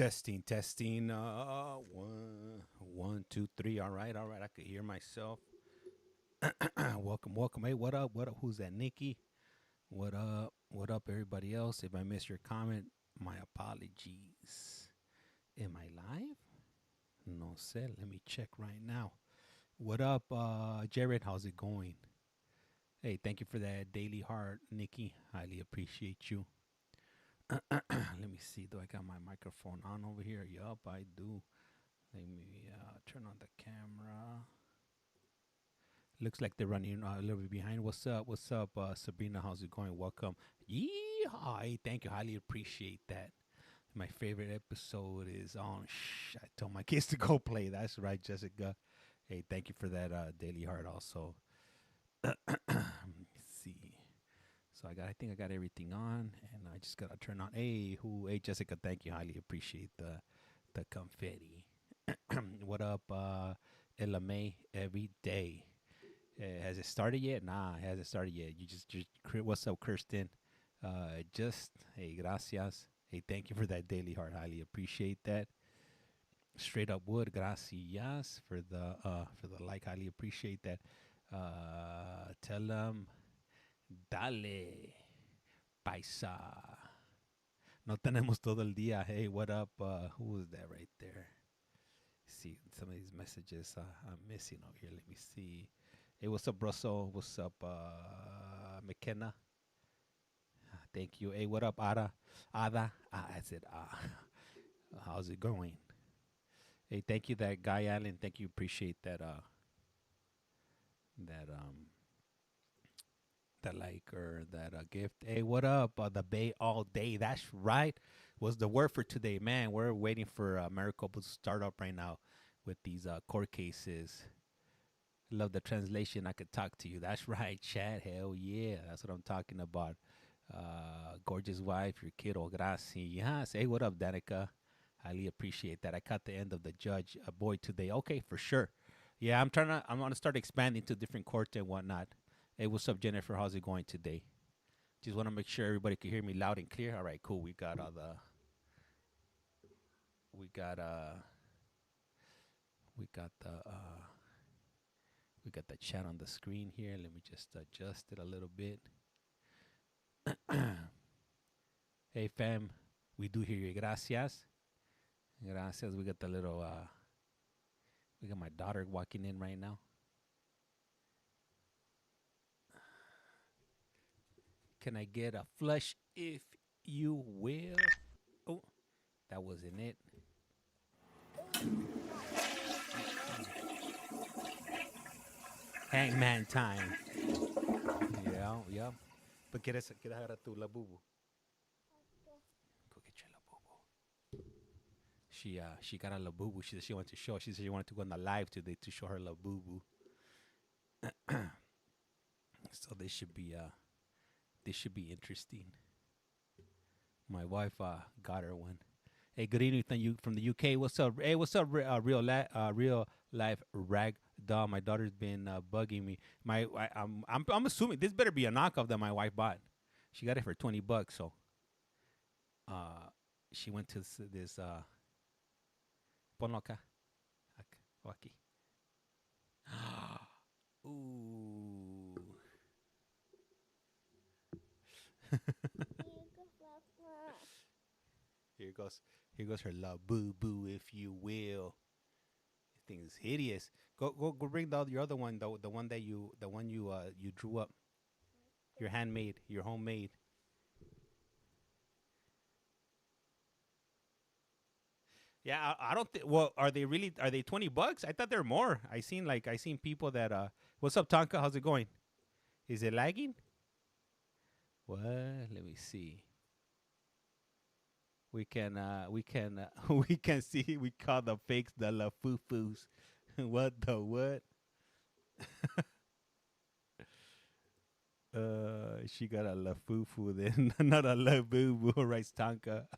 Testing, testing. One, two, three. All right, all right. I could hear myself. Welcome, welcome. Hey, what up? What up? Who's that? Nikki. What up? What up, everybody else? If I missed your comment, my apologies. Am I live? No sé. Let me check right now. What up, Jared? How's it going? Hey, thank you for that daily heart, Nikki. Highly appreciate you. Let me see. Do I got my microphone on over here? Yup, I do. Let me turn on the camera. Looks like they're running a little bit behind. What's up? What's up, Sabrina? How's it going? Welcome. Yeehaw. Hey, thank you. Highly appreciate that. My favorite episode is on. I told my kids to go play. That's right, Jessica. Hey, thank you for that daily heart also. Let me see. So I think I got everything on, and I just gotta turn on. Hey, Jessica, thank you. Highly appreciate the confetti. What up, LMA? Every day. Has it started yet? Nah, it hasn't started yet. You just what's up, Kirsten? Hey, gracias. Hey, thank you for that daily heart. Highly appreciate that. Straight up wood, gracias for the like. Highly appreciate that. Tell them. Dale, paisa. No tenemos todo el día. Hey, what up? Who is that right there? See, some of these messages I'm missing over here. Let me see. Hey, what's up, Russell? What's up, McKenna? Thank you. Hey, what up, Ada? I said, how's it going? Hey, thank you, that guy, Allen. Thank you. Appreciate that. That like or that gift. Hey, what up? The Bay all day. That's right. Was the word for today, man. We're waiting for Maricopa to start up right now with these court cases. Love the translation. I could talk to you. That's right, Chad. Hell yeah. That's what I'm talking about. Gorgeous wife, your kiddo. Gracias. Hey, what up, Danica? Highly appreciate that. I caught the end of the judge boy today. Okay, for sure. Yeah, I'm gonna start expanding to different courts and whatnot. Hey, what's up, Jennifer? How's it going today? Just want to make sure everybody can hear me loud and clear. All right, cool. We got the chat on the screen here. Let me just adjust it a little bit. Hey, fam, we do hear you. Gracias. Gracias. We got the little we got my daughter walking in right now. Can I get a flush, if you will? Oh, that wasn't it. Hangman time. Yeah. But get a tu la bubu. Go get your la bubu. She got a la bubu. She said she wanted to show. She said she wanted to go on the live today to show her la bubu. So this should be interesting. My wife got her one. Hey, good evening from the UK. What's up? Hey, what's up? Real life rag doll. My daughter's been bugging me. I'm assuming this better be a knockoff that my wife bought. She got it for $20. So she went to this Ponoka. Waki. Ooh. Here goes her love boo boo, if you will. This thing is hideous. Go bring your other one, the one you drew up. Your handmade, your homemade. Yeah, I don't think. Well, are they $20? I thought they're more. I seen people that. What's up, Tonka? How's it going? Is it lagging? What? Let me see. We can see. We call the fakes the la foo-foos. What the what? She got a la foo-foo then, not a la boo-boo, right, Tonka?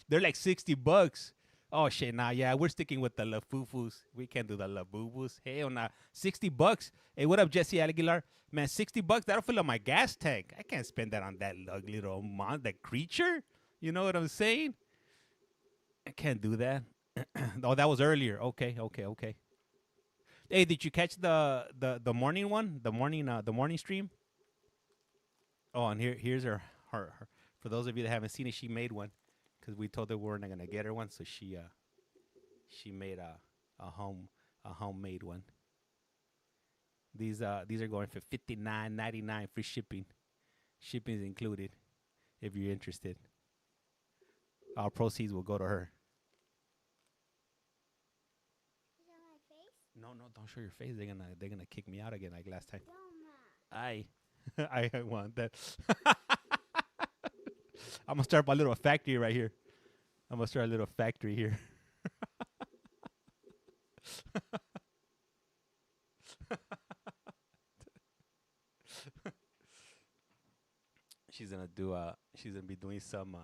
They're like $60. Oh shit, nah, yeah, we're sticking with the la foo-foos. We can't do the la boo-boos. Hell nah, $60. Hey, what up, Jesse Aguilar? Man, $60, that'll fill up my gas tank. I can't spend that on that ugly little that creature. You know what I'm saying? I can't do that. Oh, that was earlier. Okay, okay, okay. Hey, did you catch the morning one? The morning stream? Oh, and here's her. For those of you that haven't seen it, she made one because we told her we weren't gonna get her one, so she made a homemade one. These are going for $59.99 free shipping. Shipping is included. If you're interested, our proceeds will go to her. No, no, don't show your face. They're gonna kick me out again like last time. I I want that. I'm gonna start my little factory right here. I'm gonna start a little factory here. She's gonna do she's gonna be doing some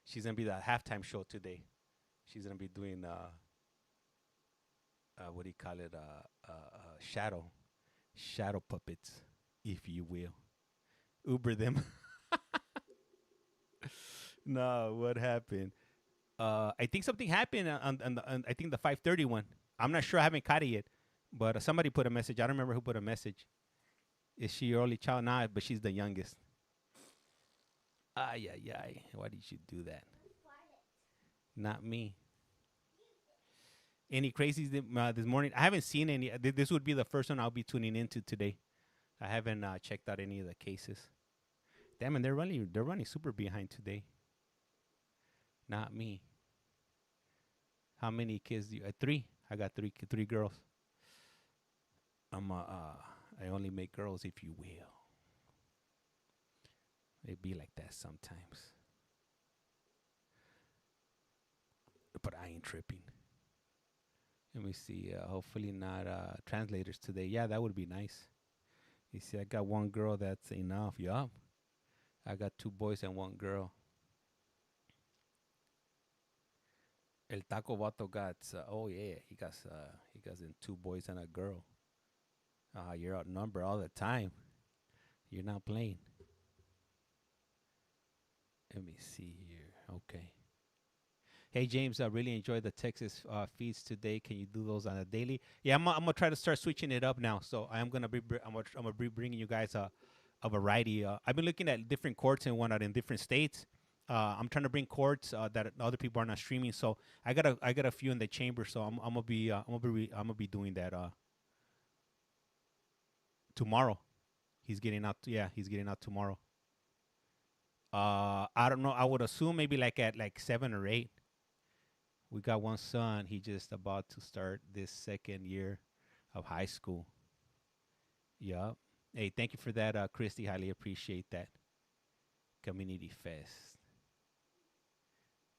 she's gonna be the halftime show today. She's gonna be doing what do you call it, shadow puppets, if you will. Uber them. No, what happened? I think something happened on I think the 5:30 one. I'm not sure. I haven't caught it yet, but somebody put a message. I don't remember who put a message. Is she your only child? Nah, but she's the youngest. Ay, ay, ay. Why did you do that? Not me. Any crazies this morning? I haven't seen any. This would be the first one I'll be tuning into today. I haven't checked out any of the cases. Damn, and they're running super behind today. Not me. How many kids do you? Three. I got three girls. I only make girls, if you will. It be like that sometimes. But I ain't tripping. Let me see. Hopefully not translators today. Yeah, that would be nice. You see, I got one girl. That's enough. Yup. I got two boys and one girl. El Taco Vato got. Oh yeah, he got in two boys and a girl. You're outnumbered all the time. You're not playing. Let me see here. Okay. Hey James, I really enjoyed the Texas feeds today. Can you do those on a daily? Yeah, I'm gonna try to start switching it up now. So I'm gonna be bringing you guys a variety. I've been looking at different courts and whatnot in different states. I'm trying to bring courts that other people are not streaming. So I got a few in the chamber. So I'm gonna be doing that tomorrow. He's getting out. Yeah, he's getting out tomorrow. I don't know. I would assume maybe like at like 7 or 8. We got one son. He just about to start this second year of high school. Yup. Hey, thank you for that, Christy. Highly appreciate that. Community Fest.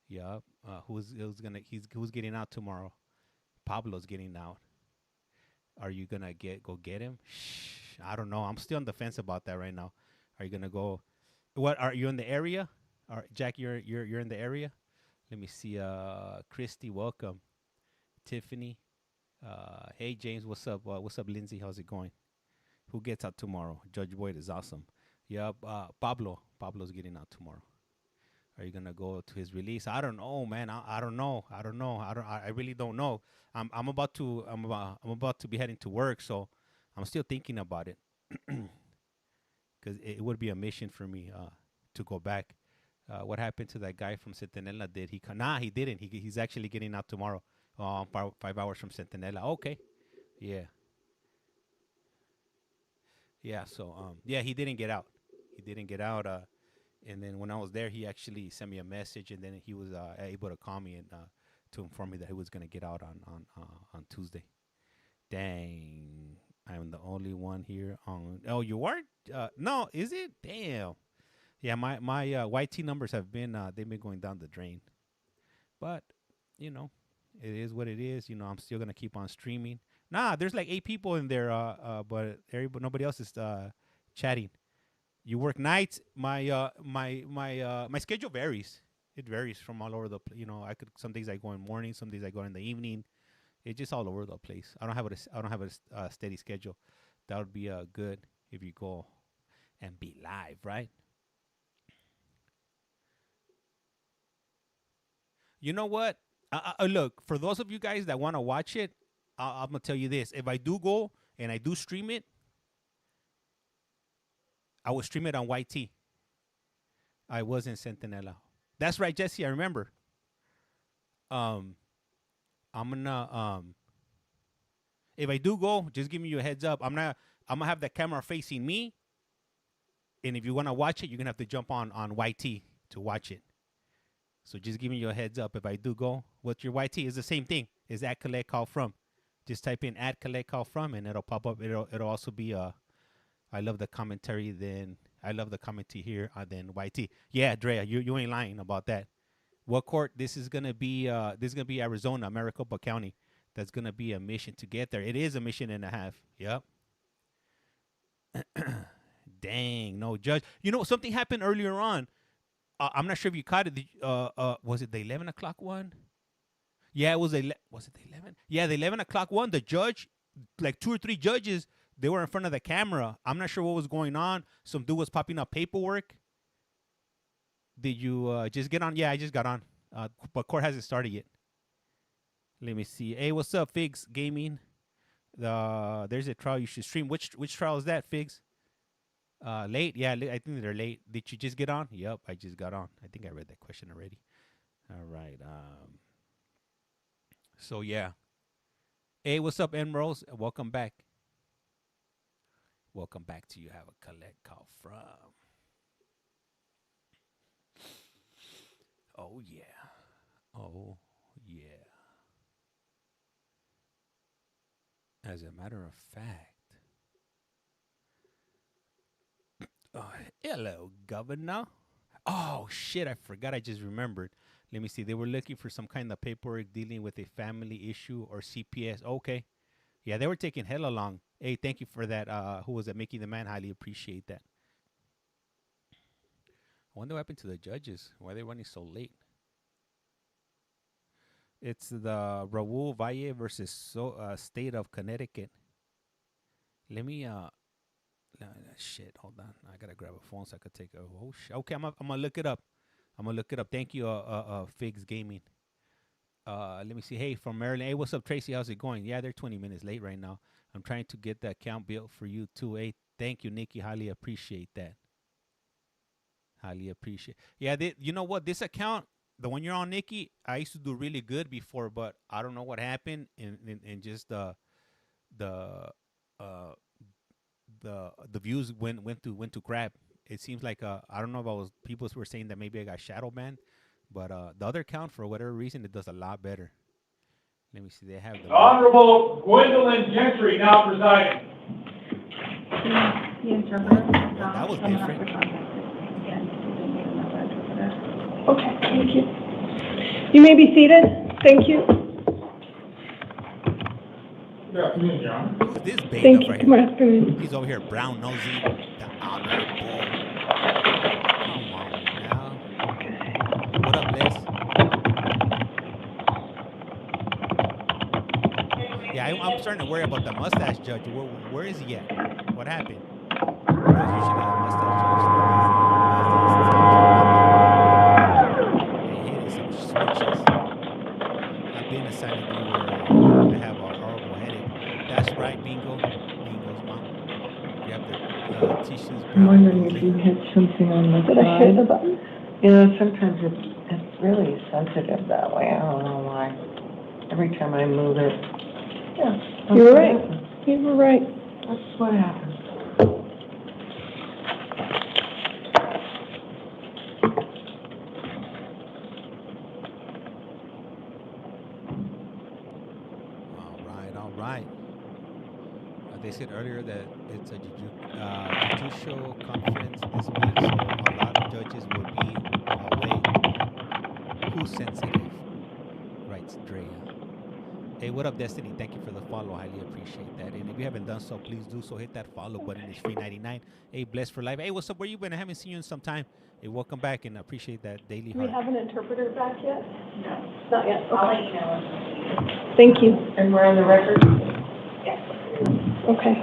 Yup. Who's getting out tomorrow? Pablo's getting out. Are you gonna go get him? Shh. I don't know. I'm still on the fence about that right now. Are you gonna go? What are you in the area? Jack, you're in the area. Let me see. Christy, welcome. Tiffany. Hey James, what's up? What's up, Lindsay? How's it going? Who gets out tomorrow? Judge Boyd is awesome. Yep. Pablo's getting out tomorrow. Are you gonna go to his release? I don't know, man. I don't know. I really don't know. I'm about to be heading to work, so I'm still thinking about it. Because it would be a mission for me to go back. What happened to that guy from Centinela? Did he come? Nah, he didn't. He's actually getting out tomorrow. 5 hours from Centinela. Okay. Yeah. Yeah. So yeah, he didn't get out. He didn't get out. And then when I was there, he actually sent me a message, and then he was able to call me and to inform me that he was gonna get out on Tuesday. Dang, I'm the only one here on. Oh, you are? No, is it? Damn. Yeah, my YT numbers have been they've been going down the drain, but you know, it is what it is. You know, I'm still gonna keep on streaming. Nah, there's like 8 people in there, but nobody else is chatting. You work nights. My schedule varies. It varies from all over the. Some days I go in morning, some days I go in the evening. It's just all over the place. I don't have a steady schedule. That would be good if you go and be live, right? You know what? Look, for those of you guys that want to watch it, I'm gonna tell you this: if I do go and I do stream it, I will stream it on YT. I was in Centinela. That's right, Jesse. I remember. I'm gonna if I do go, just give me a heads up. I'm gonna have the camera facing me, and if you wanna watch it, you're gonna have to jump on YT to watch it. So just give me your heads up. If I do go, what's your YT? Is the same thing. Is at CollectCallFrom. Just type in at CollectCallFrom and it'll pop up. It'll also be I love the commentary. Then I love the commentary here. Then YT. Yeah, Drea, you ain't lying about that. What court? This is gonna be Arizona, Maricopa County. That's gonna be a mission to get there. It is a mission and a half. Yep. Dang, no judge. You know, something happened earlier on. I'm not sure if you caught it. Was it the 11 o'clock one? Yeah, it was. Was it the 11? Yeah, the 11 o'clock one. The judge, like 2 or 3 judges, they were in front of the camera. I'm not sure what was going on. Some dude was popping up paperwork. Did you just get on? Yeah, I just got on. But court hasn't started yet. Let me see. Hey, what's up, Figs Gaming? There's a trial you should stream. Which trial is that, Figs? Late? Yeah, I think they're late. Did you just get on? Yep, I just got on. I think I read that question already. All right. So yeah. Hey, what's up, Emeralds? Welcome back. Welcome back to You Have a Collect Call From. Oh yeah. Oh yeah. As a matter of fact. Hello, Governor. Oh, shit, I forgot. I just remembered. Let me see. They were looking for some kind of paperwork dealing with a family issue or CPS. Okay. Yeah, they were taking hella long. Hey, thank you for that. Who was it? Making the Man. Highly appreciate that. I wonder what happened to the judges. Why are they running so late? It's the Raul Valle versus State of Connecticut. Let me... shit, hold on. I gotta grab a phone so I could take a okay, I'm gonna look it up. Thank you, Figs Gaming. Let me see. Hey, from Maryland. Hey, what's up, Tracy? How's it going? Yeah, they're 20 minutes late right now. I'm trying to get the account built for you too. Hey, thank you, Nikki. Highly appreciate that. Highly appreciate. Yeah, you know what? This account, the one you're on, Nikki, I used to do really good before, but I don't know what happened and just the views went to crap. It seems like I don't know if people were saying that maybe I got shadow banned, but the other account, for whatever reason, it does a lot better. Let me see. They have the Honorable Gwendolyn Gentry now presiding. The interpreter. That was different. Okay, thank you. You may be seated. Thank you. Good afternoon, Your Honor. Who's this beta Thank you. right Good here? afternoon. He's over here, brown nosy, the honorable. Come on now. What up, Liz? Yeah, I'm starting to worry about the mustache judge. Where is he at? What happened? There's usually a mustache judge. They hitting some switches. I've been assigned to where I have a horrible headache. That's right, Bingo. Bingo's mom. You have the tissues. I'm wondering if you hit something on the Did I hit the button? Yeah, sometimes it's really sensitive that way. I don't know why. Every time I move it. Yeah. You were right. You were right. That's what happens. All right. They said earlier that it's a judicial conference this week, so a lot of judges will be away. Who's sensitive? Writes Drea. Hey, what up, Destiny? Thank you for the follow. Highly appreciate that. And if you haven't done so, please do so. Hit that follow button. It's free 99. Hey, blessed for life. Hey, what's up? Where you been? I haven't seen you in some time. Hey, welcome back and appreciate that daily. Do we have an interpreter back yet? No. Not yet. Okay. I'll let you know. Thank you. And we're on the record? Yes. Okay.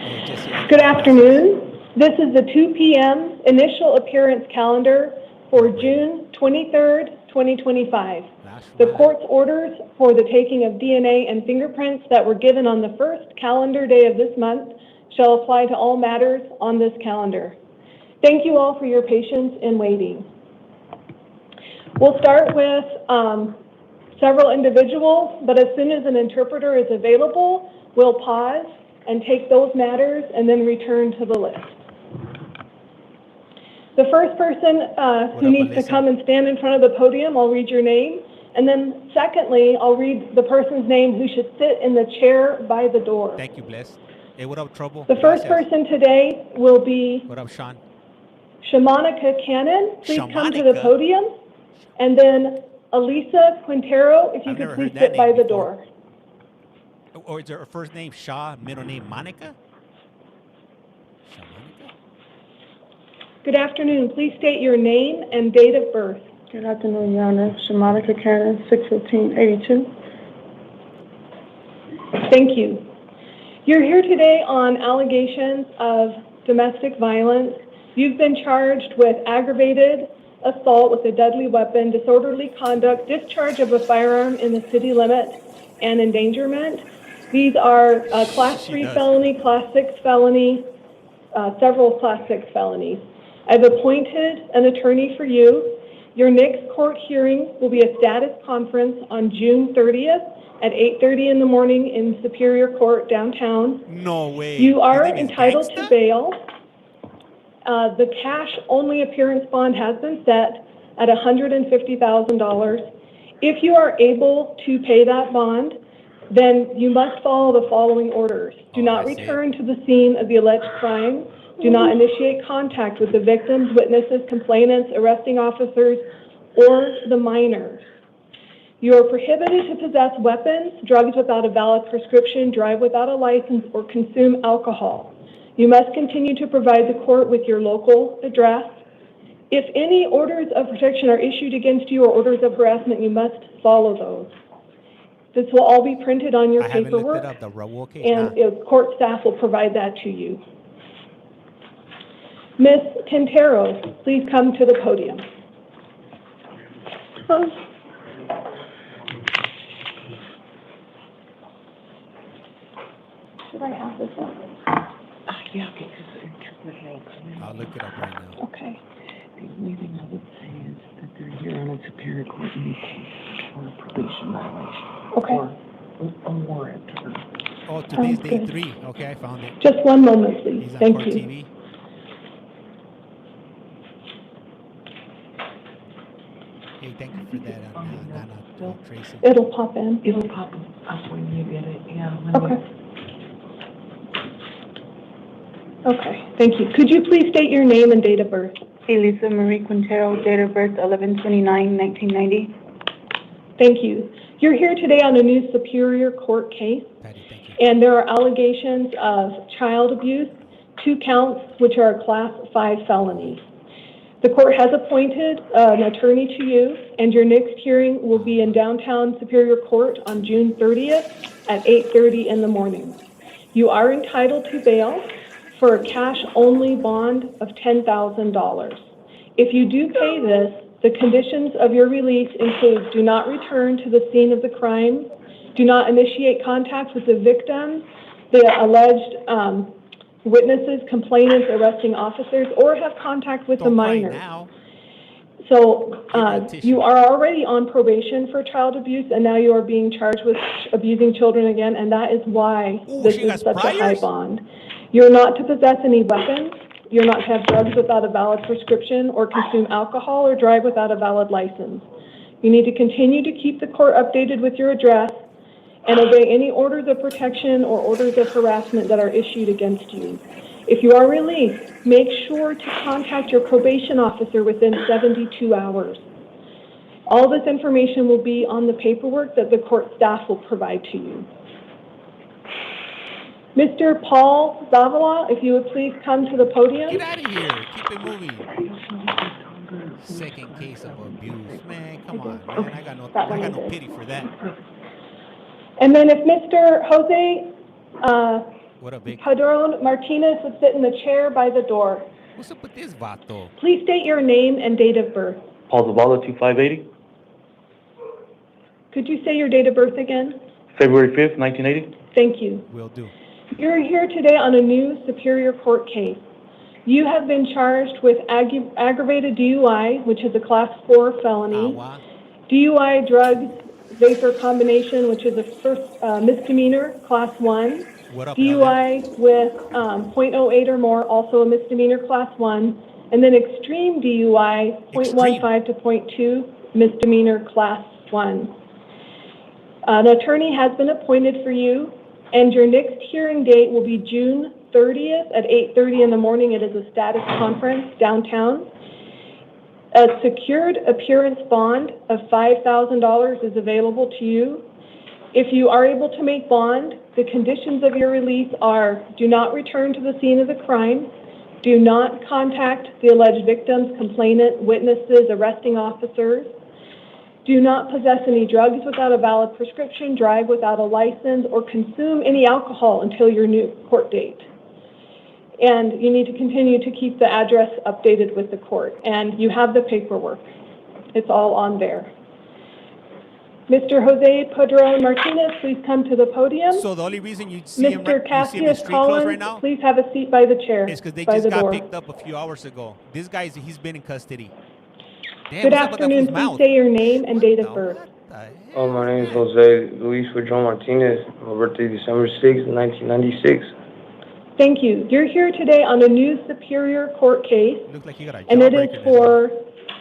Hey, Jesse. Good afternoon. This is the 2 p.m. initial appearance calendar for June 23rd, 2025. That's The right. court's orders for the taking of DNA and fingerprints that were given on the first calendar day of this month shall apply to all matters on this calendar. Thank you all for your patience in waiting. We'll start with several individuals, but as soon as an interpreter is available, we'll pause and take those matters and then return to the list. The first person who needs to come and stand in front of the podium, I'll read your name. And then secondly, I'll read the person's name who should sit in the chair by the door. Thank you, Bless. Hey, what up, Trouble? The first person today will be What up, Sean? Shamanica Cannon. Please come to the podium. And then Elisa Quintero, if you could please sit by the door. Or is her first name Shaw, middle name Monica? Good afternoon. Please state your name and date of birth. Good afternoon, Your Honor. Shamanica Cannon, 6/15/82. Thank you. You're here today on allegations of domestic violence. You've been charged with aggravated assault with a deadly weapon, disorderly conduct, discharge of a firearm in the city limit, and endangerment. These are Class 3 felony, Class 6 felony, several Class 6 felonies. I've appointed an attorney for you. Your next court hearing will be a status conference on June 30th at 8:30 in the morning in Superior Court downtown. No way. You are entitled to bail. The cash-only appearance bond has been set at $150,000. If you are able to pay that bond, then you must follow the following orders. Do not return to the scene of the alleged crime. Do not initiate contact with the victims, witnesses, complainants, arresting officers, or the minors. You are prohibited to possess weapons, drugs without a valid prescription, drive without a license, or consume alcohol. You must continue to provide the court with your local address. If any orders of protection are issued against you or orders of harassment, you must follow those. This will all be printed on your paperwork, and court staff will provide that to you. Ms. Quintero, please come to the podium. Should I have this one? Yeah, because the interpreter will come in. I'll look it up right now. Okay. The only thing I would say is that they're here on a Superior Court in the case for a probation violation. Okay. Or a warrant. Oh, today's day 3. Okay, I found it. Just one moment, please. He's on Thank Court you. TV. Hey, thank you for that, Tracy. It'll pop in. It'll pop up when you get it, yeah. Okay. Okay, thank you. Could you please state your name and date of birth? Elisa Marie Quintero, date of birth 11/29/1990. Thank you. You're here today on a new Superior Court case, and there are allegations of child abuse, 2 counts, which are Class 5 felonies. The court has appointed an attorney to you, and your next hearing will be in downtown Superior Court on June 30th at 8:30 in the morning. You are entitled to bail for a cash-only bond of $10,000. If you do pay this, the conditions of your release include do not return to the scene of the crime, do not initiate contact with the victim, the alleged witnesses, complainants, arresting officers, or have contact with the minors. So you are already on probation for child abuse, and now you are being charged with abusing children again, and that is why this is such a high bond. You're not to possess any weapons. You're not to have drugs without a valid prescription or consume alcohol or drive without a valid license. You need to continue to keep the court updated with your address and obey any orders of protection or orders of harassment that are issued against you. If you are released, make sure to contact your probation officer within 72 hours. All this information will be on the paperwork that the court staff will provide to you. Mr. Paul Zavala, if you would please come to the podium. Get out of here. Keep it moving. Second case of abuse. Man, come on, man. I got no pity for that. And then if Mr. Jose What up, big? Padron Martinez would sit in the chair by the door. What's up with this vato? Please state your name and date of birth. Paul Zavala, 2580. Could you say your date of birth again? February 5th, 1980. Thank you. Will do. You're here today on a new Superior Court case. You have been charged with aggravated DUI, which is a Class 4 felony, DUI drugs, vapor combination, which is a first misdemeanor, Class 1, DUI with .08 or more, also a misdemeanor, Class 1, and then extreme DUI, .15 to .2, misdemeanor, Class 1. An attorney has been appointed for you, and your next hearing date will be June 30th at 8:30 in the morning. It is a status conference downtown. A secured appearance bond of $5,000 is available to you. If you are able to make bond, the conditions of your release are: do not return to the scene of the crime, do not contact the alleged victims, complainant, witnesses, arresting officers, do not possess any drugs without a valid prescription, drive without a license, or consume any alcohol until your new court date. And you need to continue to keep the address updated with the court. And you have the paperwork. It's all on there. Mr. Jose Padron Martinez, please come to the podium. So the only reason you see him, Mr. you see him in Cassius street clothes Collins, right now please have a seat by the chair, is because they by just the got door. picked up a few hours ago. This guy's, he's been in custody. Damn, Good what's up with that afternoon. fool's Please mouth? say your name and date of What birth. the hell? Oh, my name is Jose Luis Padron Martinez. My birthday December 6th, 1996. Thank you. You're here today on a new Superior Court case, Looks like he got a and it jawbreaker is in his for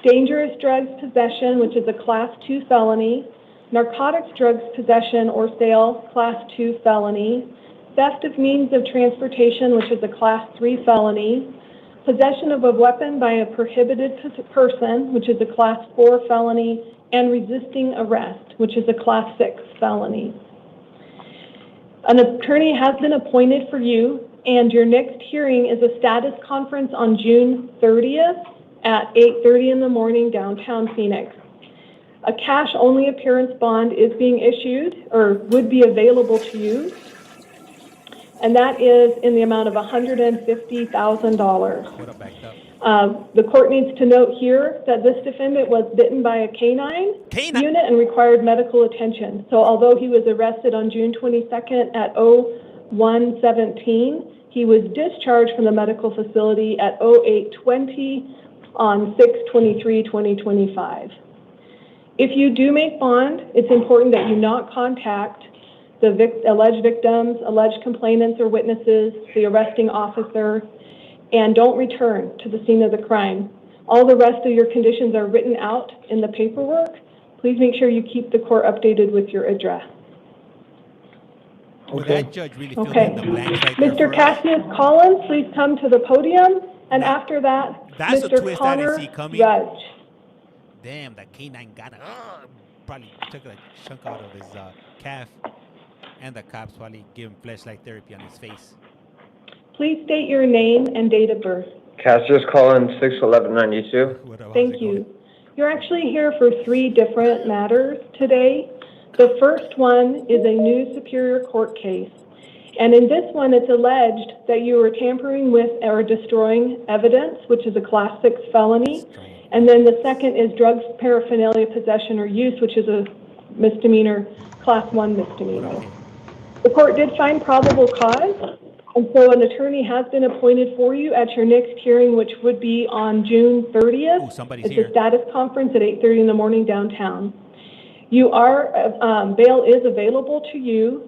dangerous drugs possession, which is a Class 2 felony, narcotics drugs possession or sale, Class 2 felony, theft of means of transportation, which is a Class 3 felony, possession of a weapon by a prohibited person, which is a Class 4 felony, and resisting arrest, which is a Class 6 felony. An attorney has been appointed for you, and your next hearing is a status conference on June 30th at 8:30 in the morning, downtown Phoenix. A cash-only appearance bond is being issued, or would be available to you, and that is in the amount of $150,000. What up, backed up? The court needs to note here that this defendant was bitten by a canine unit and required medical attention. So although he was arrested on June 22nd at 01:17, he was discharged from the medical facility at 08:20 on 6/23/2025. If you do make bond, it's important that you not contact the alleged victims, alleged complainants or witnesses, the arresting officer, and don't return to the scene of the crime. All the rest of your conditions are written out in the paperwork. Please make sure you keep the court updated with your address. Well, that judge really filled Okay. in the blanks right there Mr. for us. Cassius Collins, please come to the podium. And after that, That's a Mr. twist I didn't Connor see coming. Judge. Damn, that canine got probably took a chunk out of his calf. And the cops probably give him fleshlight therapy on his face. Please state your name and date of birth. Cassius Collins, 6/11/92. Thank you. You're actually here for 3 different matters today. The first one is a new Superior Court case. And in this one, it's alleged that you were tampering with or destroying evidence, which is a Class 6 felony. And then the second is drugs, paraphernalia, possession, or use, which is a misdemeanor, Class 1 misdemeanor. The court did find probable cause, and so an attorney has been appointed for you at your next hearing, which would be on June 30th. It's a status conference at 8:30 in the morning downtown. You are, bail is available to you.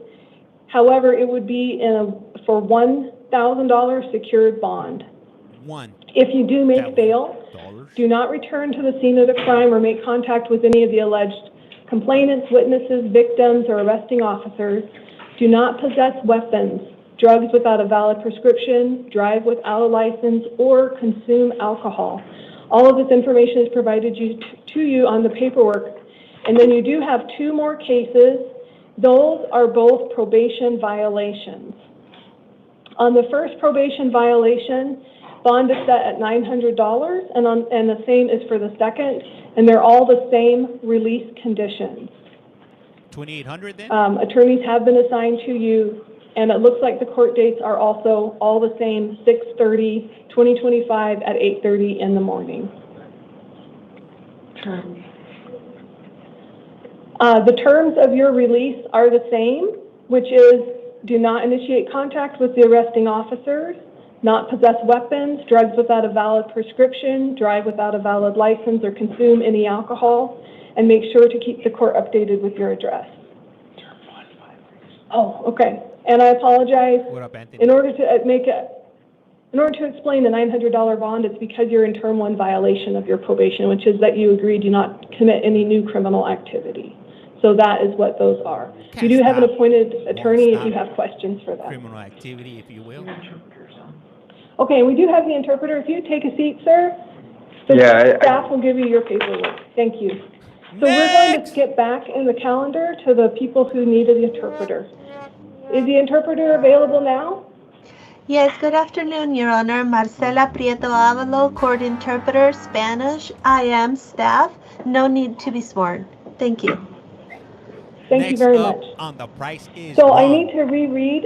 However, it would be for $1,000 secured bond. If you do make bail, do not return to the scene of the crime or make contact with any of the alleged complainants, witnesses, victims, or arresting officers. Do not possess weapons, drugs without a valid prescription, drive without a license, or consume alcohol. All of this information is provided to you on the paperwork. And then you do have 2 more cases. Those are both probation violations. On the first probation violation, bond is set at $900, and the same is for the second, and they're all the same release conditions. $2,800 then? Attorneys have been assigned to you, and it looks like the court dates are also all the same, 6/30/2025 at 8:30 in the morning. The terms of your release are the same, which is do not initiate contact with the arresting officers, not possess weapons, drugs without a valid prescription, drive without a valid license, or consume any alcohol, and make sure to keep the court updated with your address. Oh, okay. And I apologize. What up, Anthony? In order to explain the $900 bond, it's because you're in term 1 violation of your probation, which is that you agree do not commit any new criminal activity. So that is what those are. You do have an appointed attorney if you have questions for that. Criminal activity, if you will. Okay, we do have the interpreter. If you take a seat, sir, the staff will give you your paperwork. Thank you. So we're going to skip back in the calendar to the people who needed the interpreter. Is the interpreter available now? Yes, good afternoon, Your Honor. Marcela Prieto Avalo, court interpreter, Spanish. I am staff. No need to be sworn. Thank you. Thank you very much. On the price is so wrong. I need to reread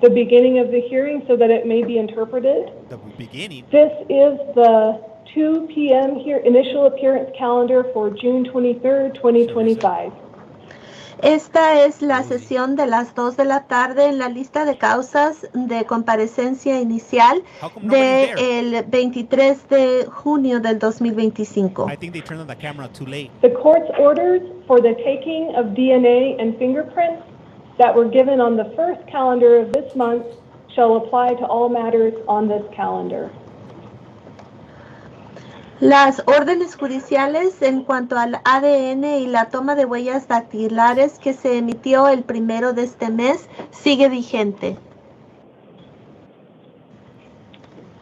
the beginning of the hearing so that it may be interpreted. The beginning? This is the 2 p.m. here initial appearance calendar for June 23rd, 2025. Esta es la sesión de las 2 de la tarde en la lista de causas de comparecencia inicial del 23 de junio del 2025. I think they turned on the camera too late. The court's orders for the taking of DNA and fingerprints that were given on the first calendar of this month shall apply to all matters on this calendar. Las órdenes judiciales en cuanto al ADN y la toma de huellas dactilares que se emitió el 1 de este mes sigue vigente.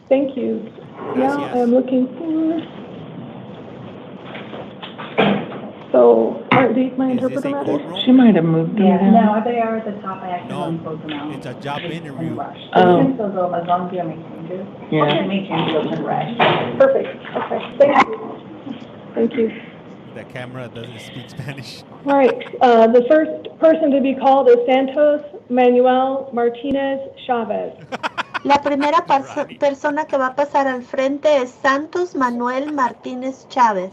Thank you. Now I'm looking for... So, aren't these my interpreter matters? She might have moved them down. No, they are at the top. I accidentally closed them out. It's a job interview. Oh. As long as you don't make changes. Yeah. Okay, make changes in red. Perfect. Okay. Thank you. Thank you. The camera doesn't speak Spanish. All right. The first person to be called is Santos Manuel Martinez Chavez. La primera persona que va a pasar al frente es Santos Manuel Martínez Chávez.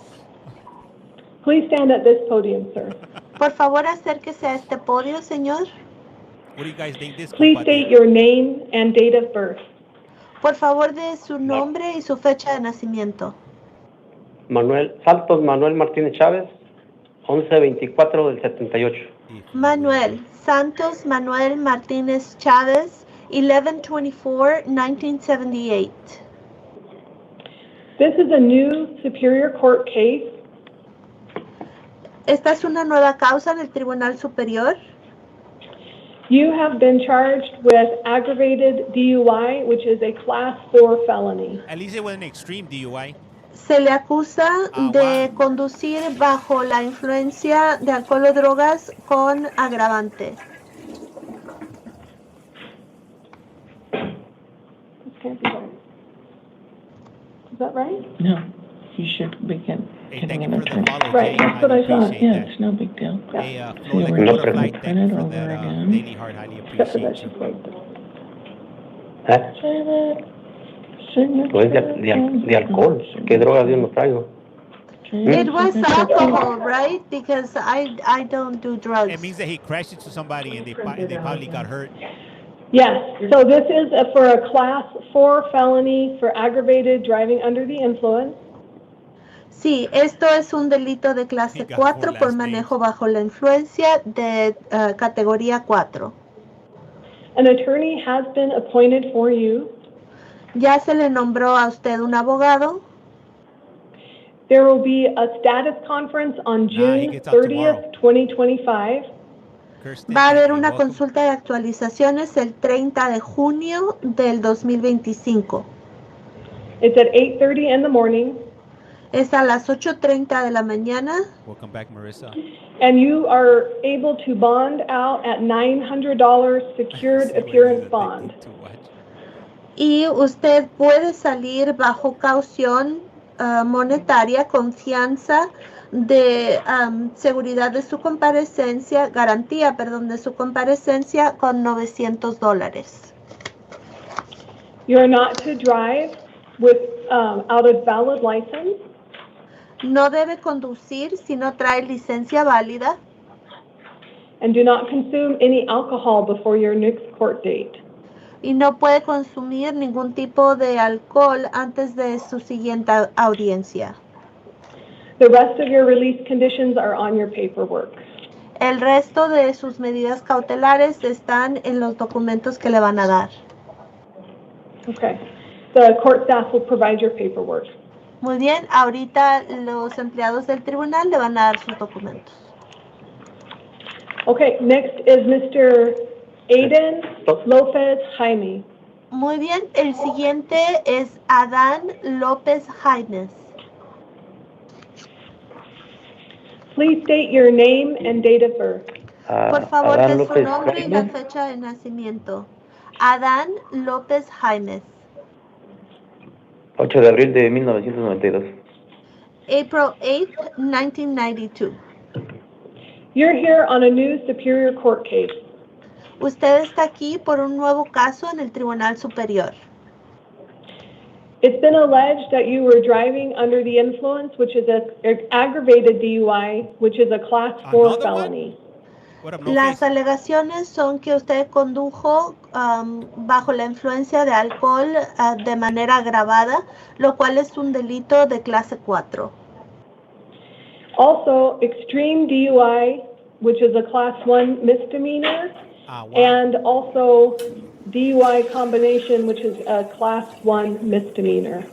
Please stand at this podium, sir. Por favor, acérquese a este podio, señor. What do you guys think this? Please state your name and date of birth. Por favor, de su nombre y su fecha de nacimiento. Santos Manuel Martínez Chávez, 11/24 del 78. Manuel Santos Manuel Martínez Chávez, 11/24, 1978. This is a new Superior Court case. Esta es una nueva causa del Tribunal Superior. You have been charged with aggravated DUI, which is a Class 4 felony. At least it was an extreme DUI. Se le acusa de conducir bajo la influencia de alcohol o drogas con agravante. Can't be right. Is that right? No, you should begin. Hey, thank you for the follow, Right, Jay. that's what I thought. appreciate Yeah, that. it's no big deal. Hey, So Flo, we're like, not what a flight. gonna Thank you print it for over that again. daily heart. Highly Except for that appreciate she's you. right. Save it. Signature. Pues de alcohol. ¿Qué drogas yo no traigo? It was alcohol, right? Because I don't do drugs. It means that he crashed into somebody and they probably got hurt. Yes, so this is for a Class 4 felony for aggravated driving under the influence. Sí, esto es un delito de clase 4 por manejo bajo la influencia de categoría 4. An attorney has been appointed for you. Ya se le nombró a usted un abogado. There will be a status conference on he June gets out 30th, 2025. Kirsten, Va a haber thank you. una Welcome. consulta de actualizaciones el 30 de junio del 2025. It's at 8:30 in the morning, Es a las 8:30 de la mañana Welcome back, Marissa. and you are able to bond out at $900 secured See what appearance he's bond. addicted to watch. y usted puede salir bajo caución monetaria, confianza de seguridad de su comparecencia, garantía, perdón, de su comparecencia con $900. You're not to drive without a valid license. No debe conducir si no trae licencia válida. and do not consume any alcohol before your next court date. Y no puede consumir ningún tipo de alcohol antes de su siguiente audiencia. The rest of your release conditions are on your paperwork. El resto de sus medidas cautelares están en los documentos que le van a dar. Okay. The court staff will provide your paperwork. Muy bien, ahorita los empleados del tribunal le van a dar sus documentos. Okay, next is Mr. Aiden Lopez Jaime. Muy bien, el siguiente es Adán López Jaimes. Please state your name and date of birth. Por favor, Adán de su López nombre y la Jaime. fecha de nacimiento. Adán López Jaimes. 8 de abril de 1992. April 8th, 1992. You're here on a new Superior Court case. Usted está aquí por un nuevo caso en el Tribunal Superior. It's been alleged that you were driving under the influence, which is an aggravated DUI, which is a Class 4 Another felony. What up, no Las face? alegaciones son que usted condujo bajo la influencia de alcohol de manera agravada, lo cual es un delito de clase 4. Also, extreme DUI, which is a Class 1 misdemeanor, Wow. and also DUI combination, which is a Class 1 misdemeanor.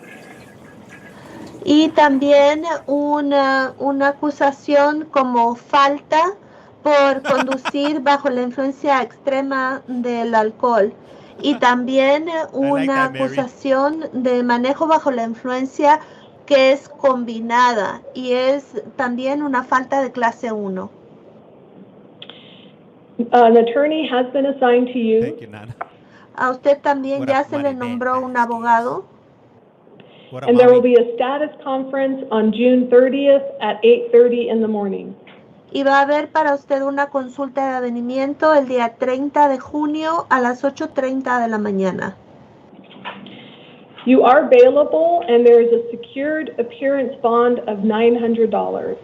Y también una acusación como falta por conducir bajo la influencia extrema del alcohol. Y también una acusación de manejo bajo la influencia que es combinada y es también una falta de clase 1. An attorney has been assigned to you. Thank you, Nana. A usted también What ya up, se le Money nombró Band un Bastards? abogado. What up, And there will mommy? be a status conference on June 30th at 8:30 in the morning. Y va a haber para usted una consulta de avenimiento el día 30 de junio a las 8:30 de la mañana. You are bailable, and there is a secured appearance bond of $900.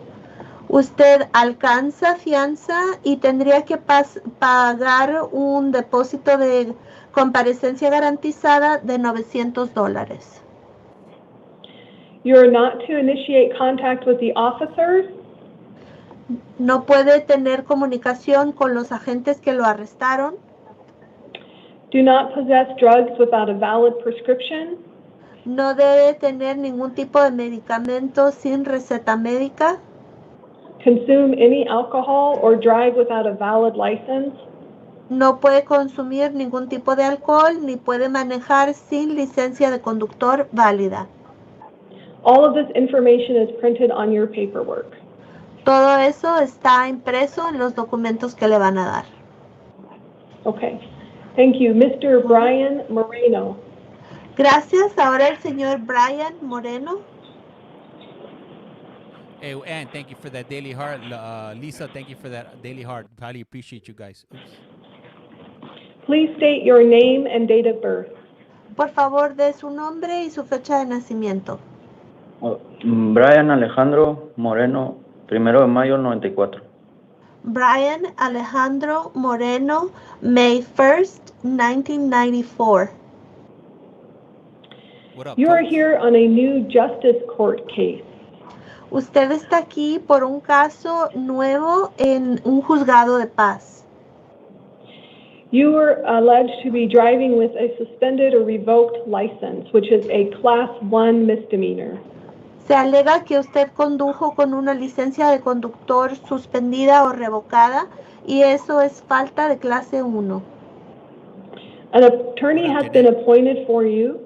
Usted alcanza fianza y tendría que pagar un depósito de comparecencia garantizada de $900. You are not to initiate contact with the officers. No puede tener comunicación con los agentes que lo arrestaron. Do not possess drugs without a valid prescription. No debe tener ningún tipo de medicamento sin receta médica. Consume any alcohol or drive without a valid license. No puede consumir ningún tipo de alcohol ni puede manejar sin licencia de conductor válida. All of this information is printed on your paperwork. Todo eso está impreso en los documentos que le van a dar. Okay. Thank you. Mr. Brian Moreno. Gracias. Ahora el señor Brian Moreno. Hey, and thank you for that daily heart. Lisa, thank you for that daily heart. Highly appreciate you guys. Oops. Please state your name and date of birth. Por favor, de su nombre y su fecha de nacimiento. Brian Alejandro Moreno, 1 de mayo 94. Brian Alejandro Moreno, May 1st, 1994. What up, You are folks? here on a new justice court case. Usted está aquí por un caso nuevo en un juzgado de paz. You were alleged to be driving with a suspended or revoked license, which is a Class 1 misdemeanor. Se alega que usted condujo con una licencia de conductor suspendida o revocada y eso es falta de clase 1. An attorney has been appointed for you.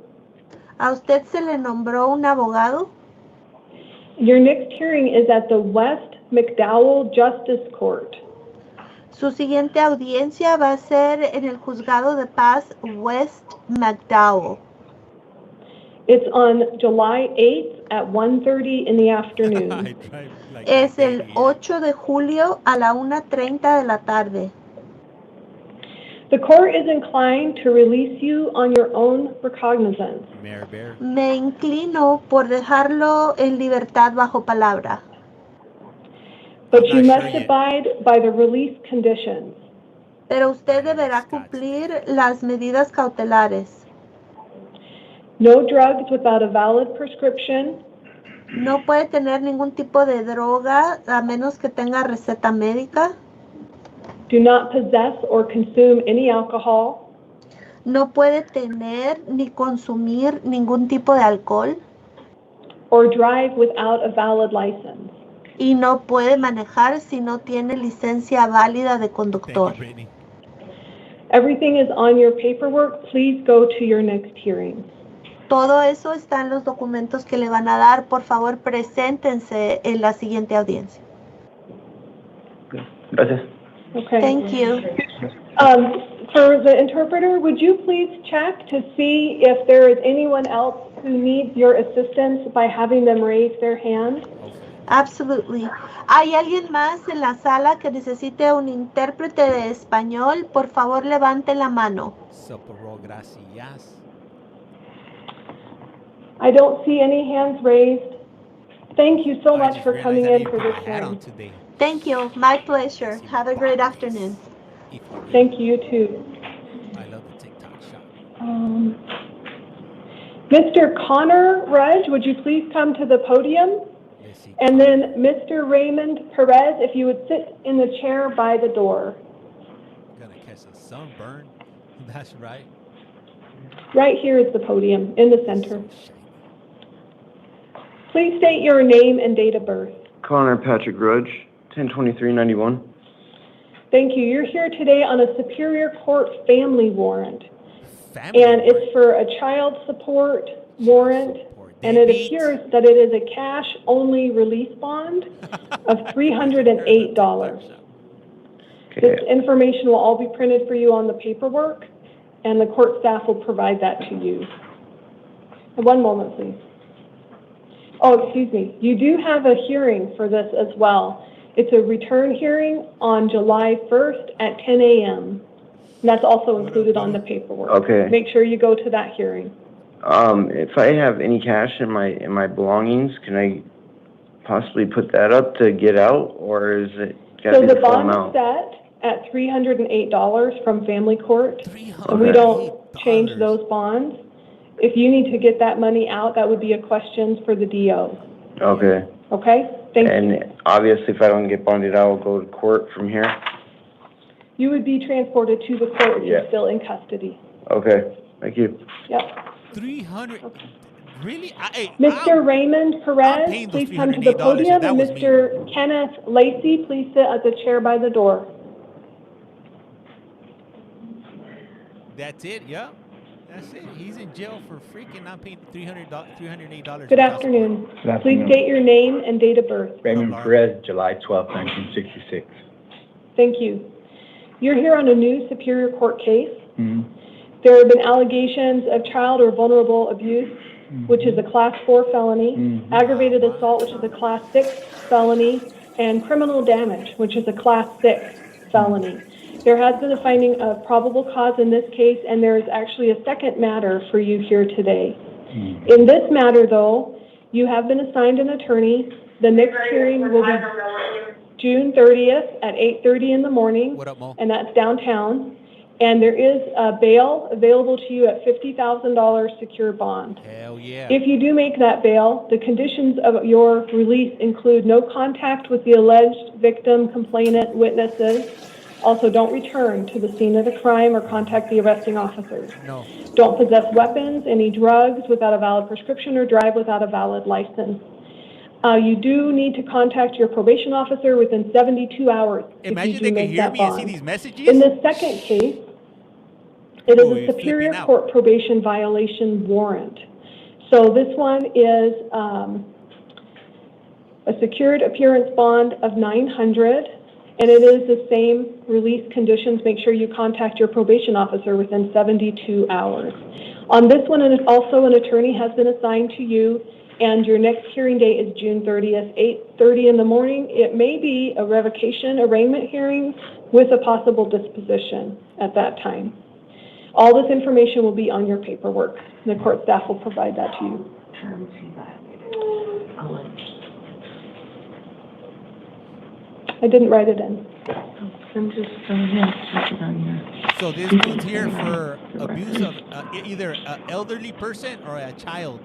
¿A usted se le nombró un abogado? Your next hearing is at the West McDowell Justice Court. Su siguiente audiencia va a ser en el juzgado de paz West McDowell. It's on July 8th at 1:30 in the afternoon. I drive like Es that el daily. 8 de julio a la 1:30 de la tarde. The court is inclined to release you on your own recognizance. Mary Bear. Me inclino por dejarlo en libertad bajo palabra. but you must abide by the release conditions. Pero usted deberá cumplir las medidas cautelares. No drugs without a valid prescription. No puede tener ningún tipo de droga a menos que tenga receta médica. Do not possess or consume any alcohol. No puede tener ni consumir ningún tipo de alcohol. Or drive without a valid license. Y no puede manejar si no tiene licencia válida de conductor. Everything is on your paperwork. Please go to your next hearing. Todo eso está en los documentos que le van a dar. Por favor, preséntense en la siguiente audiencia. Gracias. Okay. Thank you. For the interpreter, would you please check to see if there is anyone else who needs your assistance by having them raise their hand? Absolutely. ¿Hay alguien más en la sala que necesite un intérprete de español? Por favor, levante la mano. Gracias. I don't see any hands raised. Thank you so much for coming in for this hearing. Thank you. My pleasure. Have a great afternoon. Thank you, too. I love the TikTok shot. Mr. Connor Rudge, would you please come to the podium? And then Mr. Raymond Perez, if you would sit in the chair by the door. Gonna catch a sunburn. That's right. Right here is the podium, in the center. Please state your name and date of birth. Connor Patrick Rudge, 10/23/91. Thank you. You're here today on a Superior Court family warrant. And it's for a child support warrant. And it appears that it is a cash-only release bond of $308. This information will all be printed for you on the paperwork, and the court staff will provide that to you. One moment, please. Oh, excuse me. You do have a hearing for this as well. It's a return hearing on July 1st at 10 a.m. And that's also included on the paperwork. Okay. Make sure you go to that hearing. If I have any cash in my belongings, can I possibly put that up to get out, or is it gotta be the full amount? So the bond is set at $308 from family court, and we don't change those bonds. If you need to get that money out, that would be a question for the DO. Okay. Okay? Thank you. And obviously, if I don't get bonded out, I'll go to court from here? You would be transported to the court if you're still in custody. Okay. Thank you. Yep. 300. Really? Mr. Raymond Perez, please come to the podium, and Mr. Kenneth Lacey, please sit at the chair by the door. That's it, yeah. That's it. He's in jail for freaking not paying $308. Good afternoon. Please state your name and date of birth. Raymond Perez, July 12, 1966. Thank you. You're here on a new Superior Court case. Mm-hmm. There have been allegations of child or vulnerable abuse, which is a Class 4 felony, aggravated assault, which is a Class 6 felony, and criminal damage, which is a Class 6 felony. There has been a finding of probable cause in this case, and there is actually a second matter for you here today. In this matter, though, you have been assigned an attorney. The next hearing will be June 30th at 8:30 in the morning, and that's downtown. And there is a bail available to you at $50,000 secure bond. Hell yeah. If you do make that bail, the conditions of your release include no contact with the alleged victim, complainant, witnesses. Also, don't return to the scene of the crime or contact the arresting officers. No. Don't possess weapons, any drugs without a valid prescription, or drive without a valid license. You do need to contact your probation officer within 72 hours. Imagine they can hear me and see these messages. In the second case, it is a Superior Court probation violation warrant. So this one is a secured appearance bond of $900, and it is the same release conditions. Make sure you contact your probation officer within 72 hours. On this one, and also an attorney has been assigned to you, and your next hearing date is June 30th, 8:30 in the morning. It may be a revocation arraignment hearing with a possible disposition at that time. All this information will be on your paperwork. The court staff will provide that to you. I didn't write it in. I'm just, check it on here. So this dude's here for abuse of either an elderly person or a child.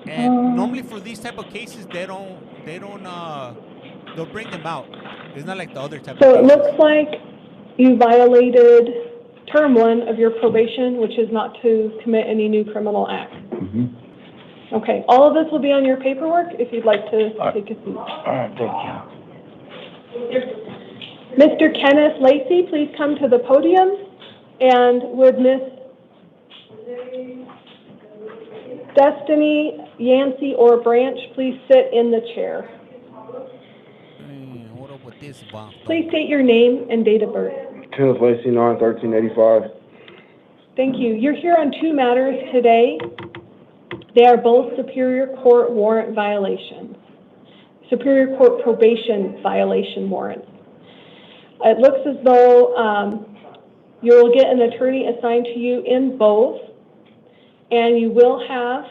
And normally for these type of cases, they'll bring them out. It's not like the other type of cases. So it looks like you violated term 1 of your probation, which is not to commit any new criminal acts. Okay, all of this will be on your paperwork if you'd like to take a seat. All right, thank you. Mr. Kenneth Lacey, please come to the podium. And would Miss Destiny, Yancey, or Branch please sit in the chair? What up with this bomb? Please state your name and date of birth. Kenneth Lacey, 9/13/85. Thank you. You're here on 2 matters today. They are both Superior Court warrant violations. Superior Court probation violation warrants. It looks as though you'll get an attorney assigned to you in both, and you will have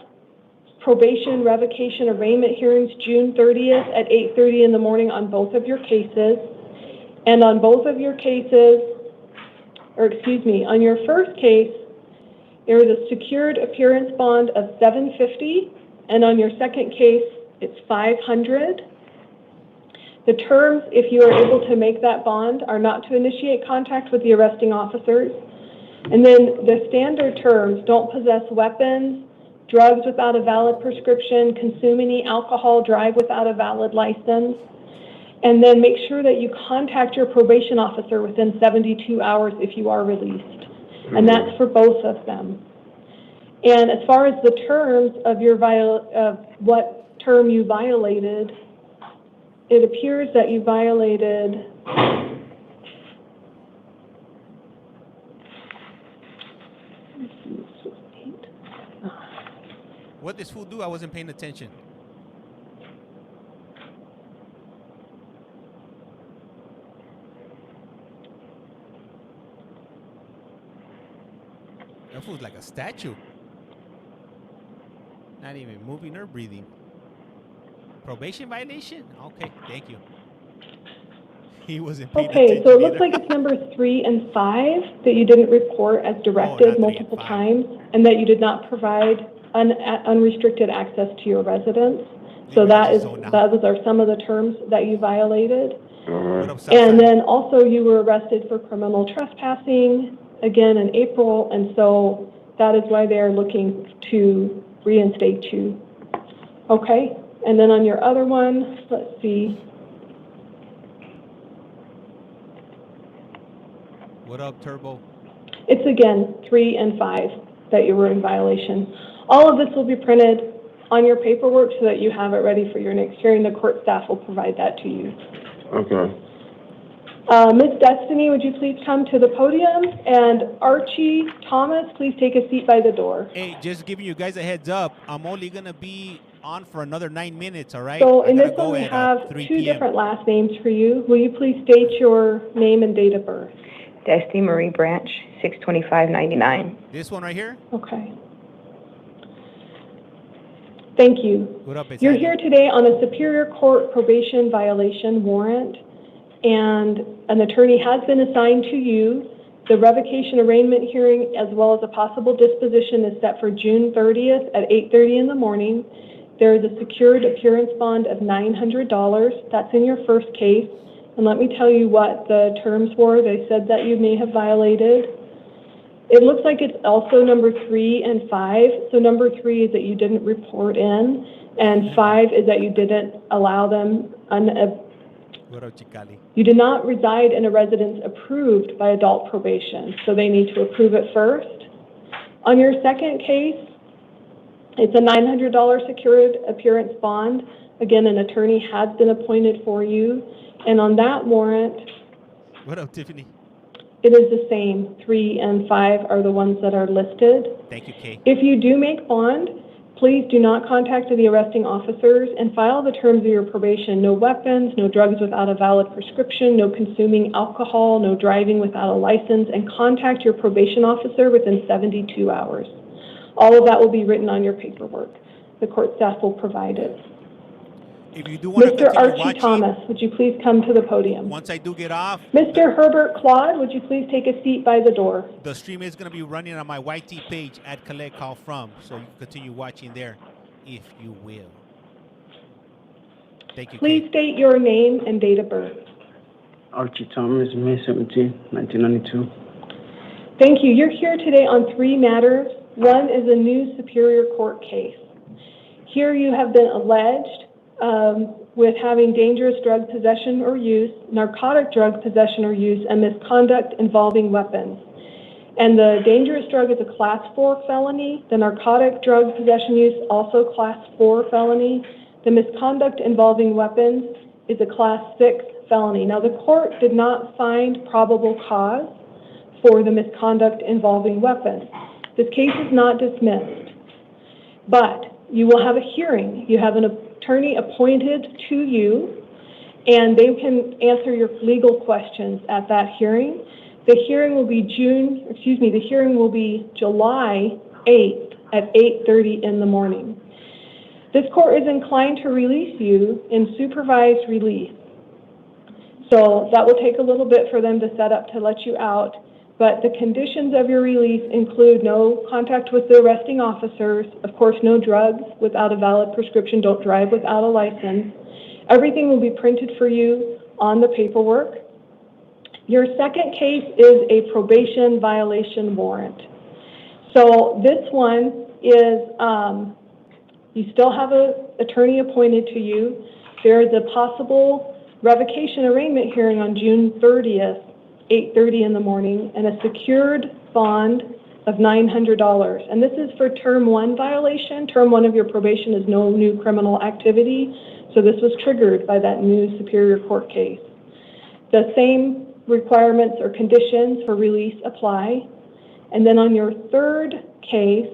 probation revocation arraignment hearings June 30th at 8:30 in the morning on both of your cases. And on both of your cases, on your first case, there is a secured appearance bond of $750, and on your second case, it's $500. The terms, if you are able to make that bond, are not to initiate contact with the arresting officers. And then the standard terms: don't possess weapons, drugs without a valid prescription, consume any alcohol, drive without a valid license. And then make sure that you contact your probation officer within 72 hours if you are released. And that's for both of them. And as far as the terms of your what term you violated, it appears that you violated What did this fool do? I wasn't paying attention. That fool's like a statue. Not even moving or breathing. Probation violation? Okay, thank you. He wasn't paying attention. Okay, so it looks like it's numbers 3 and 5 that you didn't report as directed multiple times, and that you did not provide unrestricted access to your residence. So those are some of the terms that you violated. And then also you were arrested for criminal trespassing again in April, and so that is why they are looking to reinstate you. Okay, and then on your other one, let's see. What up, Turbo? It's again 3 and 5 that you were in violation. All of this will be printed on your paperwork so that you have it ready for your next hearing. The court staff will provide that to you. Okay. Ms. Destiny, would you please come to the podium? And Archie Thomas, please take a seat by the door. Hey, just giving you guys a heads up, I'm only going to be on for another 9 minutes, all right? So in this one, we have 2 different last names for you. Will you please state your name and date of birth? Destiny Marie Branch, 6/25/99. This one right here? Okay. Thank you. What up, You're here today on a Superior Court probation violation warrant, and an attorney has been assigned to you. The revocation arraignment hearing, as well as a possible disposition, is set for June 30th at 8:30 in the morning. There is a secured appearance bond of $900. That's in your first case. And let me tell you what the terms were. They said that you may have violated. It looks like it's also number 3 and 5. So number 3 is that you didn't report in, and 5 is that you didn't allow them. You did not reside in a residence approved by adult probation, so they need to approve it first. On your second case, it's a $900 secured appearance bond. Again, an attorney has been appointed for you, and on that warrant, what up, Tiffany? It is the same. 3 and 5 are the ones that are listed. Thank you, Kay. If you do make bond, please do not contact the arresting officers and file the terms of your probation. No weapons, no drugs without a valid prescription, no consuming alcohol, no driving without a license, and contact your probation officer within 72 hours. All of that will be written on your paperwork. The court staff will provide it. if you do want to Mr. continue Archie watching, Thomas, would you please come to the podium? once I do get off, Mr. Herbert Claude, would you please take a seat by the door? the stream is going to be running on my YT page at CollectCallFrom, so you can continue watching there if you will. Thank you, Please Kate. state your name and date of birth. Archie Thomas, May 17, 1992. Thank you. You're here today on 3 matters. One is a new Superior Court case. Here you have been alleged with having dangerous drug possession or use, narcotic drug possession or use, and misconduct involving weapons. And the dangerous drug is a Class 4 felony. The narcotic drug possession use, also Class 4 felony. The misconduct involving weapons is a Class 6 felony. Now, the court did not find probable cause for the misconduct involving weapons. This case is not dismissed, but you will have a hearing. You have an attorney appointed to you, and they can answer your legal questions at that hearing. The hearing will be July 8th at 8:30 in the morning. This court is inclined to release you in supervised release. So that will take a little bit for them to set up to let you out. But the conditions of your release include no contact with the arresting officers, of course, no drugs without a valid prescription, don't drive without a license. Everything will be printed for you on the paperwork. Your second case is a probation violation warrant. So this one is, you still have an attorney appointed to you. There is a possible revocation arraignment hearing on June 30th. 8:30 in the morning, and a secured bond of $900. And this is for term 1 violation. Term 1 of your probation is no new criminal activity, so this was triggered by that new Superior Court case. The same requirements or conditions for release apply. And then on your third case,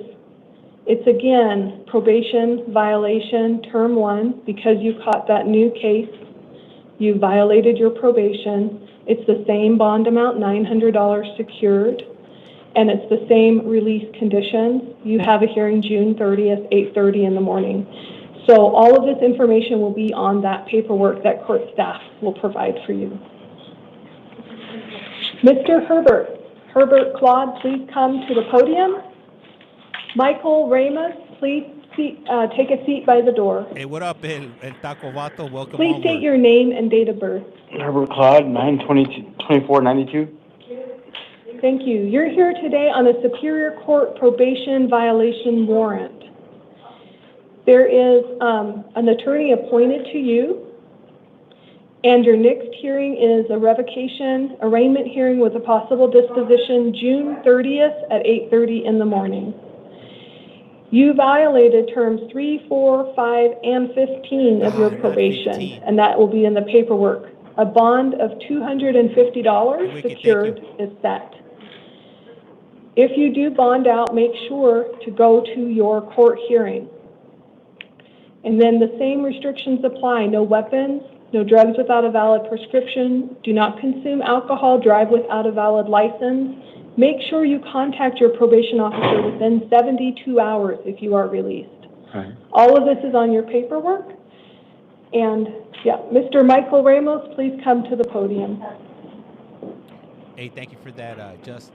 it's again probation violation, term 1, because you caught that new case, you violated your probation. It's the same bond amount, $900 secured, and it's the same release conditions. You have a hearing June 30th, 8:30 in the morning. So all of this information will be on that paperwork that court staff will provide for you. Mr. Herbert Claude, please come to the podium. Michael Ramos, please take a seat by the door. Hey, what up, El Taco Vato? Welcome. Please state your name and date of birth. Herbert Claude, 9/24/92. Thank you. You're here today on a Superior Court probation violation warrant. There is an attorney appointed to you, and your next hearing is a revocation arraignment hearing with a possible disposition June 30th at 8:30 in the morning. You violated terms 3, 4, 5, and 15 of your probation, and that will be in the paperwork. A bond of $250 secured is set. If you do bond out, make sure to go to your court hearing. And then the same restrictions apply. No weapons, no drugs without a valid prescription, do not consume alcohol, drive without a valid license. Make sure you contact your probation officer within 72 hours if you are released. Right. All of this is on your paperwork. And yeah, Mr. Michael Ramos, please come to the podium. Hey, thank you for that, Just.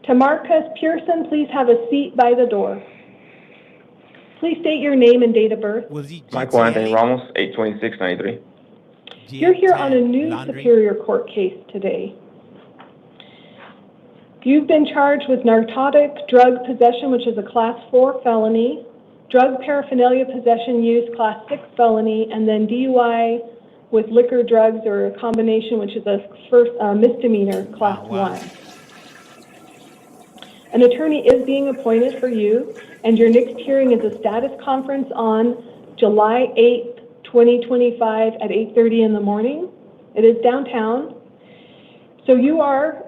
Tamarcus Pearson, please have a seat by the door. Please state your name and date of birth. Michael Anthony Ramos, 8/26/93. You're here on a new Superior Court case today. You've been charged with narcotic drug possession, which is a Class 4 felony, drug paraphernalia possession use, Class 6 felony, and then DUI with liquor, drugs, or a combination, which is a first misdemeanor, Class 1. An attorney is being appointed for you, and your next hearing is a status conference on July 8th, 2025 at 8:30 in the morning. It is downtown. So you are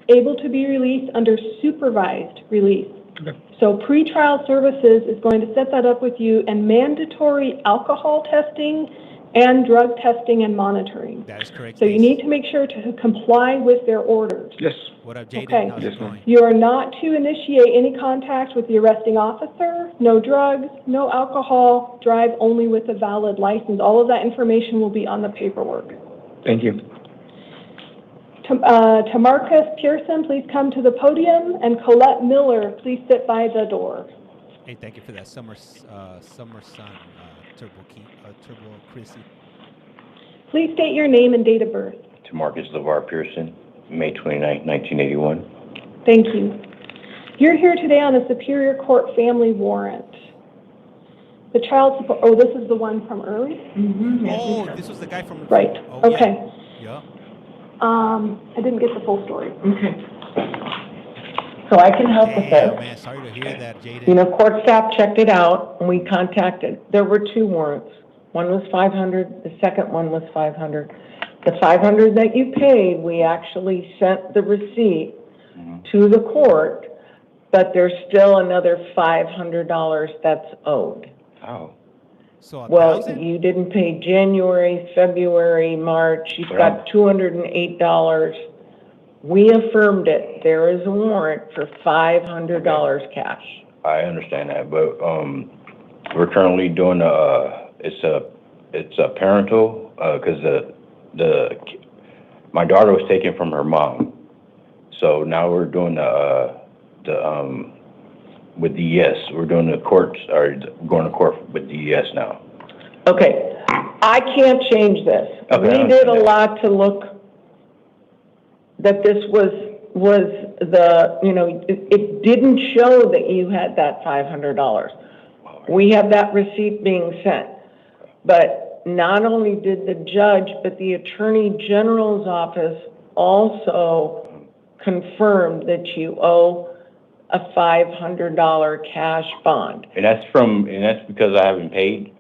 able to be released under supervised release. Okay. So pretrial services is going to set that up with you, and mandatory alcohol testing and drug testing and monitoring. That is correct. So you need to make sure to comply with their orders. Yes. What up, Jaden? Okay. How's it going? You are not to initiate any contact with the arresting officer, no drugs, no alcohol, drive only with a valid license. All of that information will be on the paperwork. Thank you. Tamarcus Pearson, please come to the podium, and Colette Miller, please sit by the door. Hey, thank you for that summer sun, Turbo Chrissy. Please state your name and date of birth. Tamarcus LeVar Pearson, May 29, 1981. Thank you. You're here today on a Superior Court family warrant. The child support, oh, this is the one from early? Mm-hmm. Oh, this was the guy from... Right, oh, okay. Yeah. I didn't get the full story. Okay. So I can help with this. Man, sorry to hear that, Jaden. You know, court staff checked it out, and we contacted. There were 2 warrants. One was 500. The second one was 500. The 500 that you paid, we actually sent the receipt to the court, but there's still another $500 that's owed. Oh. So well, you didn't pay January, February, March. You've got $208. We affirmed it. There is a warrant for $500 cash. I understand that, but we're currently doing it's a parental because my daughter was taken from her mom, so now we're doing with DES. We're doing the courts, or going to court with DES now. Okay, I can't change this. Okay, we did a lot to look that this was the, you know, it didn't show that you had that $500. We have that receipt being sent. But not only did the judge, but the Attorney General's office also confirmed that you owe a $500 cash bond. And that's because I haven't paid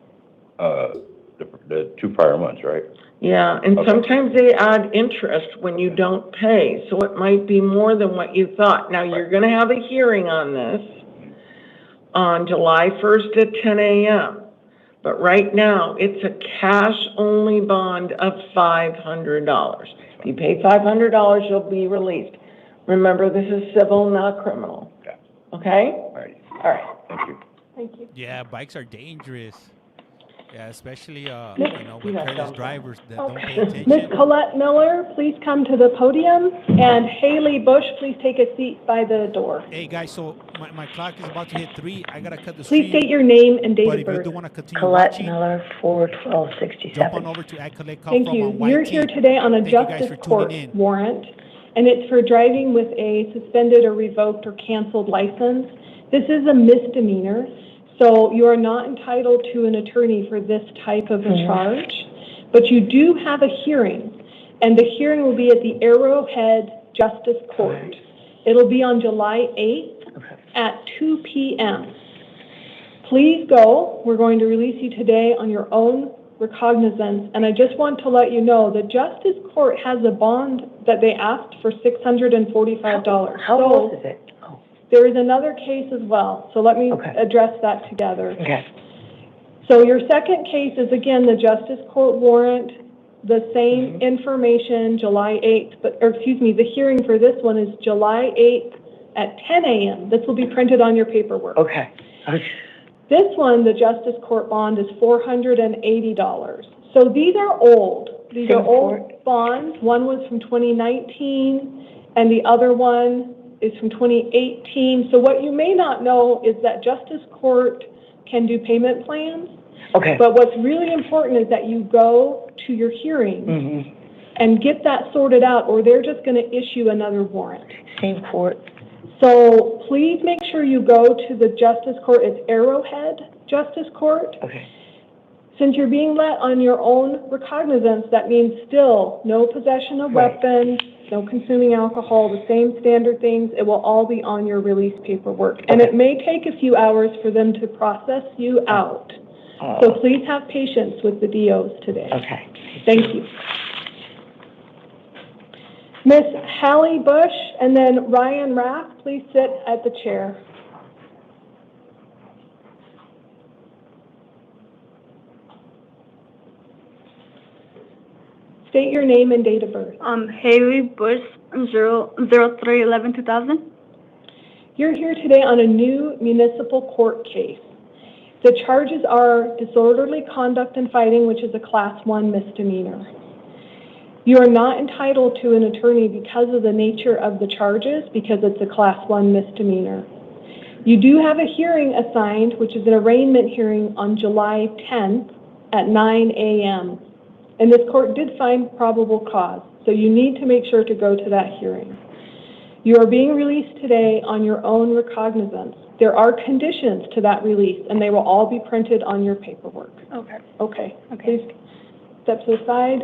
the 2 prior months, right? Yeah, and sometimes they add interest when you don't pay, so it might be more than what you thought. Now, you're going to have a hearing on this on July 1st at 10 a.m., but right now, it's a cash-only bond of $500. If you pay $500, you'll be released. Remember, this is civil, not criminal. Okay? All right. All right. Thank you. Thank you. Yeah, bikes are dangerous. Yeah, especially, Miss- with careless drivers that don't pay Miss attention. Colette Miller, please come to the podium, and Haley Bush, please take a seat by the door. Hey, guys, so my clock is about to hit 3. I got to cut the Please stream. state your name and date But of if you birth. do want to continue Colette watching, Miller, 41267. jump on over to CollectCallFrom Thank you. on YT. You're here today on a Thank you guys justice for tuning court in. warrant, and it's for driving with a suspended or revoked or canceled license. This is a misdemeanor, so you are not entitled to an attorney for this type of a charge, but you do have a hearing, and the hearing will be at the Arrowhead Justice Court. It'll be on July 8th at 2 p.m. Please go. We're going to release you today on your own recognizance, and I just want to let you know the Justice Court has a bond that they asked for $645. How old is it? There is another case as well, so let me address that together. Okay. So your second case is, again, the Justice Court warrant, the same information, July 8th, the hearing for this one is July 8th at 10 a.m. This will be printed on your paperwork. Okay. This one, the Justice Court bond, is $480. So these are old. These are old bonds. One was from 2019, and the other one is from 2018. So what you may not know is that Justice Court can do payment plans. Okay. But what's really important is that you go to your hearing and get that sorted out, or they're just going to issue another warrant. Same court. So please make sure you go to the Justice Court. It's Arrowhead Justice Court. Okay. Since you're being let on your own recognizance, that means still no possession of weapons, no consuming alcohol, the same standard things. It will all be on your release paperwork. And it may take a few hours for them to process you out. So please have patience with the DOs today. Okay. Thank you. Miss Hallie Bush and then Ryan Raff, please sit at the chair. State your name and date of birth. Haley Bush, 03/11/2000. You're here today on a new municipal court case. The charges are disorderly conduct and fighting, which is a Class 1 misdemeanor. You are not entitled to an attorney because of the nature of the charges, because it's a Class 1 misdemeanor. You do have a hearing assigned, which is an arraignment hearing on July 10th at 9 a.m. And this court did find probable cause, so you need to make sure to go to that hearing. You are being released today on your own recognizance. There are conditions to that release, and they will all be printed on your paperwork. Okay. Okay. Okay. Please step to the side.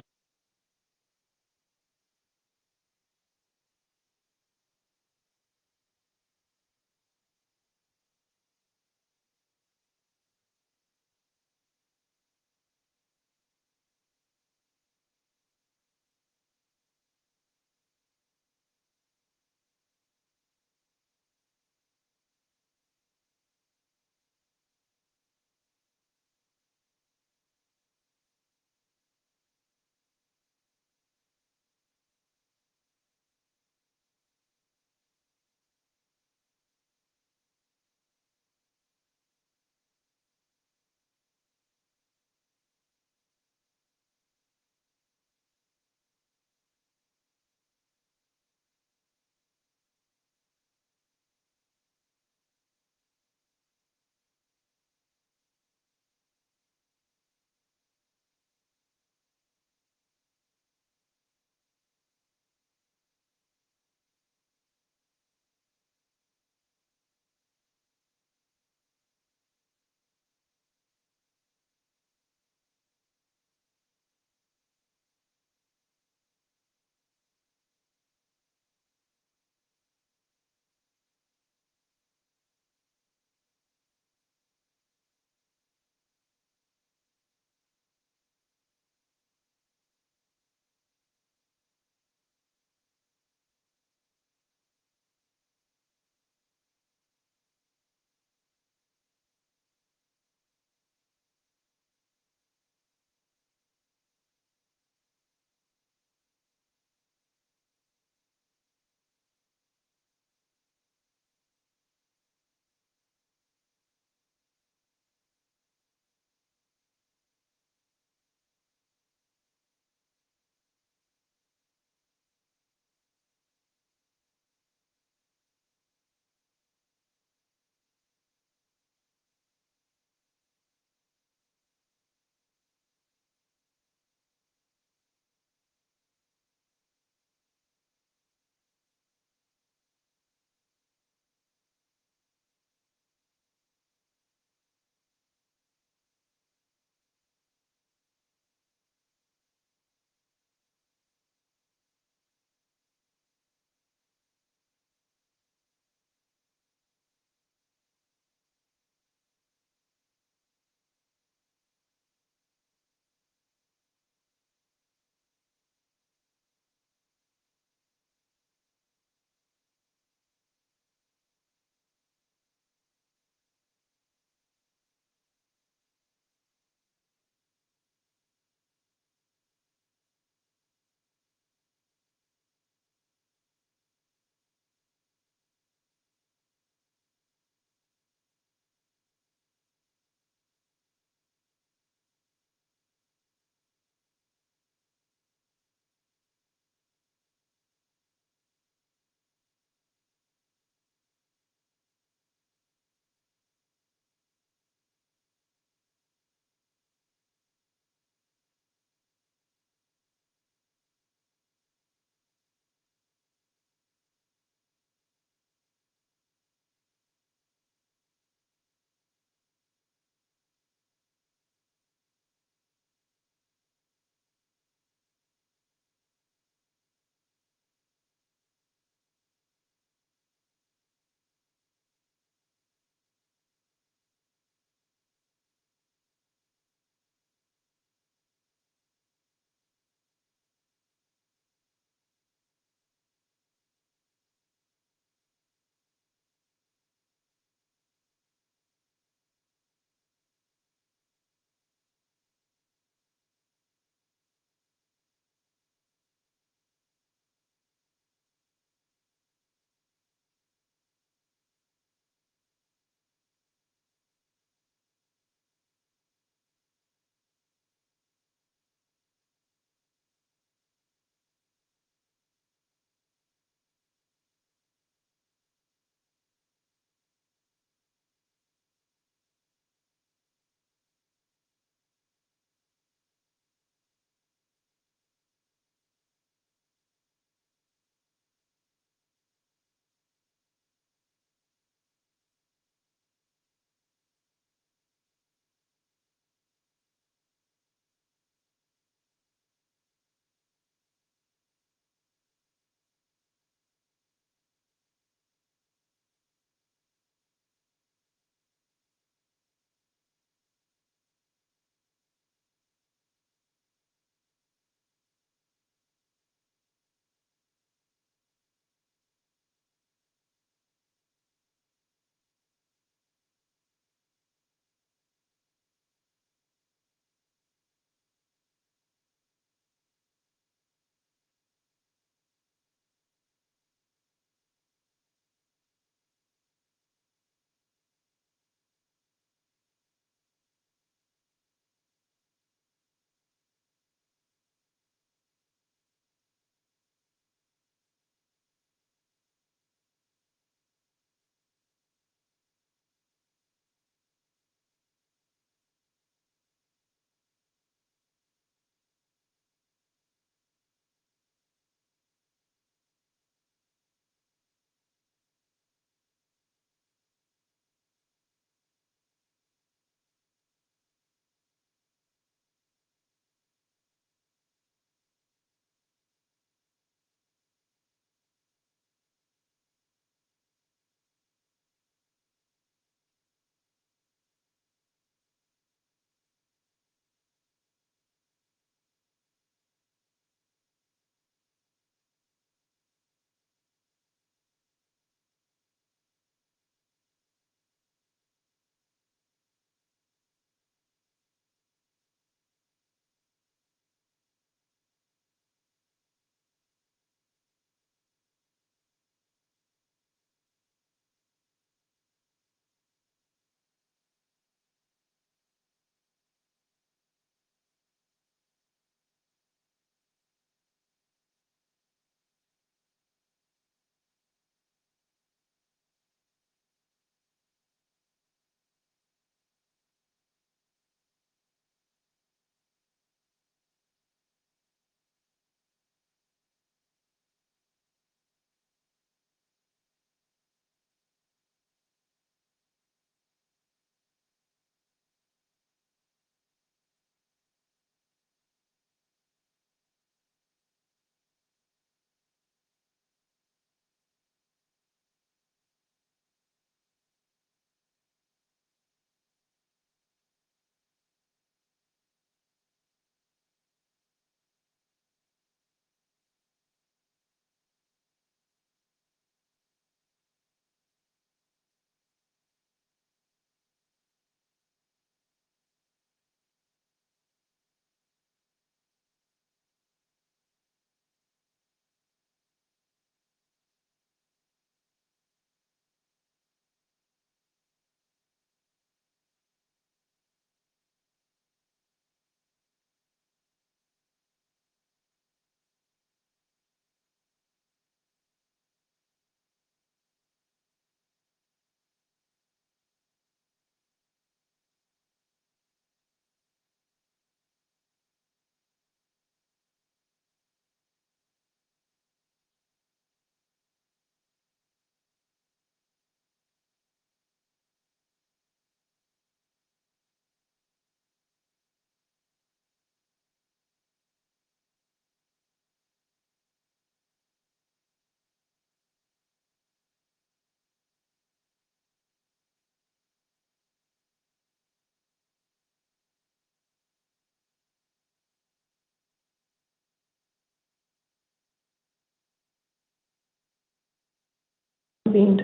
convened.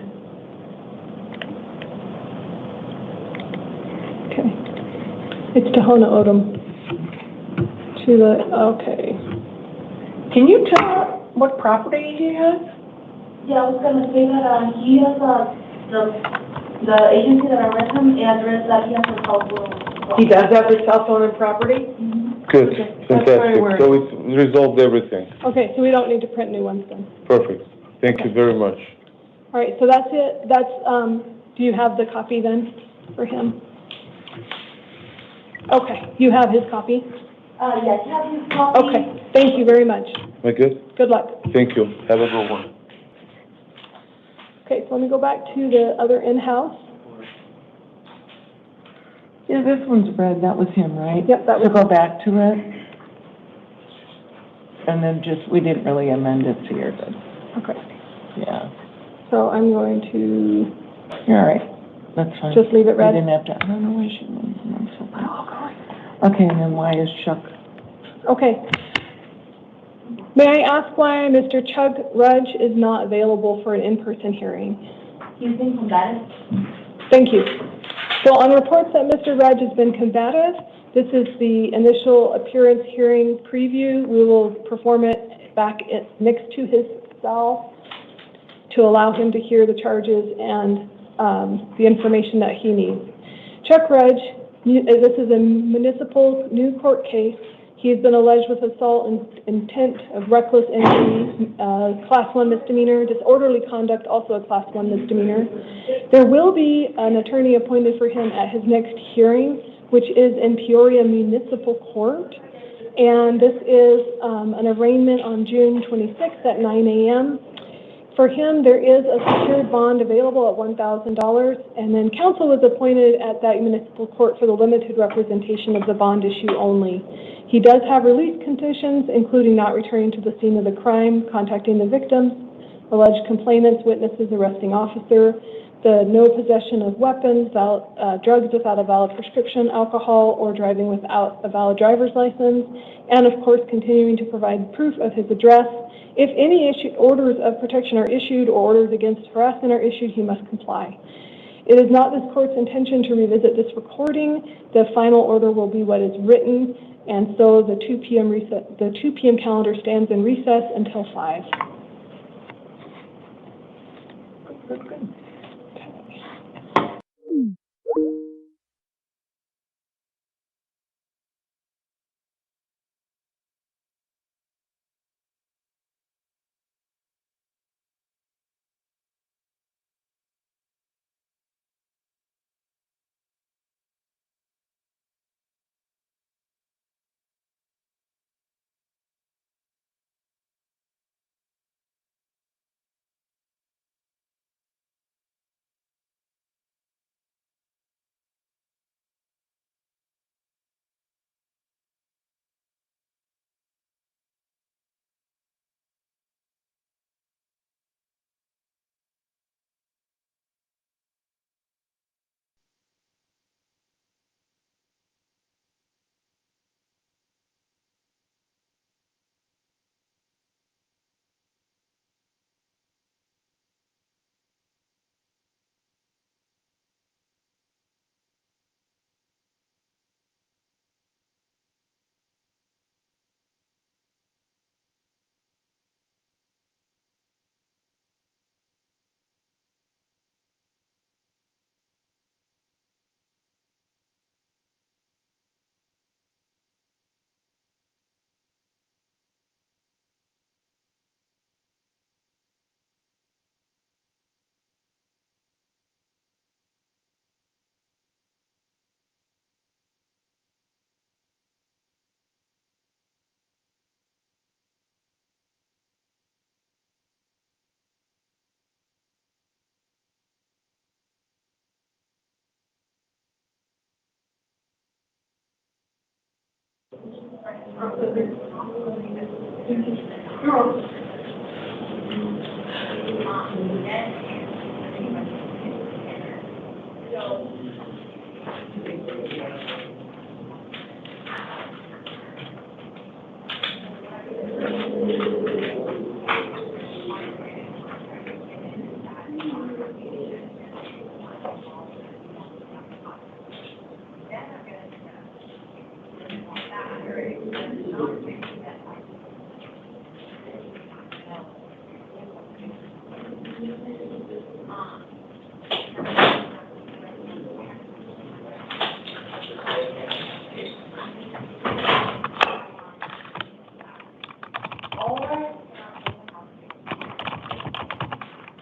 Okay. It's Tohono O'odham. To the, okay. Can you tell what property he has? Yeah, I was gonna say that, he has, the agency that I read him, address that he has a cell phone. He does have a cell phone and property? Good, That's very fantastic. weird. So we resolved everything. Okay, so we don't need to print new ones then. Perfect. Thank you very much. All right, so that's it. That's, do you have the copy then for him? Okay, you have his copy? Yes, have his copy. Okay, thank you very much. Am I good? Good luck. Thank you. Have a good one. Okay, so let me go back to the other in-house. Yeah, this one's red, that was him, right? Yep, that was. So go back to it. And then just, we didn't really amend it here, but, Okay, yeah. so I'm going to You're all right, that's fine. just leave it We red. didn't have to, I don't know why she moved. Okay, and then why is Chuck? Okay. May I ask why Mr. Chuck Rudge is not available for an in-person hearing? He's been combative. Thank you. So on reports that Mr. Rudge has been combative, this is the initial appearance hearing preview. We will perform it back next to his cell to allow him to hear the charges and the information that he needs. Chuck Rudge, this is a municipal new court case. He has been alleged with assault and intent of reckless injury, class 1 misdemeanor, disorderly conduct, also a class 1 misdemeanor. There will be an attorney appointed for him at his next hearing, which is in Peoria Municipal Court. And this is an arraignment on June 26th at 9 a.m. For him, there is a secured bond available at $1,000, and then counsel was appointed at that municipal court for the limited representation of the bond issue only. He does have release conditions, including not returning to the scene of the crime, contacting the victims, alleged complainants, witnesses, arresting officer, the no possession of weapons, drugs without a valid prescription, alcohol, or driving without a valid driver's license, and of course continuing to provide proof of his address. If any orders of protection are issued or orders against harassment are issued, he must comply. It is not this court's intention to revisit this recording. The final order will be what is written, and so the 2 p.m. calendar stands in recess until 5.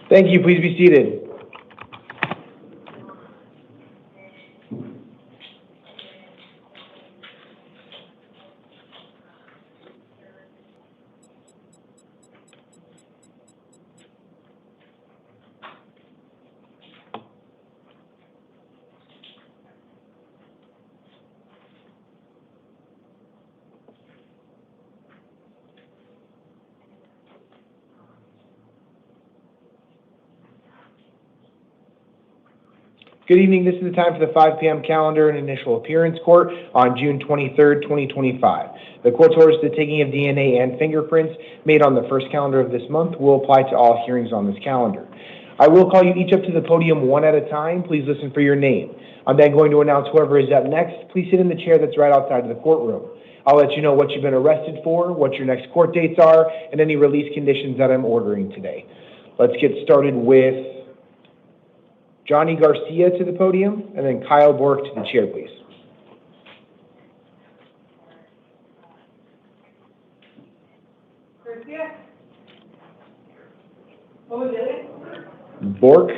Thank you. Please be seated. Good evening. This is the time for the 5 p.m. calendar and initial appearance court on June 23rd, 2025. The court's orders to the taking of DNA and fingerprints made on the first calendar of this month will apply to all hearings on this calendar. I will call you each up to the podium one at a time. Please listen for your name. I'm then going to announce whoever is up next. Please sit in the chair that's right outside of the courtroom. I'll let you know what you've been arrested for, what your next court dates are, and any release conditions that I'm ordering today. Let's get started with Johnny Garcia to the podium, and then Kyle Bork to the chair, please. Garcia? What was it? Bork.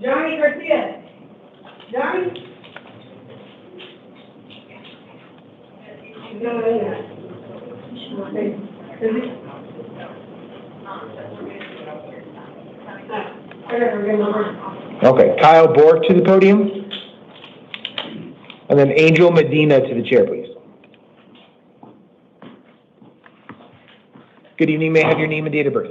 Johnny Garcia? Johnny? Okay, Kyle Bork to the podium. And then Angel Medina to the chair, please. Good evening. May I have your name and date of birth?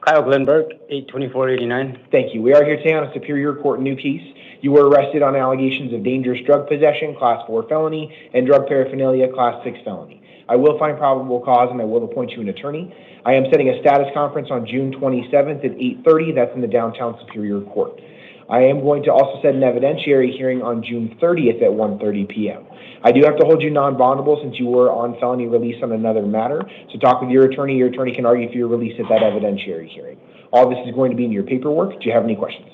Kyle Glenberg, 8/24/89. Thank you. We are here today on a Superior Court new case. You were arrested on allegations of dangerous drug possession, Class 4 felony, and drug paraphernalia, Class 6 felony. I will find probable cause, and I will appoint you an attorney. I am setting a status conference on June 27th at 8:30. That's in the downtown Superior Court. I am going to also set an evidentiary hearing on June 30th at 1:30 p.m. I do have to hold you non-bondable since you were on felony release on another matter. So talk with your attorney. Your attorney can argue for your release at that evidentiary hearing. All this is going to be in your paperwork. Do you have any questions?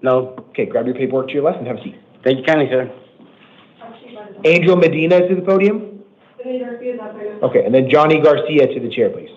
No. Okay, grab your paperwork to your left and have a seat. Thank you kindly, sir. Angel Medina to the podium. Okay, and then Johnny Garcia to the chair, please.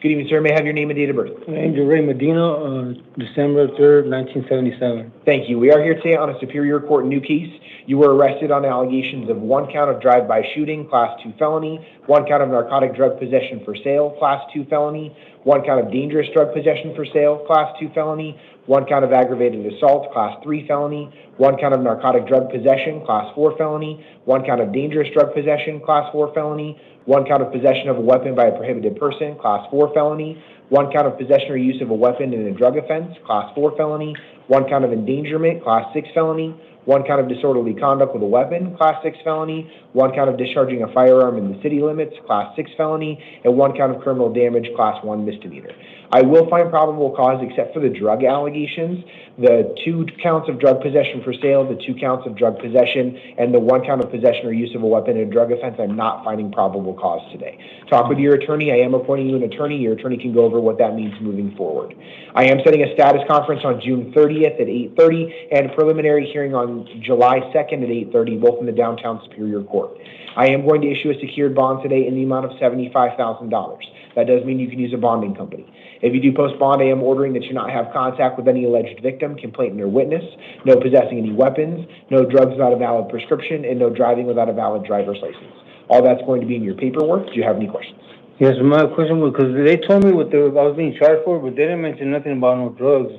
Good evening, sir. May I have your name and date of birth? Angel Ray Medina, December 3rd, 1977. Thank you. We are here today on a Superior Court new case. You were arrested on allegations of 1 count of drive-by shooting, Class 2 felony, 1 count of narcotic drug possession for sale, Class 2 felony, 1 count of dangerous drug possession for sale, Class 2 felony, 1 count of aggravated assault, Class 3 felony, 1 count of narcotic drug possession, Class 4 felony, 1 count of dangerous drug possession, Class 4 felony, 1 count of possession of a weapon by a prohibited person, Class 4 felony, 1 count of possession or use of a weapon in a drug offense, Class 4 felony, 1 count of endangerment, Class 6 felony, 1 count of disorderly conduct with a weapon, Class 6 felony, 1 count of discharging a firearm in the city limits, Class 6 felony, and 1 count of criminal damage, Class 1 misdemeanor. I will find probable cause except for the drug allegations, the 2 counts of drug possession for sale, the 2 counts of drug possession, and the 1 count of possession or use of a weapon in a drug offense. I'm not finding probable cause today. Talk with your attorney. I am appointing you an attorney. Your attorney can go over what that means moving forward. I am setting a status conference on June 30th at 8:30 and a preliminary hearing on July 2nd at 8:30, both in the downtown Superior Court. I am going to issue a secured bond today in the amount of $75,000. That does mean you can use a bonding company. If you do post bond, I am ordering that you not have contact with any alleged victim, complainant, or witness, no possessing any weapons, no drugs without a valid prescription, and no driving without a valid driver's license. All that's going to be in your paperwork. Do you have any questions? Yes, my question was, because they told me what I was being charged for, but they didn't mention nothing about no drugs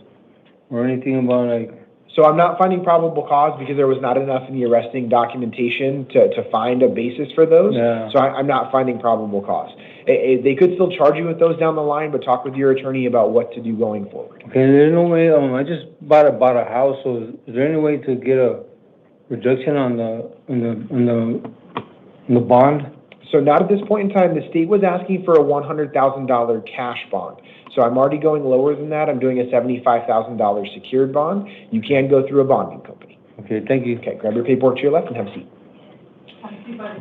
or anything about, like... So I'm not finding probable cause because there was not enough in the arresting documentation to find a basis for those. Yeah. So I'm not finding probable cause. They could still charge you with those down the line, but talk with your attorney about what to do going forward. Okay, there's no way, I just bought a house, so is there any way to get a reduction on the bond? So not at this point in time. The state was asking for a $100,000 cash bond. So I'm already going lower than that. I'm doing a $75,000 secured bond. You can go through a bonding company. Okay, thank you. Okay, grab your paperwork to your left and have a seat.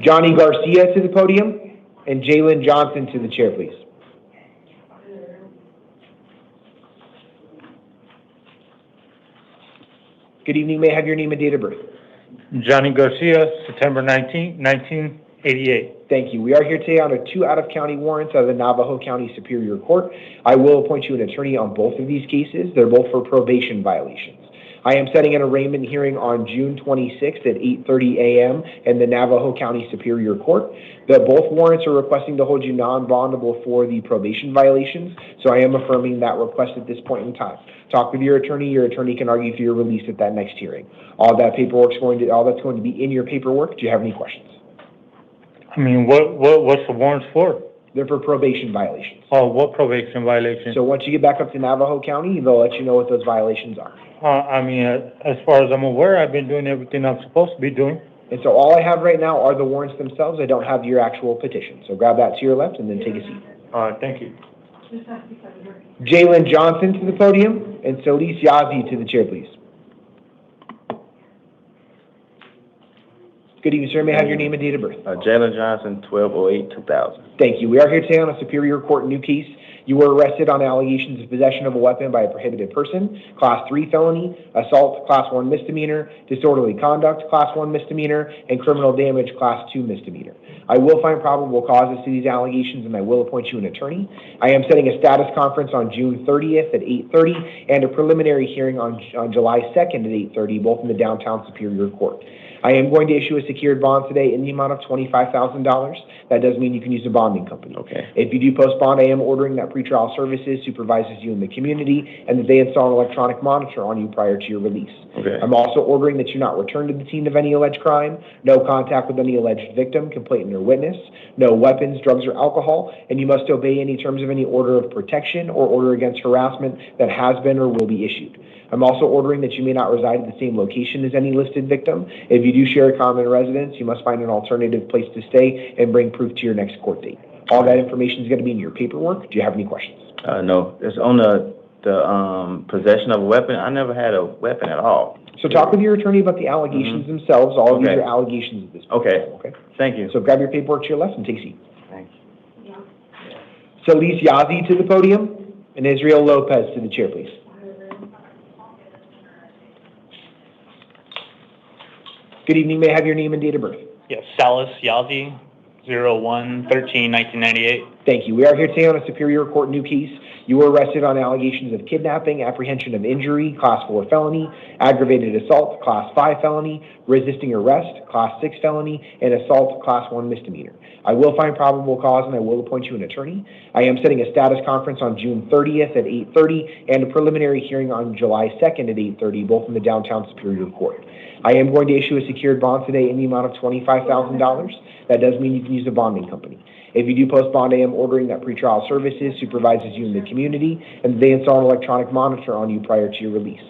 Johnny Garcia to the podium and Jalen Johnson to the chair, please. Good evening. May I have your name and date of birth? Johnny Garcia, September 19, 1988. Thank you. We are here today on a 2 out-of-county warrants of the Navajo County Superior Court. I will appoint you an attorney on both of these cases. They're both for probation violations. I am setting an arraignment hearing on June 26th at 8:30 a.m. in the Navajo County Superior Court. Both warrants are requesting to hold you non-bondable for the probation violations, so I am affirming that request at this point in time. Talk with your attorney. Your attorney can argue for your release at that next hearing. All that's going to be in your paperwork. Do you have any questions? I mean, what's the warrants for? They're for probation violations. Oh, what probation violations? So once you get back up to Navajo County, they'll let you know what those violations are. I mean, as far as I'm aware, I've been doing everything I'm supposed to be doing. And so all I have right now are the warrants themselves. I don't have your actual petition. So grab that to your left and then take a seat. All right, thank you. Jalen Johnson to the podium and Leticia V to the chair, please. Good evening, sir. May I have your name and date of birth? Jalen Johnson, 12/08/2000. Thank you. We are here today on a Superior Court new case. You were arrested on allegations of possession of a weapon by a prohibited person, Class 3 felony, assault, Class 1 misdemeanor, disorderly conduct, Class 1 misdemeanor, and criminal damage, Class 2 misdemeanor. I will find probable causes to these allegations, and I will appoint you an attorney. I am setting a status conference on June 30th at 8:30 and a preliminary hearing on July 2nd at 8:30, both in the downtown Superior Court. I am going to issue a secured bond today in the amount of $25,000. That does mean you can use a bonding company. Okay. If you do post bond, I am ordering that pretrial services supervises you in the community and that they install an electronic monitor on you prior to your release. Okay. I'm also ordering that you not return to the scene of any alleged crime, no contact with any alleged victim, complainant, or witness, no weapons, drugs, or alcohol, and you must obey any terms of any order of protection or order against harassment that has been or will be issued. I'm also ordering that you may not reside at the same location as any listed victim. If you do share a common residence, you must find an alternative place to stay and bring proof to your next court date. All that information is going to be in your paperwork. Do you have any questions? No. It's on the possession of a weapon. I never had a weapon at all. So talk with your attorney about the allegations themselves. All of these are allegations at this point. Okay. Thank you. So grab your paperwork to your left and take a seat. Thank you. So Lise Yazi to the podium and Israel Lopez to the chair, please. Good evening. May I have your name and date of birth? Yes, Salas Yazi, 01/13/1998. Thank you. We are here today on a Superior Court new case. You were arrested on allegations of kidnapping, apprehension of injury, Class 4 felony, aggravated assault, Class 5 felony, resisting arrest, Class 6 felony, and assault, Class 1 misdemeanor. I will find probable cause and I will appoint you an attorney. I am setting a status conference on June 30th at 8:30 and a preliminary hearing on July 2nd at 8:30, both in the downtown Superior Court. I am going to issue a secured bond today in the amount of $25,000. That does mean you can use a bonding company. If you do post bond, I am ordering that pretrial services supervises you in the community and they install an electronic monitor on you prior to your release.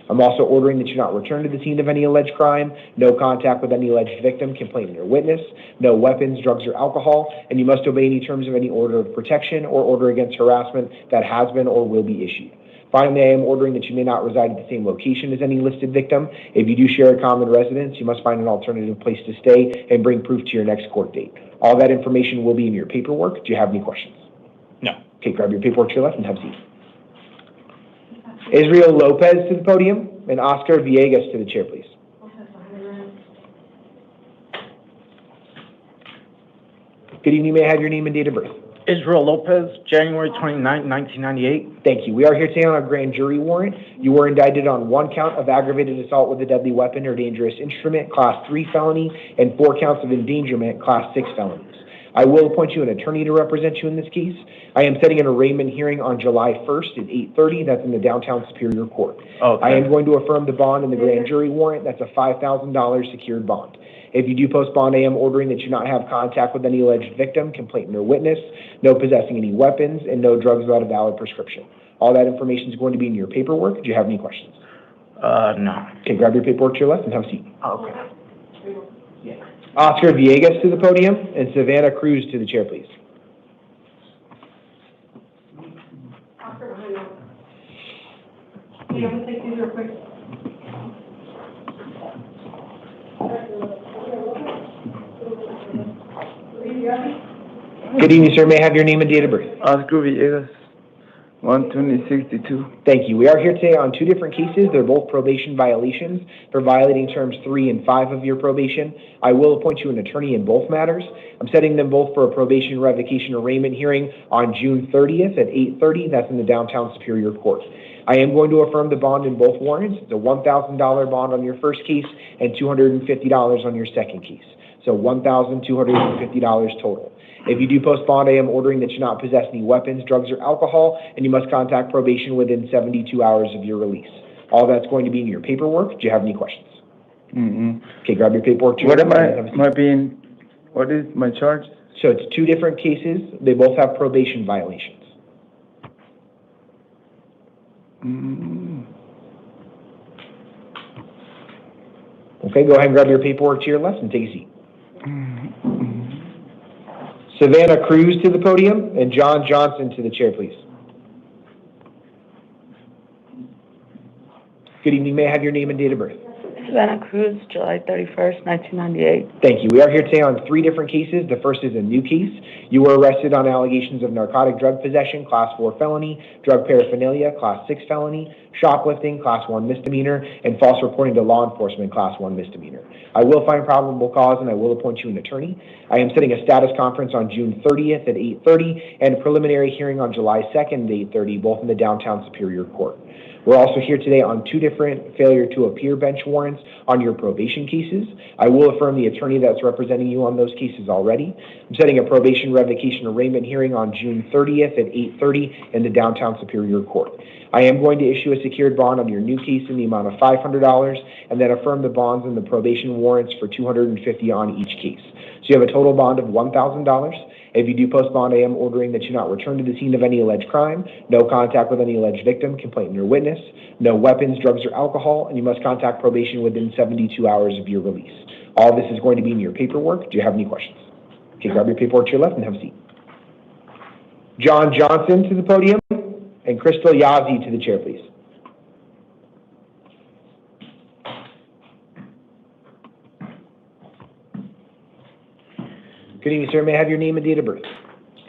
I'm also ordering that you not return to the scene of any alleged crime, no contact with any alleged victim, complainant, or witness, no weapons, drugs, or alcohol, and you must obey any terms of any order of protection or order against harassment that has been or will be issued. Finally, I am ordering that you may not reside at the same location as any listed victim. If you do share a common residence, you must find an alternative place to stay and bring proof to your next court date. All that information will be in your paperwork. Do you have any questions? No. Okay, grab your paperwork to your left and have a seat. Israel Lopez to the podium and Oscar Villegas to the chair, please. Good evening. May I have your name and date of birth? Israel Lopez, January 29, 1998. Thank you. We are here today on a grand jury warrant. You were indicted on 1 count of aggravated assault with a deadly weapon or dangerous instrument, Class 3 felony, and 4 counts of endangerment, Class 6 felonies. I will appoint you an attorney to represent you in this case. I am setting an arraignment hearing on July 1st at 8:30. That's in the downtown Superior Court. Okay. I am going to affirm the bond in the grand jury warrant. That's a $5,000 secured bond. If you do post bond, I am ordering that you not have contact with any alleged victim, complainant, or witness, no possessing any weapons, and no drugs without a valid prescription. All that information is going to be in your paperwork. Do you have any questions? No. Okay, grab your paperwork to your left and have a seat. Okay. Oscar Villegas to the podium, and Savannah Cruz to the chair, please. Yeah, we'll take these real quick. Good evening, sir. May I have your name and date of birth? Oscar Villegas, 12062. Thank you. We are here today on two different cases. They're both probation violations for violating terms 3 and 5 of your probation. I will appoint you an attorney in both matters. I'm setting them both for a probation revocation arraignment hearing on June 30th at 8:30. That's in the downtown Superior Court. I am going to affirm the bond in both warrants. It's a $1,000 bond on your first case and $250 on your second case. So $1,250 total. If you do post bond, I am ordering that you not possess any weapons, drugs, or alcohol, and you must contact probation within 72 hours of your release. All that's going to be in your paperwork. Do you have any questions? Okay, grab your paperwork. What what is my charge? So it's two different cases. They both have probation violations. Okay, go ahead and grab your paperwork to your left and take a seat. Savannah Cruz to the podium, and John Johnson to the chair, please. Good evening. May I have your name and date of birth? Savannah Cruz, July 31st, 1998. Thank you. We are here today on three different cases. The first is a new case. You were arrested on allegations of narcotic drug possession, Class 4 felony, drug paraphernalia, Class 6 felony, shoplifting, Class 1 misdemeanor, and false reporting to law enforcement, Class 1 misdemeanor. I will find probable cause, and I will appoint you an attorney. I am setting a status conference on June 30th at 8:30 and a preliminary hearing on July 2nd at 8:30, both in the downtown Superior Court. We're also here today on two different failure to appear bench warrants on your probation cases. I will affirm the attorney that's representing you on those cases already. I'm setting a probation revocation arraignment hearing on June 30th at 8:30 in the downtown Superior Court. I am going to issue a secured bond on your new case in the amount of $500 and then affirm the bonds and the probation warrants for $250 on each case. So you have a total bond of $1,000. If you do post bond, I am ordering that you not return to the scene of any alleged crime, no contact with any alleged victim, complainant, or witness, no weapons, drugs, or alcohol, and you must contact probation within 72 hours of your release. All this is going to be in your paperwork. Do you have any questions? Okay, grab your paperwork to your left and have a seat. John Johnson to the podium, and Crystal Yazzie to the chair, please. Good evening, sir. May I have your name and date of birth?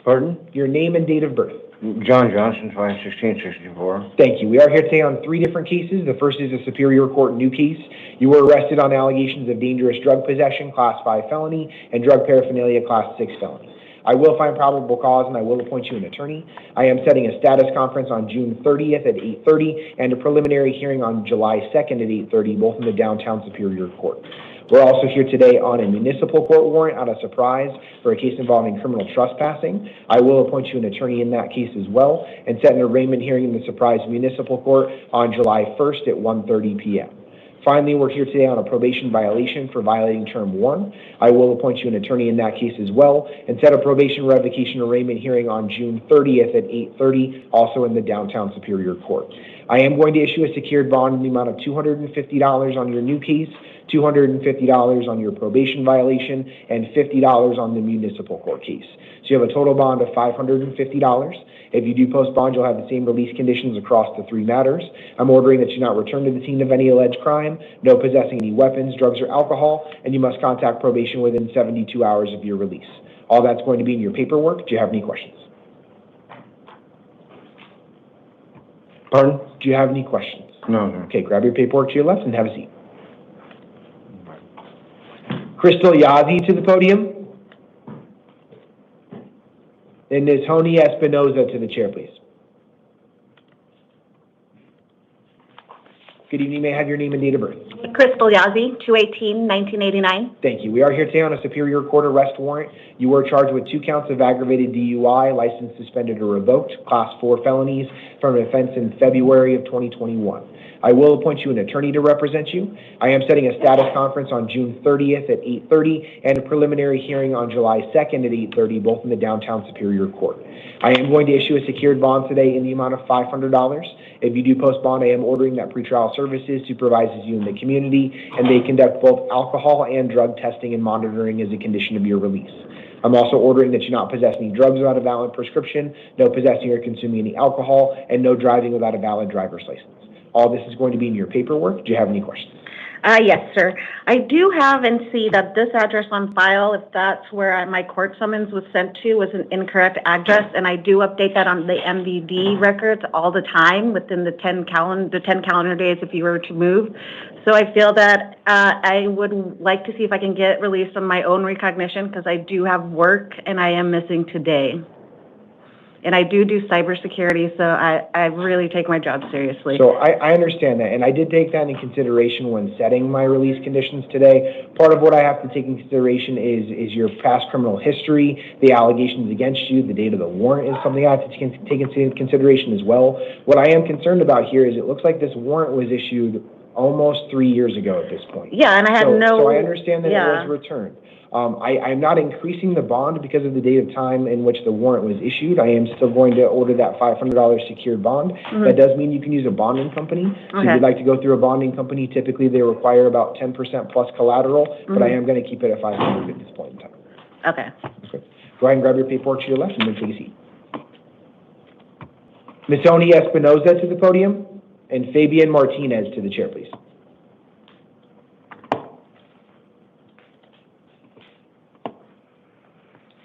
Pardon? Your name and date of birth. John Johnson, 51664. Thank you. We are here today on three different cases. The first is a Superior Court new case. You were arrested on allegations of dangerous drug possession, Class 5 felony, and drug paraphernalia, Class 6 felony. I will find probable cause, and I will appoint you an attorney. I am setting a status conference on June 30th at 8:30 and a preliminary hearing on July 2nd at 8:30, both in the downtown Superior Court. We're also here today on a municipal court warrant out of surprise for a case involving criminal trespassing. I will appoint you an attorney in that case as well and set an arraignment hearing in the surprise municipal court on July 1st at 1:30 p.m. Finally, we're here today on a probation violation for violating term 1. I will appoint you an attorney in that case as well and set a probation revocation arraignment hearing on June 30th at 8:30, also in the downtown Superior Court. I am going to issue a secured bond in the amount of $250 on your new case, $250 on your probation violation, and $50 on the municipal court case. So you have a total bond of $550. If you do post bond, you'll have the same release conditions across the three matters. I'm ordering that you not return to the scene of any alleged crime, no possessing any weapons, drugs, or alcohol, and you must contact probation within 72 hours of your release. All that's going to be in your paperwork. Do you have any questions? Pardon? Do you have any questions? No. Okay, grab your paperwork to your left and have a seat. Crystal Yazzie to the podium. And Ms. Honey Espinoza to the chair, please. Good evening. May I have your name and date of birth? Crystal Yazzie, 2/18/1989. Thank you. We are here today on a Superior Court arrest warrant. You were charged with 2 counts of aggravated DUI, license suspended or revoked, Class 4 felonies from an offense in February of 2021. I will appoint you an attorney to represent you. I am setting a status conference on June 30th at 8:30 and a preliminary hearing on July 2nd at 8:30, both in the downtown Superior Court. I am going to issue a secured bond today in the amount of $500. If you do post bond, I am ordering that pretrial services supervises you in the community community, and they conduct both alcohol and drug testing and monitoring as a condition of your release. I'm also ordering that you not possess any drugs without a valid prescription, no possessing or consuming any alcohol, and no driving without a valid driver's license. All this is going to be in your paperwork. Do you have any questions? Yes, sir. I do have and see that this address on file, if that's where my court summons was sent to, was an incorrect address, and I do update that on the MVD records all the time within the 10 calendar days if you were to move. So I feel that I would like to see if I can get released on my own recognition because I do have work and I am missing today. And I do cybersecurity, so I really take my job seriously. So I understand that, and I did take that into consideration when setting my release conditions today. Part of what I have to take into consideration is your past criminal history, the allegations against you, the date of the warrant is something I have to take into consideration as well. What I am concerned about here is it looks like this warrant was issued almost 3 years ago at this point. Yeah, and I had So I understand that it was returned. I'm not increasing the bond because of the date of time in which the warrant was issued. I am still going to order that $500 secured bond. Mm-hmm. That does mean you can use a bonding company. So if you'd like to go through a bonding company, typically they require about 10% plus collateral, but I am going to keep it at $500 at this point in time. Okay. Go ahead and grab your paperwork to your left and then take a seat. Ms. Oni Espinoza to the podium and Fabian Martinez to the chair, please.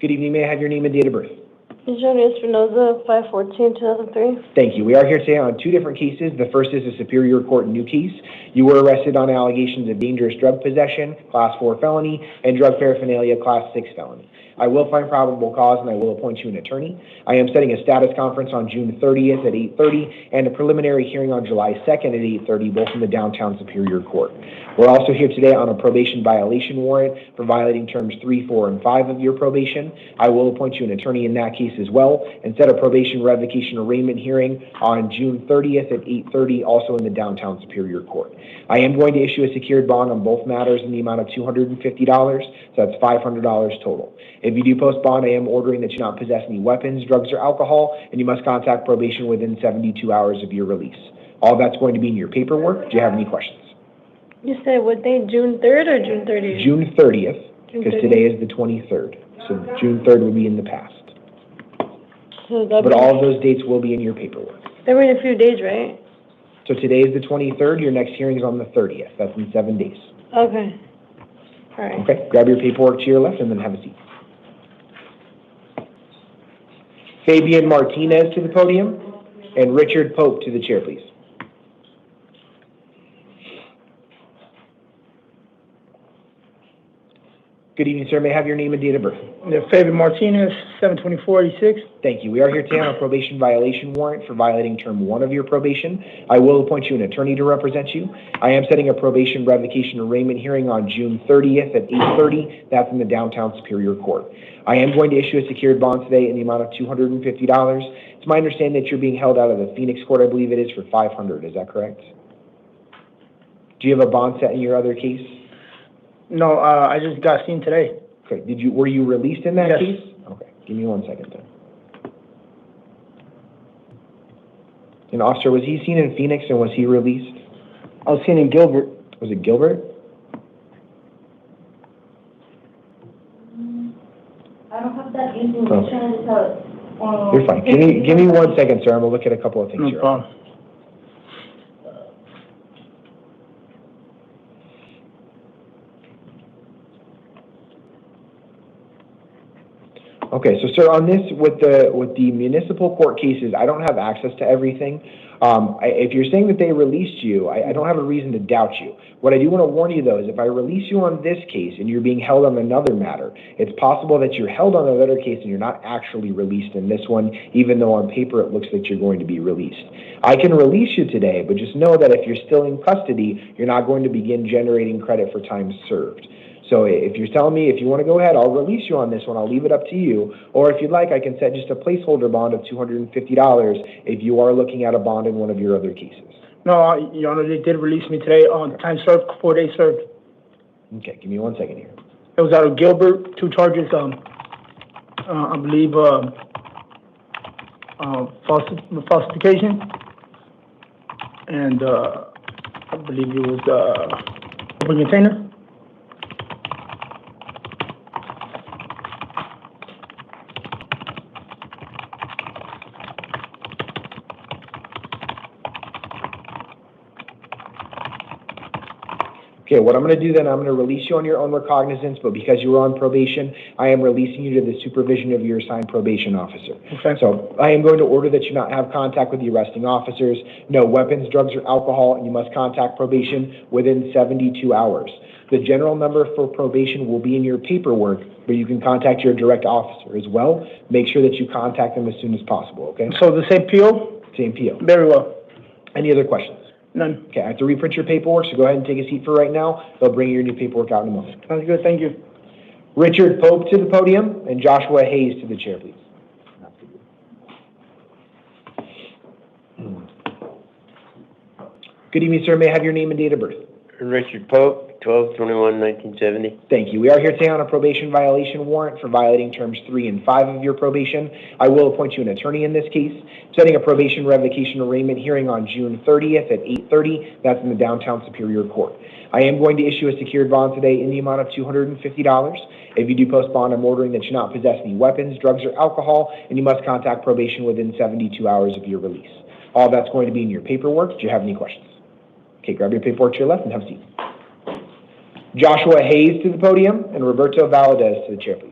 Good evening. May I have your name and date of birth? Johnny Espinoza, 5/14/2003. Thank you. We are here today on two different cases. The first is a Superior Court new case. You were arrested on allegations of dangerous drug possession, Class 4 felony, and drug paraphernalia, Class 6 felony. I will find probable cause and I will appoint you an attorney. I am setting a status conference on June 30th at 8:30 and a preliminary hearing on July 2nd at 8:30, both in the downtown Superior Court. We're also here today on a probation violation warrant for violating terms 3, 4, and 5 of your probation. I will appoint you an attorney in that case as well and set a probation revocation arraignment hearing on June 30th at 8:30, also in the downtown Superior Court. I am going to issue a secured bond on both matters in the amount of $250, so that's $500 total. If you do post bond, I am ordering that you not possess any weapons, drugs, or alcohol, and you must contact probation within 72 hours of your release. All that's going to be in your paperwork. Do you have any questions? You said what day, June 3rd or June 30th? June 30th, because today is the 23rd, so June 3rd will be in the past. So but all of those dates will be in your paperwork. They're in a few days, right? So today is the 23rd, your next hearing is on the 30th. That's in 7 days. Okay. All right. Okay, grab your paperwork to your left and then have a seat. Fabian Martinez to the podium and Richard Pope to the chair, please. Good evening, sir. May I have your name and date of birth? Fabian Martinez, 7/24/86. Thank you. We are here today on a probation violation warrant for violating term 1 of your probation. I will appoint you an attorney to represent you. I am setting a probation revocation arraignment hearing on June 30th at 8:30. That's in the downtown Superior Court. I am going to issue a secured bond today in the amount of $250. It's my understanding that you're being held out of the Phoenix court, I believe it is, for $500. Is that correct? Do you have a bond set in your other case? No, I just got seen today. Okay. Were you released in that Yes. case? Okay. Give me 1 second then. And officer, was he seen in Phoenix and was he released? I was seen in Gilbert. Was it Gilbert? I don't have that information. You're fine. Give me 1 second, sir. I'm gonna look at a couple of things No here. problem. Okay, so sir, on this, with the municipal court cases, I don't have access to everything. If you're saying that they released you, I don't have a reason to doubt you. What I do want to warn you though is if I release you on this case and you're being held on another matter, it's possible that you're held on another case and you're not actually released in this one, even though on paper it looks like you're going to be released. I can release you today, but just know that if you're still in custody, you're not going to begin generating credit for time served. So if you're telling me if you want to go ahead, I'll release you on this one. I'll leave it up to you. Or if you'd like, I can set just a placeholder bond of $250 if you are looking at a bond in one of your other cases. No, Your Honor, they did release me today on time served, 4 days served. Okay, give me 1 second here. It was out of Gilbert, 2 charges, I believe, falsification, and I believe it was Open container. Okay, what I'm going to do then, I'm going to release you on your own recognizance, but because you were on probation, I am releasing you to the supervision of your assigned probation officer. Okay. So I am going to order that you not have contact with the arresting officers, no weapons, drugs, or alcohol, and you must contact probation within 72 hours. The general number for probation will be in your paperwork, but you can contact your direct officer as well. Make sure that you contact them as soon as possible, okay? So the same PO? Same PO. Very well. Any other questions? None. Okay, I have to reprint your paperwork, so go ahead and take a seat for right now. They'll bring your new paperwork out in a moment. Sounds good, thank you. Richard Pope to the podium and Joshua Hayes to the chair, please. Good evening, sir. May I have your name and date of birth? Richard Pope, 12/21/1970. Thank you. We are here today on a probation violation warrant for violating terms 3 and 5 of your probation. I will appoint you an attorney in this case, setting a probation revocation arraignment hearing on June 30th at 8:30. That's in the downtown Superior Court. I am going to issue a secured bond today in the amount of $250. If you do post bond, I'm ordering that you not possess any weapons, drugs, or alcohol, and you must contact probation within 72 hours of your release. All that's going to be in your paperwork. Do you have any questions? Okay, grab your paperwork to your left and have a seat. Joshua Hayes to the podium and Roberto Valadez to the chair, please.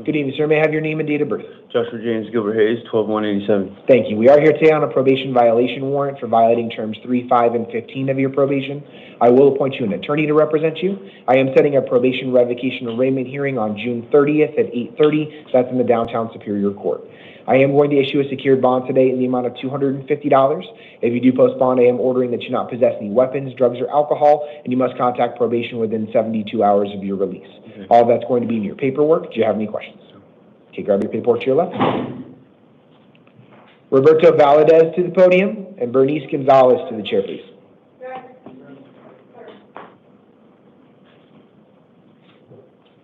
Good evening, sir. May I have your name and date of birth? Joshua James Gilbert Hayes, 12/1/87. Thank you. We are here today on a probation violation warrant for violating terms 3, 5, and 15 of your probation. I will appoint you an attorney to represent you. I am setting a probation revocation arraignment hearing on June 30th at 8:30. That's in the downtown Superior Court. I am going to issue a secured bond today in the amount of $250. If you do post bond, I am ordering that you not possess any weapons, drugs, or alcohol, and you must contact probation within 72 hours of your release. Okay. All that's going to be in your paperwork. Do you have any questions? Okay, grab your paperwork to your left. Roberto Valadez to the podium and Bernice Gonzalez to the chair, please.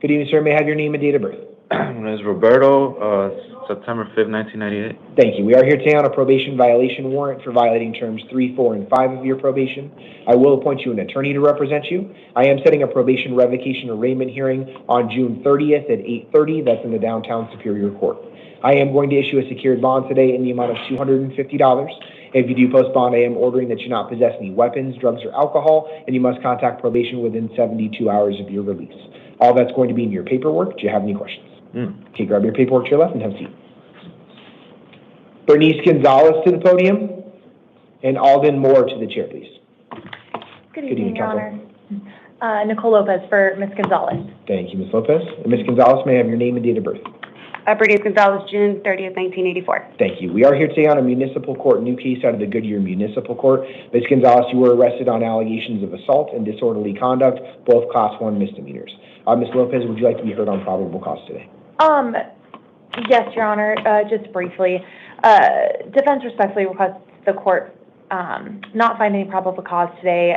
Good evening, sir. May I have your name and date of birth? My name is Roberto, September 5th, 1998. Thank you. We are here today on a probation violation warrant for violating terms 3, 4, and 5 of your probation. I will appoint you an attorney to represent you. I am setting a probation revocation arraignment hearing on June 30th at 8:30. That's in the downtown Superior Court. I am going to issue a secured bond today in the amount of $250. If you do post bond, I am ordering that you not possess any weapons, drugs, or alcohol, and you must contact probation within 72 hours of your release. All that's going to be in your paperwork. Do you have any questions? Okay, grab your paperwork to your left and have a seat. Bernice Gonzalez to the podium and Alden Moore to the chair, please. Good evening, Your Honor. Nicole Lopez for Ms. Gonzalez. Thank you, Ms. Lopez. And Ms. Gonzalez, may I have your name and date of birth? Bernice Gonzalez, June 30th, 1984. Thank you. We are here today on a municipal court new case out of the Goodyear Municipal Court. Ms. Gonzalez, you were arrested on allegations of assault and disorderly conduct, both Class 1 misdemeanors. Ms. Lopez, would you like to be heard on probable cause today? Yes, Your Honor, just briefly. Defense respectfully requests the court not find any probable cause today.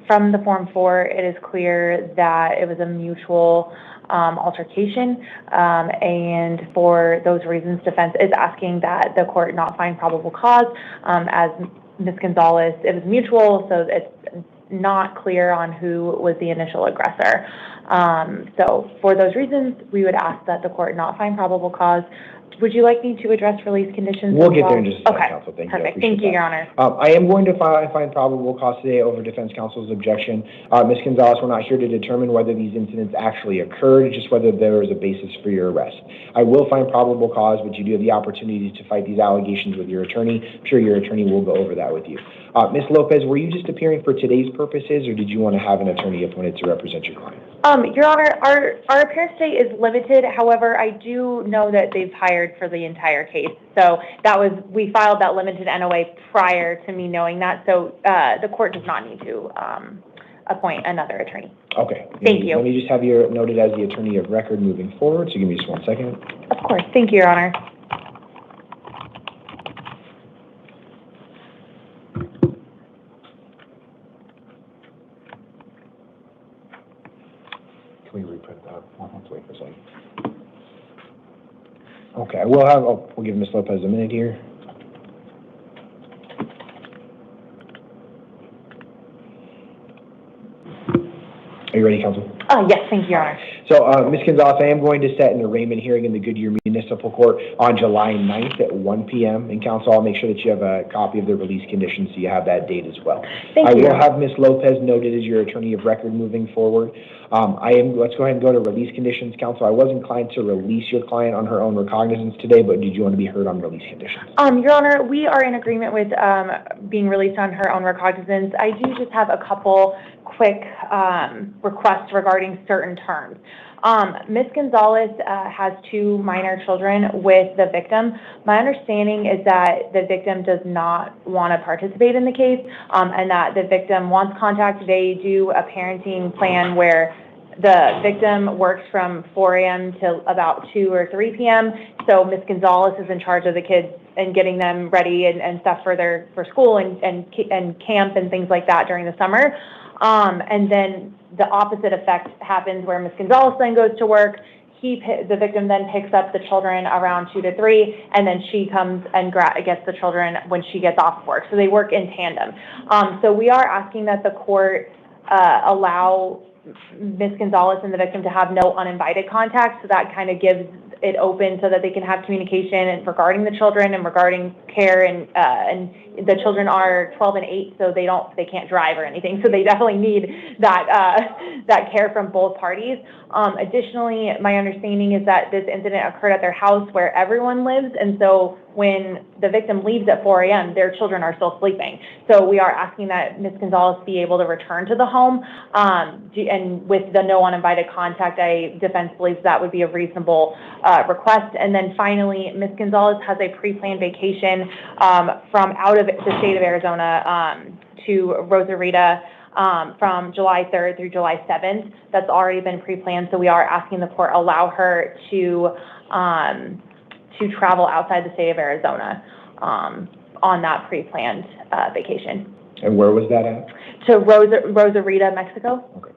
From the Form 4, it is clear that it was a mutual altercation, and for those reasons, defense is asking that the court not find probable cause. As Ms. Gonzalez, it was mutual, so it's not clear on who was the initial aggressor. So for those reasons, we would ask that the court not find probable cause. Would you like me to address release conditions? We'll get there in just a second, counsel. Thank you. Perfect. Thank you, Your Honor. I am going to find probable cause today over defense counsel's objection. Ms. Gonzalez, we're not here to determine whether these incidents actually occurred, just whether there was a basis for your arrest. I will find probable cause, but you do have the opportunity to fight these allegations with your attorney. I'm sure your attorney will go over that with you. Ms. Lopez, were you just appearing for today's purposes, or did you want to have an attorney appointed to represent your client? Your Honor, our appearance today is limited. However, I do know that they've hired for the entire case. So we filed that limited NOA prior to me knowing that. So the court does not need to appoint another attorney. Okay. Thank you. Let me just have you noted as the attorney of record moving forward. So give me just 1 second. Of course. Thank you, Your Honor. Can we reprint that? Let's wait for a second. Okay, we'll give Ms. Lopez a minute here. Are you ready, counsel? Yes, thank you, Your Honor. So, Ms. Gonzalez, I am going to set an arraignment hearing in the Goodyear Municipal Court on July 9th at 1 p.m. And counsel, I'll make sure that you have a copy of the release conditions so you have that date as well. Thank you. I will have Ms. Lopez noted as your attorney of record moving forward. Let's go ahead and go to release conditions, counsel. I was inclined to release your client on her own recognizance today, but did you want to be heard on release conditions? Your Honor, we are in agreement with being released on her own recognizance. I do just have a couple quick requests regarding certain terms. Ms. Gonzalez has 2 minor children with the victim. My understanding is that the victim does not want to participate in the case, and that the victim wants contact. They do a parenting plan where the victim works from 4 a.m. to about 2 or 3 p.m. So Ms. Gonzalez is in charge of the kids and getting them ready and stuff for school and camp and things like that during the summer. And then the opposite effect happens where Ms. Gonzalez then goes to work. The victim then picks up the children around 2 to 3, and then she comes and gets the children when she gets off work. So they work in tandem. So we are asking that the court allow Ms. Gonzalez and the victim to have no uninvited contact. So that kind of gives it open so that they can have communication regarding the children and regarding care, and the children are 12 and 8, so they can't drive or anything, so they definitely need that care from both parties. Additionally, my understanding is that this incident occurred at their house where everyone lives, and so when the victim leaves at 4 a.m., their children are still sleeping. So we are asking that Ms. Gonzalez be able to return to the home, and with the no uninvited contact, defense believes that would be a reasonable request. And then finally, Ms. Gonzalez has a pre-planned vacation from out of the state of Arizona to Rosarita from July 3rd through July 7th. That's already been pre-planned, so we are asking the court allow her to travel outside the state of Arizona on that pre-planned vacation. And where was that at? To Rosarita, Mexico. Okay.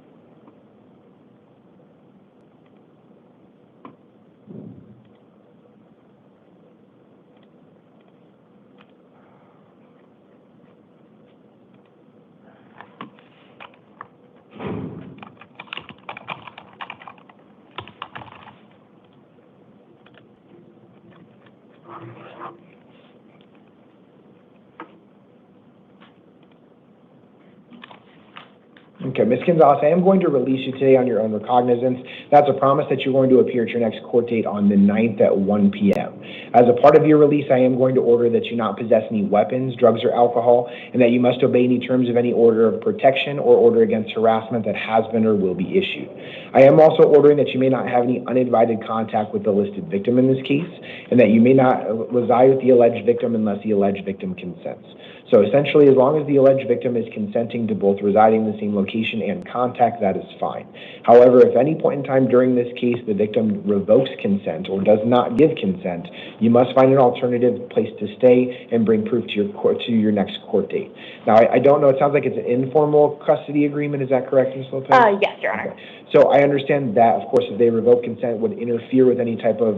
Okay, Ms. Gonzalez, I am going to release you today on your own recognizance. That's a promise that you're going to appear at your next court date on the 9th at 1 p.m. As a part of your release, I am going to order that you not possess any weapons, drugs, or alcohol, and that you must obey any terms of any order of protection or order against harassment that has been or will be issued. I am also ordering that you may not have any uninvited contact with the listed victim in this case, and that you may not reside with the alleged victim unless the alleged victim consents. So essentially, as long as the alleged victim is consenting to both residing in the same location and contact, that is fine. However, if at any point in time during this case the victim revokes consent or does not give consent, you must find an alternative place to stay and bring proof to your next court date. Now, I don't know, it sounds like it's an informal custody agreement. Is that correct, Ms. Lopez? Yes, Your Honor. Okay. So I understand that, of course, if they revoke consent would interfere with any type of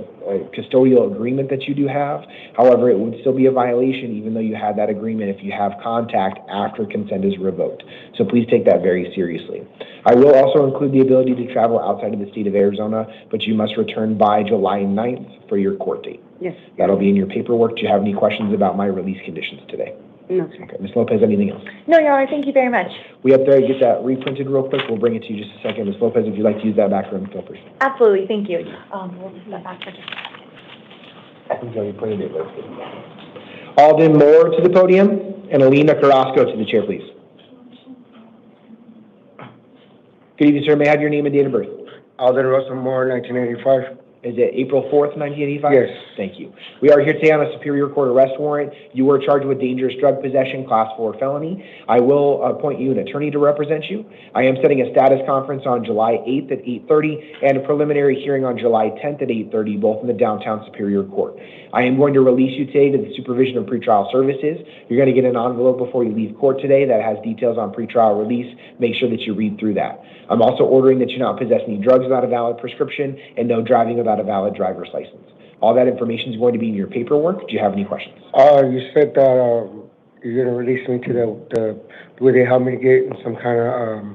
custodial agreement that you do have. However, it would still be a violation even though you had that agreement if you have contact after consent is revoked. So please take that very seriously. I will also include the ability to travel outside of the state of Arizona, but you must return by July 9th for your court date. Yes. That'll be in your paperwork. Do you have any questions about my release conditions today? No, sir. Okay, Ms. Lopez, anything else? No, Your Honor, thank you very much. We up there, get that reprinted real quick. We'll bring it to you just a second. Ms. Lopez, if you'd like to use that back room, feel free. Absolutely, thank you. We'll just step back for just a second. Until you printed it, let's go. Alden Moore to the podium, and Alina Carrasco to the chair, please. Good evening, sir. May I have your name and date of birth? Alden Russell Moore, 1985. Is it April 4th, 1985? Yes. Thank you. We are here today on a Superior Court arrest warrant. You were charged with dangerous drug possession, class 4 felony. I will appoint you an attorney to represent you. I am setting a status conference on July 8th at 8:30 and a preliminary hearing on July 10th at 8:30, both in the downtown Superior Court. I am going to release you today to the supervision of pretrial services. You're going to get an envelope before you leave court today that has details on pretrial release. Make sure that you read through that. I'm also ordering that you not possess any drugs without a valid prescription and no driving without a valid driver's license. All that information is going to be in your paperwork. Do you have any questions? You said that you're going to release me to will they help me get some kind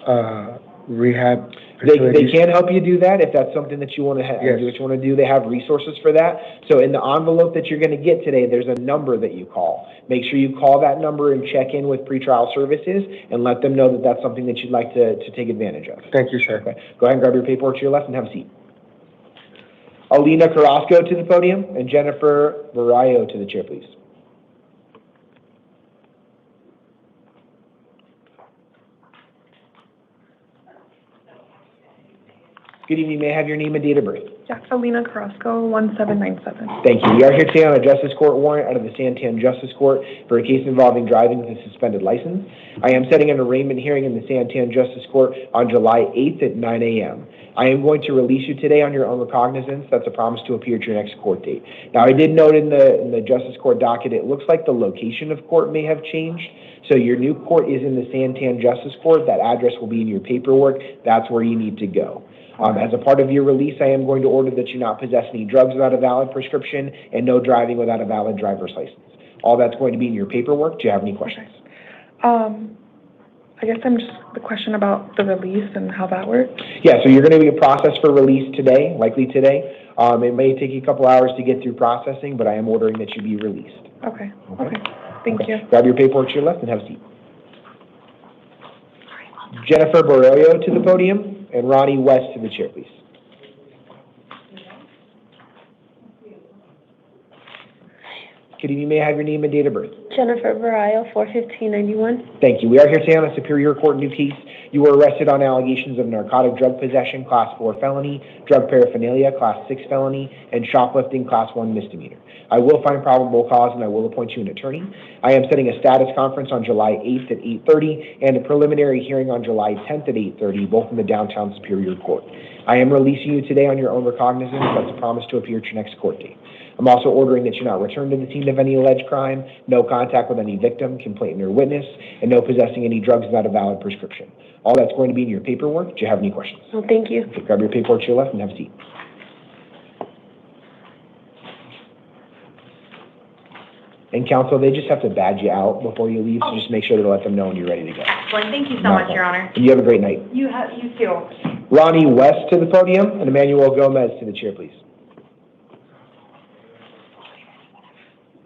of rehab They facilities? can help you do that if that's something that you want to Yes. do. What you want to do, they have resources for that. So in the envelope that you're going to get today, there's a number that you call. Make sure you call that number and check in with pretrial services and let them know that that's something that you'd like to take advantage of. Thank you, sir. Okay. Go ahead and grab your paperwork to your left and have a seat. Alina Carrasco to the podium and Jennifer Barrio to the chair, please. Good evening. May I have your name and date of birth? Jacqueline Carrasco, 1797. Thank you. We are here today on a Justice Court warrant out of the Santan Justice Court for a case involving driving with a suspended license. I am setting an arraignment hearing in the Santan Justice Court on July 8th at 9 a.m. I am going to release you today on your own recognizance. That's a promise to appear at your next court date. Now, I did note in the Justice Court docket, it looks like the location of court may have changed. So your new court is in the Santan Justice Court. That address will be in your paperwork. That's where you need to go. As a part of your release, I am going to order that you not possess any drugs without a valid prescription and no driving without a valid driver's license. All that's going to be in your paperwork. Do you have any questions? I guess I'm just the question about the release and how that works. Yeah, so you're going to be processed for release today, likely today. It may take you a couple hours to get through processing, but I am ordering that you be released. Okay. Thank you. Grab your paperwork to your left and have a seat. Jennifer Borrello to the podium and Ronnie West to the chair, please. Good evening. May I have your name and date of birth? Jennifer Barrio, 41591. Thank you. We are here today on a Superior Court new case. You were arrested on allegations of narcotic drug possession, Class 4 felony, drug paraphernalia, Class 6 felony, and shoplifting, Class 1 misdemeanor. I will find probable cause and I will appoint you an attorney. I am setting a status conference on July 8th at 8:30 and a preliminary hearing on July 10th at 8:30, both in the downtown Superior Court. I am releasing you today on your own recognizance. That's a promise to appear at your next court date. I'm also ordering that you not return to the scene of any alleged crime, no contact with any victim, complainant, or witness, and no possessing any drugs without a valid prescription. All that's going to be in your paperwork. Do you have any questions? Oh, thank you. Okay, grab your paperwork to your left and have a seat. And counsel, they just have to badge you out before you leave, so just make sure to let them know when you're ready to go. Excellent. Thank you so much, Your Honor. And you have a great night. You too. Ronnie West to the podium and Emmanuel Gomez to the chair, please.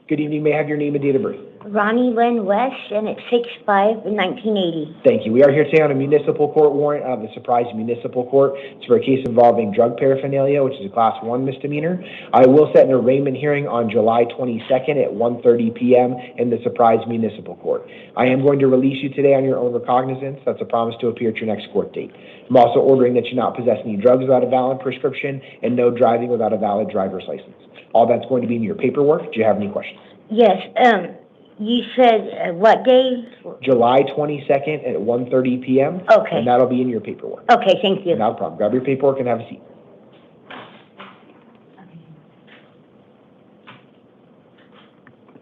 Good evening. May I have your name and date of birth? Ronnie Lynn West, and it's 6/5/1980. Thank you. We are here today on a municipal court warrant out of the Surprise Municipal Court. It's for a case involving drug paraphernalia, which is a Class 1 misdemeanor. I will set an arraignment hearing on July 22nd at 1:30 p.m. in the Surprise Municipal Court. I am going to release you today on your own recognizance. That's a promise to appear at your next court date. I'm also ordering that you not possess any drugs without a valid prescription and no driving without a valid driver's license. All that's going to be in your paperwork. Do you have any questions? Yes, you said what day? July 22nd at 1:30 p.m. Okay. And that'll be in your paperwork. Okay, thank you. No problem. Grab your paperwork and have a seat.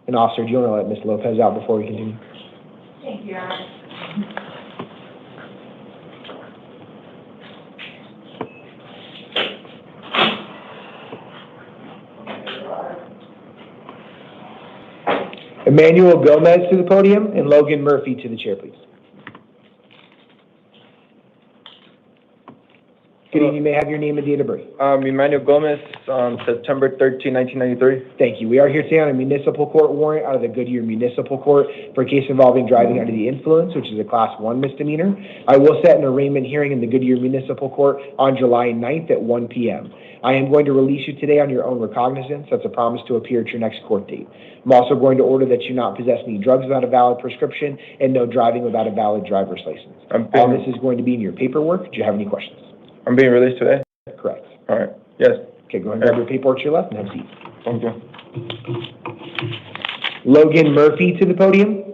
And officer, do you want to let Ms. Lopez out before we continue? Thank you, Your Honor. Emmanuel Gomez to the podium and Logan Murphy to the chair, please. Good evening. May I have your name and date of birth? Emmanuel Gomez, September 13, 1993. Thank you. We are here today on a municipal court warrant out of the Goodyear Municipal Court for a case involving driving under the influence, which is a Class 1 misdemeanor. I will set an arraignment hearing in the Goodyear Municipal Court on July 9th at 1 p.m. I am going to release you today on your own recognizance. That's a promise to appear at your next court date. I'm also going to order that you not possess any drugs without a valid prescription and no driving without a valid driver's license. All this is going to be in your paperwork. Do you have any questions? I'm being released today? Correct. All right. Yes. Okay, go ahead and grab your paperwork to your left and have a seat. Thank you. Logan Murphy to the podium.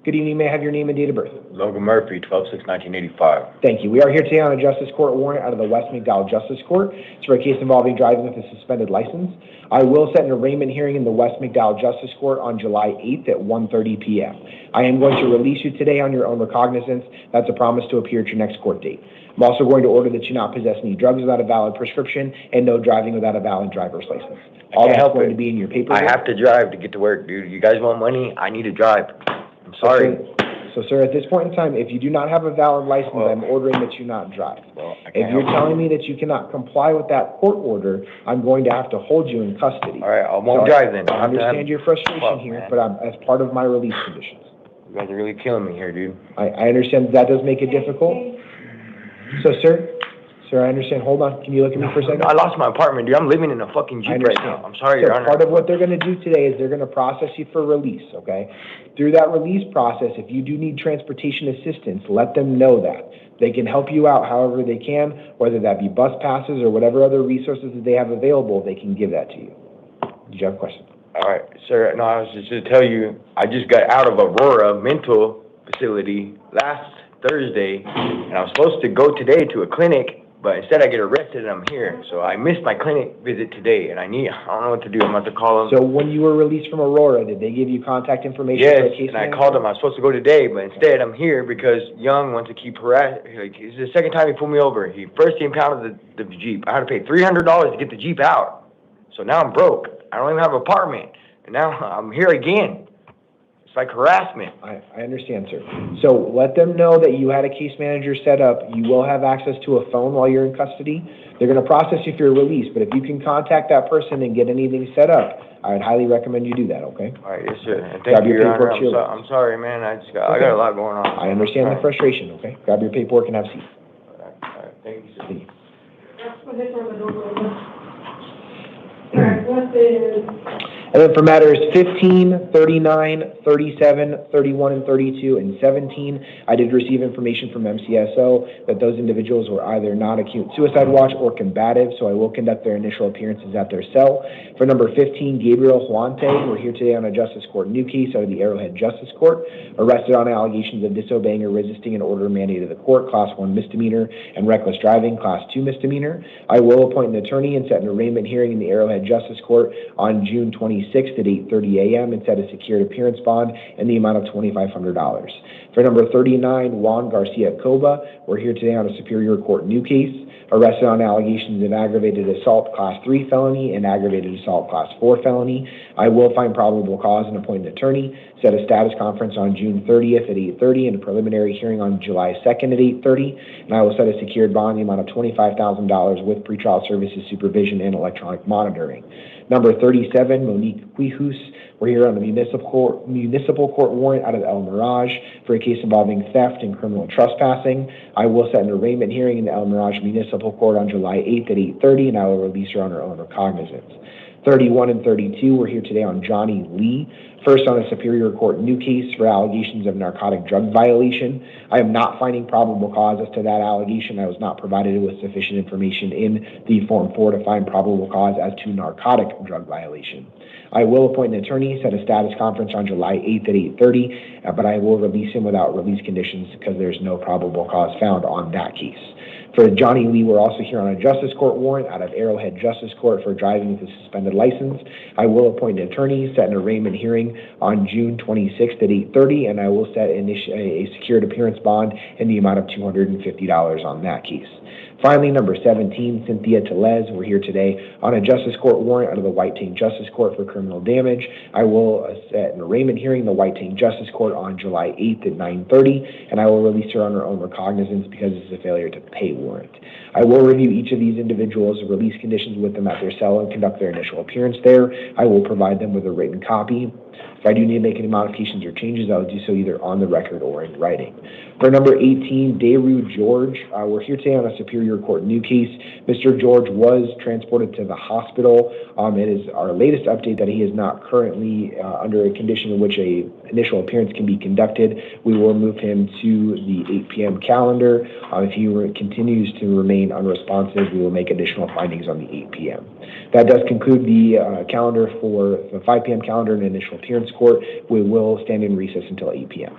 Good evening, may I have your name and date of birth? Logan Murphy, 12/6/1985. Thank you. We are here today on a justice court warrant out of the West McDowell Justice Court. It's for a case involving driving with a suspended license. I will set an arraignment hearing in the West McDowell Justice Court on July 8th at 1:30 p.m. I am going to release you today on your own recognizance. That's a promise to appear at your next court date. I'm also going to order that you not possess any drugs without a valid prescription and no driving without a valid driver's license. All that's going to be in your paperwork. I have to drive to get to work, dude. You guys want money? I need to drive. I'm sorry. So, sir, at this point in time, if you do not have a valid license, I'm ordering that you not drive. If you're telling me that you cannot comply with that court order, I'm going to have to hold you in custody. All right, I won't drive then. I understand your frustration here, but as part of my release conditions. You guys are really killing me here, dude. I understand that does make it difficult. So, sir, I understand. Hold on. Can you look at me for a second? I lost my apartment, dude. I'm living in a fucking Jeep right now. I'm sorry, Your Honor. Part of what they're going to do today is they're going to process you for release, okay? Through that release process, if you do need transportation assistance, let them know that. They can help you out however they can, whether that be bus passes or whatever other resources that they have available, they can give that to you. Did you have a question? All right, sir. No, I was just to tell you, I just got out of Aurora mental facility last Thursday, and I was supposed to go today to a clinic, but instead I get arrested and I'm here. So I missed my clinic visit today, and I don't know what to do. I'm about to call them. So when you were released from Aurora, did they give you contact information? Yes, for a case and I called them. I was supposed to go today, but instead I'm here because Young wants to keep harassing. Like, it's the second time he pulled me over. He impounded the Jeep. I had to pay $300 to get the Jeep out. So now I'm broke. I don't even have an apartment, and now I'm here again. It's like harassment. I understand, sir. So let them know that you had a case manager set up. You will have access to a phone while you're in custody. They're going to process you for your release, but if you can contact that person and get anything set up, I would highly recommend you do that, okay? All right, yes, sir. And thank you, Your Honor. I'm sorry, man. I got a lot going on. I understand the frustration, okay? Grab your paperwork and have a seat. All right. Thank you, sir. See you. And then for matters 15, 39, 37, 31, and 32, and 17, I did receive information from MCSO that those individuals were either not acute suicide watch or combative, so I will conduct their initial appearances at their cell. For number 15, Gabriel Huante, we're here today on a Justice Court new case out of the Arrowhead Justice Court, arrested on allegations of disobeying or resisting an order mandated of the court, Class 1 misdemeanor, and reckless driving, Class 2 misdemeanor. I will appoint an attorney and set an arraignment hearing in the Arrowhead Justice Court on June 26th at 8:30 a.m. and set a secured appearance bond in the amount of $2,500. For number 39, Juan Garcia Coba, we're here today on a Superior Court new case, arrested on allegations of aggravated assault Class 3 felony and aggravated assault Class 4 felony. I will find probable cause and appoint an attorney, set a status conference on June 30th at 8:30 and a preliminary hearing on July 2nd at 8:30, and I will set a secured bond in the amount of $25,000 with pretrial services supervision and electronic monitoring. Number 37, Monique Quijus. We're here on the municipal court warrant out of El Mirage for a case involving theft and criminal trespassing. I will set an arraignment hearing in the El Mirage Municipal Court on July 8th at 8:30, and I will release her on her own recognizance. 31 and 32, we're here today on Johnny Lee. First on a Superior Court new case for allegations of narcotic drug violation. I am not finding probable cause as to that allegation. I was not provided with sufficient information in the Form 4 to find probable cause as to narcotic drug violation. I will appoint an attorney, set a status conference on July 8th at 8:30, but I will release him without release conditions because there's no probable cause found on that case. For Johnny Lee, we're also here on a Justice Court warrant out of Arrowhead Justice Court for driving with a suspended license. I will appoint an attorney, set an arraignment hearing on June 26th at 8:30, and I will set a secured appearance bond in the amount of $250 on that case. Finally, number 17, Cynthia Telez. We're here today on a Justice Court warrant out of the White Tank Justice Court for criminal damage. I will set an arraignment hearing in the White Tank Justice Court on July 8th at 9:30, and I will release her on her own recognizance because it's a failure to pay warrant. I will review each of these individuals' release conditions with them at their cell and conduct their initial appearance there. I will provide them with a written copy. If I do need to make any modifications or changes, I will do so either on the record or in writing. For number 18, Daru George, we're here today on a Superior Court new case. Mr. George was transported to the hospital. It is our latest update that he is not currently under a condition in which a initial appearance can be conducted. We will move him to the 8 p.m. calendar. If he continues to remain unresponsive, we will make additional findings on the 8 p.m. That does conclude the calendar for the 5 p.m. calendar and initial appearance court. We will stand in recess until 8 p.m.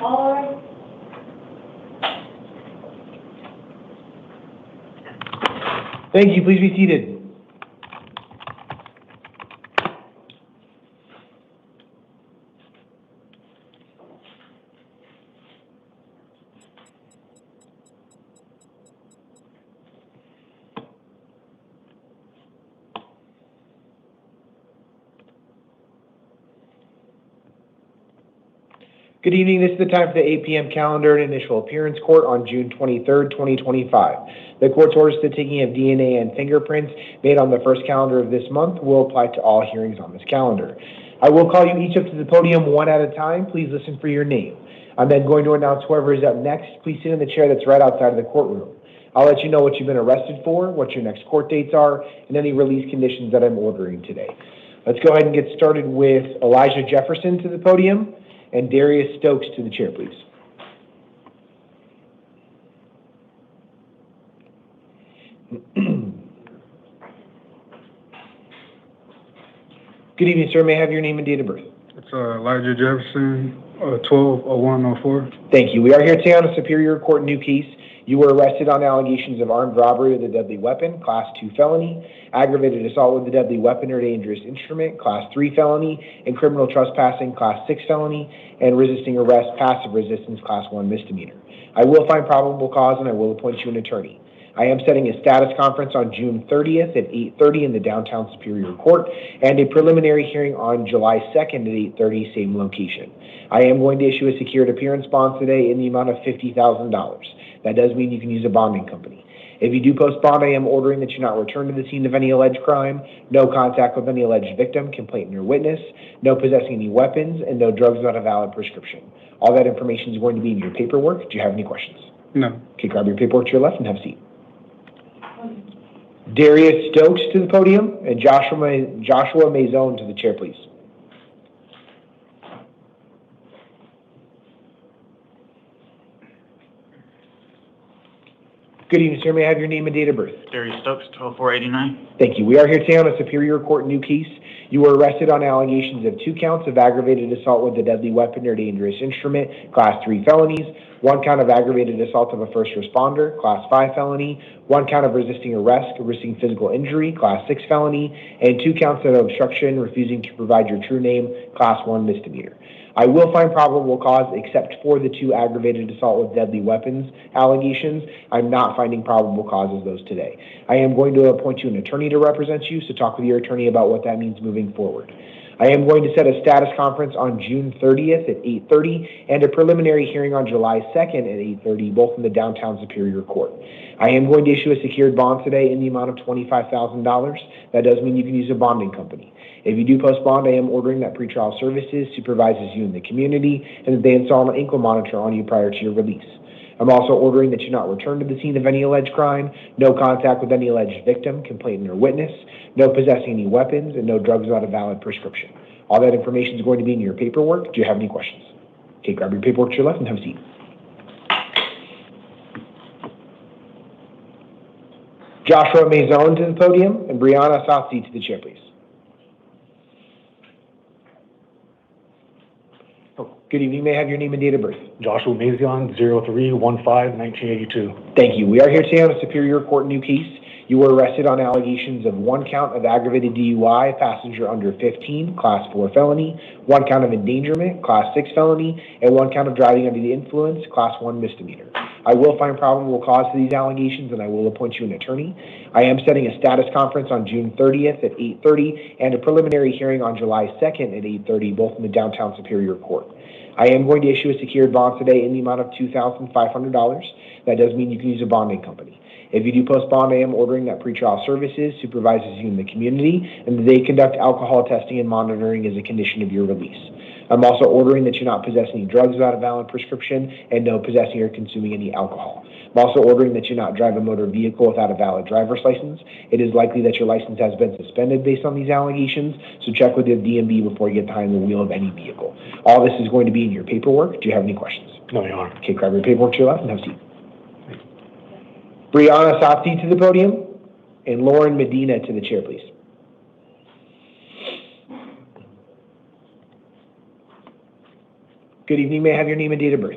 All right. Thank you. Please be seated. Good evening. This is the time for the 8 p.m. calendar and initial appearance court on June 23rd, 2025. The court's orders to the taking of DNA and fingerprints made on the first calendar of this month will apply to all hearings on this calendar. I will call you each up to the podium one at a time. Please listen for your name. I'm then going to announce whoever is up next. Please sit in the chair that's right outside of the courtroom. I'll let you know what you've been arrested for, what your next court dates are, and any release conditions that I'm ordering today. Let's go ahead and get started with Elijah Jefferson to the podium and Darius Stokes to the chair, please. Good evening, sir. May I have your name and date of birth? It's Elijah Jefferson, 12/01/04. Thank you. We are here today on a Superior Court new case. You were arrested on allegations of armed robbery with a deadly weapon, Class 2 felony, aggravated assault with a deadly weapon or dangerous instrument, Class 3 felony, and criminal trespassing, Class 6 felony, and resisting arrest, passive resistance, Class 1 misdemeanor. I will find probable cause and I will appoint you an attorney. I am setting a status conference on June 30th at 8:30 in the downtown Superior Court and a preliminary hearing on July 2nd at 8:30, same location. I am going to issue a secured appearance bond today in the amount of $50,000. That does mean you can use a bonding company. If you do post bond, I am ordering that you not return to the scene of any alleged crime, no contact with any alleged victim, complainant, or witness, no possessing any weapons, and no drugs without a valid prescription. All that information is going to be in your paperwork. Do you have any questions? No. Okay, grab your paperwork to your left and have a seat. Darius Stokes to the podium and Joshua Mazone to the chair, please. Good evening, sir. May I have your name and date of birth? Darius Stokes, 12489. Thank you. We are here today on a Superior Court new case. You were arrested on allegations of 2 counts of aggravated assault with a deadly weapon or dangerous instrument, Class 3 felonies, 1 count of aggravated assault of a first responder, Class 5 felony, 1 count of resisting arrest or resisting physical injury, Class 6 felony, and 2 counts of obstruction, refusing to provide your true name, Class 1 misdemeanor. I will find probable cause except for the 2 aggravated assault with deadly weapons allegations. I'm not finding probable cause of those today. I am going to appoint you an attorney to represent you, so talk with your attorney about what that means moving forward. I am going to set a status conference on June 30th at 8:30 and a preliminary hearing on July 2nd at 8:30, both in the downtown Superior Court. I am going to issue a secured bond today in the amount of $25,000. That does mean you can use a bonding company. If you do post bond, I am ordering that pretrial services supervises you in the community and that they install an ankle monitor on you prior to your release. I'm also ordering that you not return to the scene of any alleged crime, no contact with any alleged victim, complainant, or witness, no possessing any weapons, and no drugs without a valid prescription. All that information is going to be in your paperwork. Do you have any questions? Okay, grab your paperwork to your left and have a seat. Joshua Mazone to the podium and Brianna Southsea to the chair, please. Good evening. May I have your name and date of birth? Joshua Mazion, 03/15/1982. Thank you. We are here today on a Superior Court new case. You were arrested on allegations of 1 count of aggravated DUI, passenger under 15, class 4 felony, 1 count of endangerment, class 6 felony, and 1 count of driving under the influence, class 1 misdemeanor. I will find probable cause for these allegations, and I will appoint you an attorney. I am setting a status conference on June 30th at 8:30 and a preliminary hearing on July 2nd at 8:30, both in the Downtown Superior Court. I am going to issue a secured bond today in the amount of $2,500. That does mean you can use a bonding company. If you do post bond, I am ordering that pretrial services supervises you in the community and that they conduct alcohol testing and monitoring as a condition of your release. I'm also ordering that you not possess any drugs without a valid prescription and no possessing or consuming any alcohol. I'm also ordering that you not drive a motor vehicle without a valid driver's license. It is likely that your license has been suspended based on these allegations, so check with the DMV before you get behind the wheel of any vehicle. All this is going to be in your paperwork. Do you have any questions? No, Your Honor. Okay, grab your paperwork to your left and have a seat. Brianna Safti to the podium and Lauren Medina to the chair, please. Good evening. May I have your name and date of birth?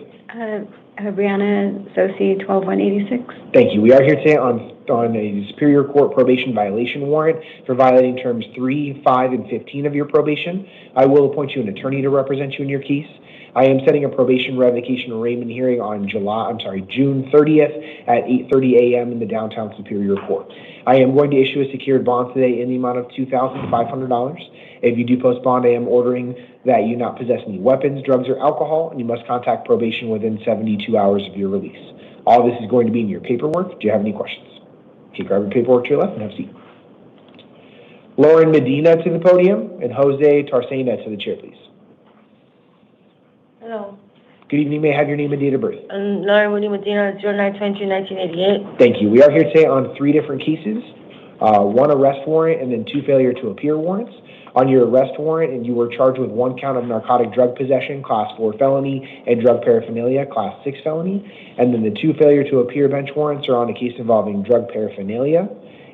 Brianna Sosi, 12186. Thank you. We are here today on a Superior Court probation violation warrant for violating terms 3, 5, and 15 of your probation. I will appoint you an attorney to represent you in your case. I am setting a probation revocation arraignment hearing on June 30th at 8:30 a.m. in the Downtown Superior Court. I am going to issue a secured bond today in the amount of $2,500. If you do post bond, I am ordering that you not possess any weapons, drugs, or alcohol, and you must contact probation within 72 hours of your release. All this is going to be in your paperwork. Do you have any questions? Okay, grab your paperwork to your left and have a seat. Lauren Medina to the podium and Jose Tarcena to the chair, please. Hello. Good evening. May I have your name and date of birth? Lauren Medina, 09/22/1988. Thank you. We are here today on 3 different cases, 1 arrest warrant and then 2 failure to appear warrants. On your arrest warrant, and you were charged with 1 count of narcotic drug possession, class 4 felony, and drug paraphernalia, class 6 felony. And then the 2 failure to appear bench warrants are on a case involving drug paraphernalia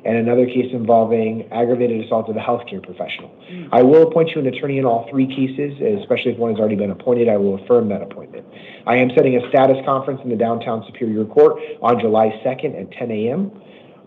and another case involving aggravated assault of a healthcare professional. I will appoint you an attorney in all 3 cases, especially if one has already been appointed. I will affirm that appointment. I am setting a status conference in the Downtown Superior Court on July 2nd at 10 a.m.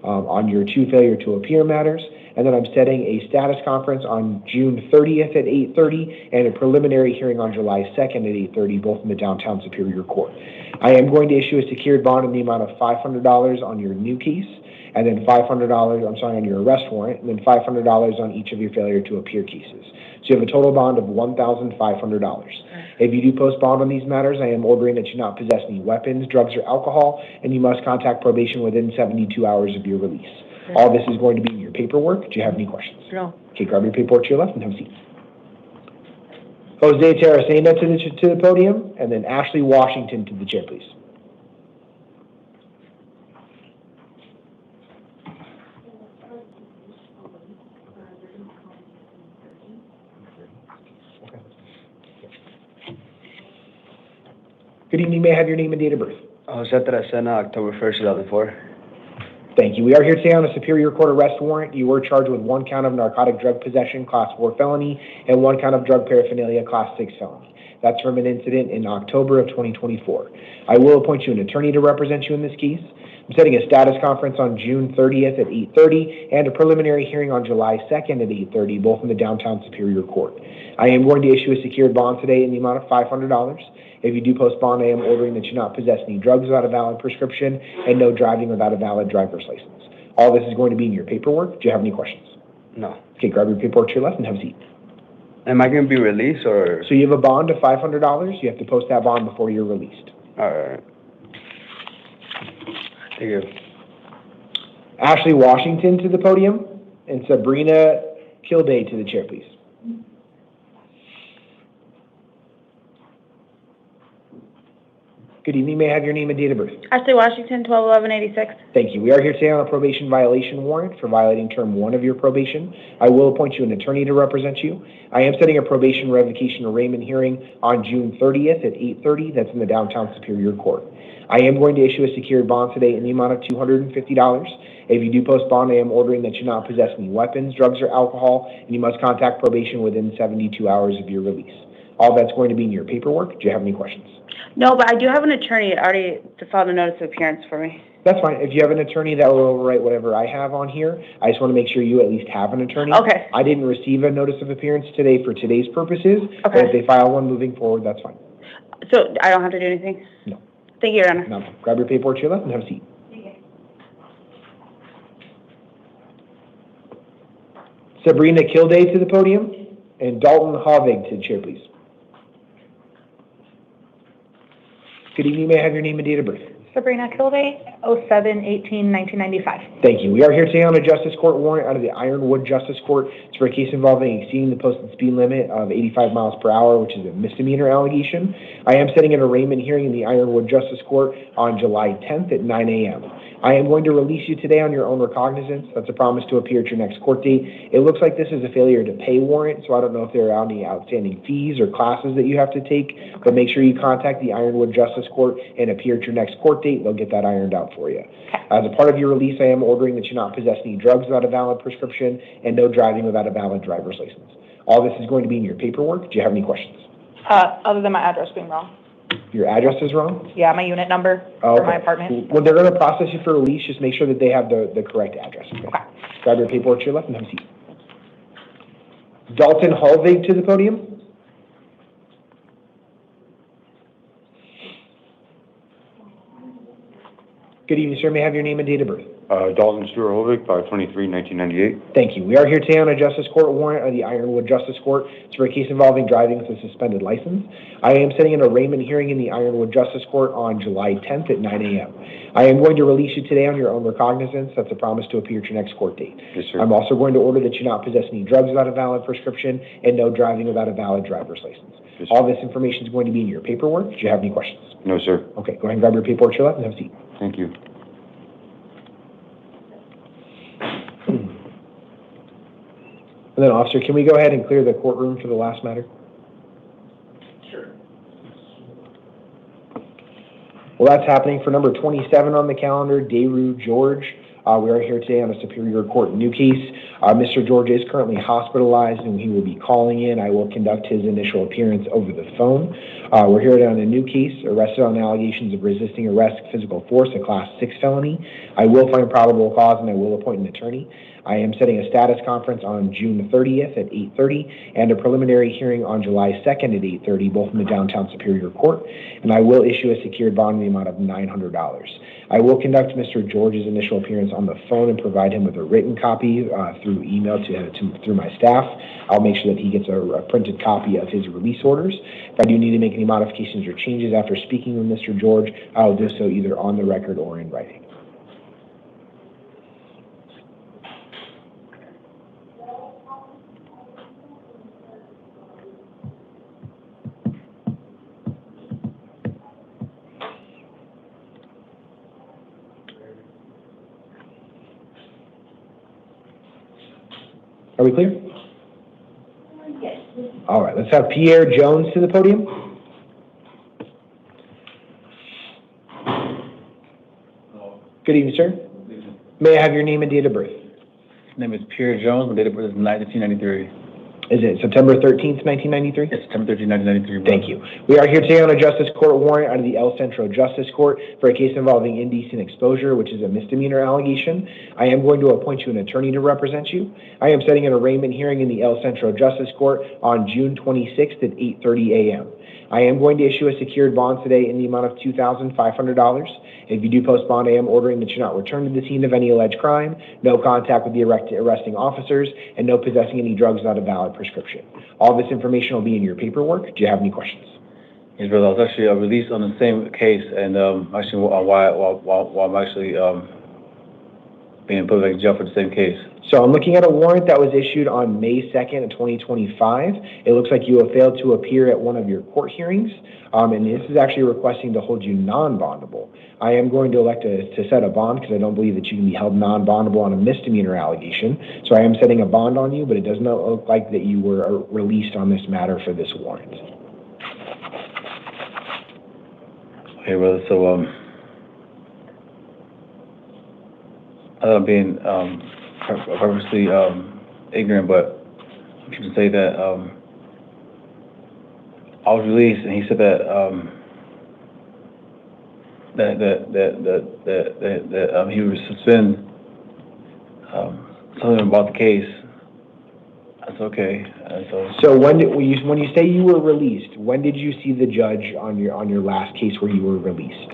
On your 2 failure to appear matters. And then I'm setting a status conference on June 30th at 8:30 and a preliminary hearing on July 2nd at 8:30, both in the Downtown Superior Court. I am going to issue a secured bond in the amount of $500 on your new case, and then $500, on your arrest warrant, and then $500 on each of your failure to appear cases. So you have a total bond of $1,500. If you do post bond on these matters, I am ordering that you not possess any weapons, drugs, or alcohol, and you must contact probation within 72 hours of your release. All this is going to be in your paperwork. Do you have any questions? No. Okay, grab your paperwork to your left and have a seat. Jose Taracena to the podium, and then Ashley Washington to the chair, please. Good evening. May I have your name and date of birth? Jose Taracena, October 1st, 2004. Thank you. We are here today on a Superior Court arrest warrant. You were charged with 1 count of narcotic drug possession, class 4 felony, and 1 count of drug paraphernalia, class 6 felony. That's from an incident in October of 2024. I will appoint you an attorney to represent you in this case. I'm setting a status conference on June 30th at 8:30 and a preliminary hearing on July 2nd at 8:30, both in the Downtown Superior Court. I am going to issue a secured bond today in the amount of $500. If you do post bond, I am ordering that you not possess any drugs without a valid prescription and no driving without a valid driver's license. All this is going to be in your paperwork. Do you have any questions? No. Okay, grab your paperwork to your left and have a seat. Am I going to be released or? So you have a bond of $500. You have to post that bond before you're released. All right. Thank you. Ashley Washington to the podium and Sabrina Kilday to the chair, please. Good evening. May I have your name and date of birth? Ashley Washington, 12/11/86. Thank you. We are here today on a probation violation warrant for violating term 1 of your probation. I will appoint you an attorney to represent you. I am setting a probation revocation arraignment hearing on June 30th at 8:30. That's in the Downtown Superior Court. I am going to issue a secured bond today in the amount of $250. If you do post bond, I am ordering that you not possess any weapons, drugs, or alcohol, and you must contact probation within 72 hours of your release. All that's going to be in your paperwork. Do you have any questions? No, but I do have an attorney that already filed a notice of appearance for me. That's fine. If you have an attorney that will overwrite whatever I have on here, I just want to make sure you at least have an attorney. Okay. I didn't receive a notice of appearance today for today's purposes, but Okay. if they file one moving forward, that's fine. So I don't have to do anything? No. Thank you, Your Honor. No. Grab your paperwork to your left and have a seat. Sabrina Kilday to the podium, and Dalton Hovig to the chair, please. Good evening. May I have your name and date of birth? Sabrina Kilday, 07/18/1995. Thank you. We are here today on a Justice Court warrant out of the Ironwood Justice Court. It's for a case involving exceeding the posted speed limit of 85 miles per hour, which is a misdemeanor allegation. I am setting an arraignment hearing in the Ironwood Justice Court on July 10th at 9 a.m. I am going to release you today on your own recognizance. That's a promise to appear at your next court date. It looks like this is a failure to pay warrant, so I don't know if there are any outstanding fees or classes that you have to take, but make sure you contact the Ironwood Justice Court and appear at your next court date. They'll get that ironed out for you. As a part of your release, I am ordering that you not possess any drugs without a valid prescription and no driving without a valid driver's license. All this is going to be in your paperwork. Do you have any questions? Other than my address being wrong. Your address is wrong? Yeah, my unit number for my apartment. When they're going to process you for release, just make sure that they have the correct address. Okay. Grab your paperwork to your left and have a seat. Dalton Holvig to the podium. Good evening, sir. May I have your name and date of birth? Dalton Stewart Holvig, 5/23/1998. Thank you. We are here today on a Justice Court warrant of the Ironwood Justice Court. It's for a case involving driving with a suspended license. I am setting an arraignment hearing in the Ironwood Justice Court on July 10th at 9 a.m. I am going to release you today on your own recognizance. That's a promise to appear at your next court date. Yes, sir. I'm also going to order that you not possess any drugs without a valid prescription and no driving without a valid driver's license. Yes, all this information is going to be in your paperwork. Do you have any questions? No, sir. Okay, go ahead and grab your paperwork to your left and have a seat. Thank you. And then, officer, can we go ahead and clear the courtroom for the last matter? Sure. Well, that's happening for number 27 on the calendar, Daru George. We are here today on a Superior Court new case. Mr. George is currently hospitalized and he will be calling in. I will conduct his initial appearance over the phone. We're here on a new case, arrested on allegations of resisting arrest, physical force, a Class 6 felony. I will find probable cause and I will appoint an attorney. I am setting a status conference on June 30th at 8:30 and a preliminary hearing on July 2nd at 8:30, both in the downtown Superior Court, and I will issue a secured bond in the amount of $900. I will conduct Mr. George's initial appearance on the phone and provide him with a written copy through email through my staff. I'll make sure that he gets a printed copy of his release orders. If I do need to make any modifications or changes after speaking with Mr. George, I will do so either on the record or in writing. Are we clear? Yes. All right, let's have Pierre Jones to the podium. Good evening, sir. May I have your name and date of birth? Name is Pierre Jones. My date of birth is 1993. Is it September 13th, 1993? Yes, September 13th, 1993. Thank you. We are here today on a Justice Court warrant out of the El Centro Justice Court for a case involving indecent exposure, which is a misdemeanor allegation. I am going to appoint you an attorney to represent you. I am setting an arraignment hearing in the El Centro Justice Court on June 26th at 8:30 a.m. I am going to issue a secured bond today in the amount of $2,500. If you do post bond, I am ordering that you not return to the scene of any alleged crime, no contact with the arresting officers, and no possessing any drugs without a valid prescription. All this information will be in your paperwork. Do you have any questions? Yes, brother. I was actually released on the same case, and actually while I'm actually being put back in jail for the same case. So I'm looking at a warrant that was issued on May 2nd of 2025. It looks like you have failed to appear at one of your court hearings, and this is actually requesting to hold you non-bondable. I am going to elect to set a bond because I don't believe that you can be held non-bondable on a misdemeanor allegation. So I am setting a bond on you, but it does not look like that you were released on this matter for this warrant. Okay, brother. So being purposely ignorant, but you can say that I was released, and he said that that he would suspend, something about the case. That's okay. So when you say you were released, when did you see the judge on your last case where you were released?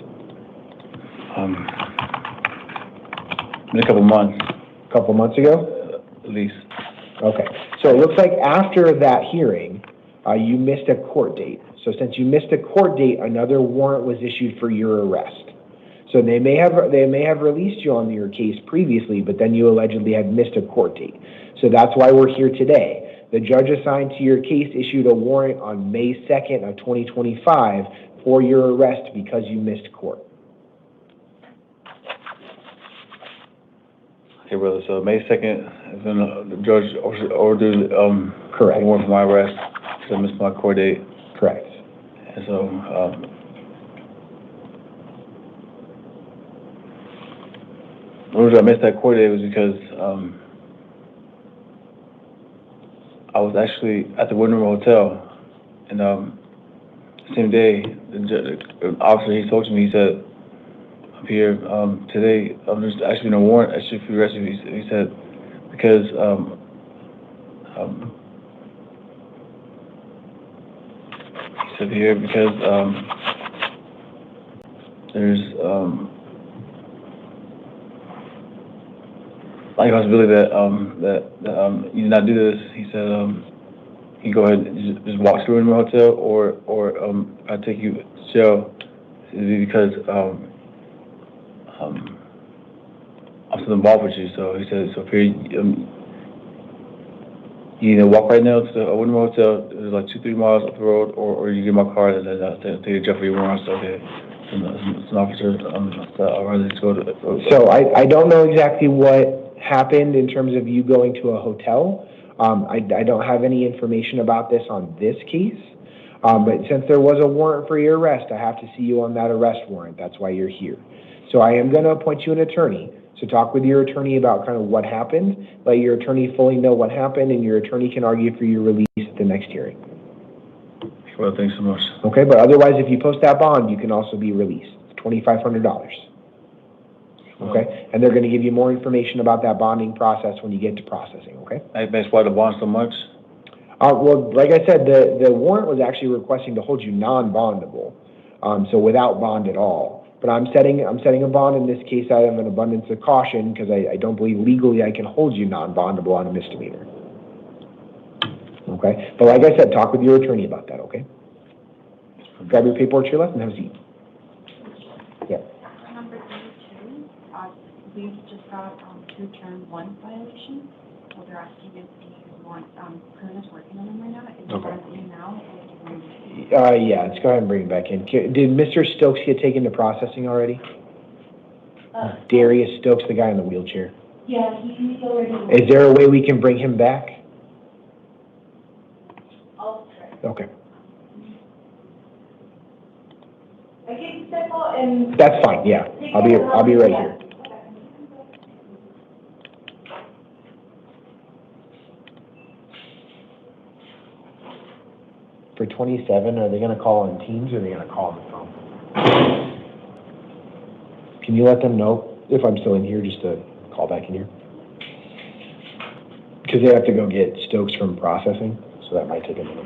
In a couple months. A couple months ago? At least. Okay. So it looks like after that hearing, you missed a court date. So since you missed a court date, another warrant was issued for your arrest. So they may have released you on your case previously, but then you allegedly had missed a court date. So that's why we're here today. The judge assigned to your case issued a warrant on May 2nd of 2025 for your arrest because you missed court. Okay, brother. So May 2nd is when the judge ordered correct. A warrant for my arrest because I missed my court date. Correct. And so the reason I missed that court date was because I was actually at the Winter Hotel, and the same day, the officer, he talked to me, he said, I'm here today, there's actually no warrant actually for the arrest. He said, because he said here, because there's like a possibility that you did not do this. He said you go ahead and just walk through in the hotel, or I take you to jail because I'm still involved with you. So he said, so if you either walk right now to the Winter Hotel, it's like 2-3 miles up the road, or you get my car and then I'll take you to jail for your warrant. So okay, it's an officer. I'd rather just go to. So I don't know exactly what happened in terms of you going to a hotel. I don't have any information about this on this case. But since there was a warrant for your arrest, I have to see you on that arrest warrant. That's why you're here. So I am going to appoint you an attorney. So talk with your attorney about kind of what happened. Let your attorney fully know what happened, and your attorney can argue for your release at the next hearing. Well, thanks so much. Okay, but otherwise, if you post that bond, you can also be released. It's $2,500. Okay, and they're going to give you more information about that bonding process when you get to processing. Okay. That's why the bond so much. Well, like I said, the warrant was actually requesting to hold you non-bondable, so without bond at all. But I'm setting a bond in this case out of an abundance of caution because I don't believe legally I can hold you non-bondable on a misdemeanor. Okay, but like I said, talk with your attorney about that. Okay. Grab your paperwork to your left and have a seat. Yeah. Number 32, we've just got 2-term 1 violation. So they're asking if you want criminals working on them right now. Is it in now? Yeah, let's go ahead and bring it back in. Did Mr. Stokes get taken to processing already? Darius Stokes, the guy in the wheelchair. Yeah, he's already. Is there a way we can bring him back? I'll try. Okay. I can step out and. That's fine. Yeah, I'll be right here. For 27, are they going to call on Teams or are they going to call on the phone? Can you let them know if I'm still in here, just to call back in here? Because they have to go get Stokes from processing, so that might take a minute.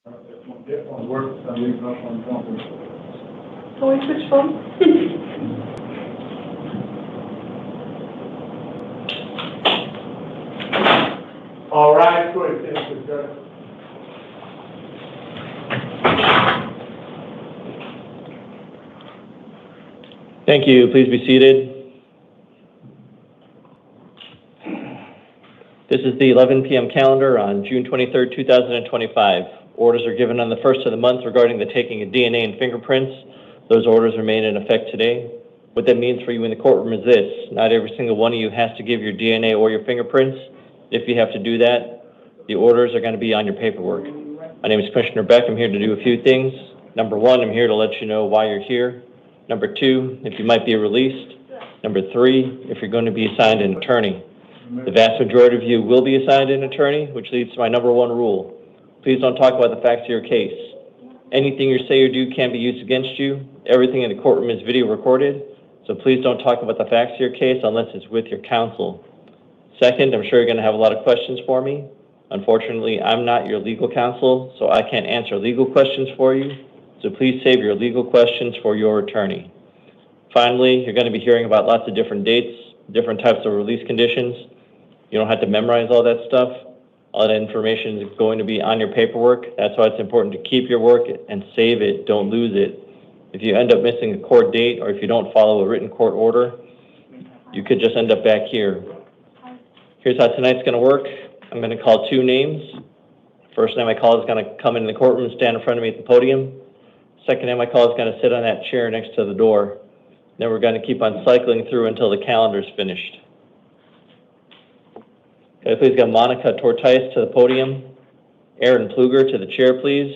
So we switch phones? All right, go ahead, finish this, Judge. Thank you. Please be seated. This is the 11 p.m. calendar on June 23rd, 2025. Orders are given on the first of the month regarding the taking of DNA and fingerprints. Those orders remain in effect today. What that means for you in the courtroom is this: not every single one of you has to give your DNA or your fingerprints. If you have to do that, the orders are going to be on your paperwork. My name is Commissioner Beck. I'm here to do a few things. Number one, I'm here to let you know why you're here. Number two, if you might be released. Number three, if you're going to be assigned an attorney. The vast majority of you will be assigned an attorney, which leads to my number one rule. Please don't talk about the facts of your case. Anything you say or do can be used against you. Everything in the courtroom is video recorded, so please don't talk about the facts of your case unless it's with your counsel. Second, I'm sure you're going to have a lot of questions for me. Unfortunately, I'm not your legal counsel, so I can't answer legal questions for you, so please save your legal questions for your attorney. Finally, you're going to be hearing about lots of different dates, different types of release conditions. You don't have to memorize all that stuff. All that information is going to be on your paperwork. That's why it's important to keep your work and save it. Don't lose it. If you end up missing a court date or if you don't follow a written court order, you could just end up back here. Here's how tonight's going to work. I'm going to call two names. First name I call is going to come into the courtroom and stand in front of me at the podium. Second name I call is going to sit on that chair next to the door. Then we're going to keep on cycling through until the calendar's finished. Okay, please get Monica Tortice to the podium. Aaron Pluger to the chair, please.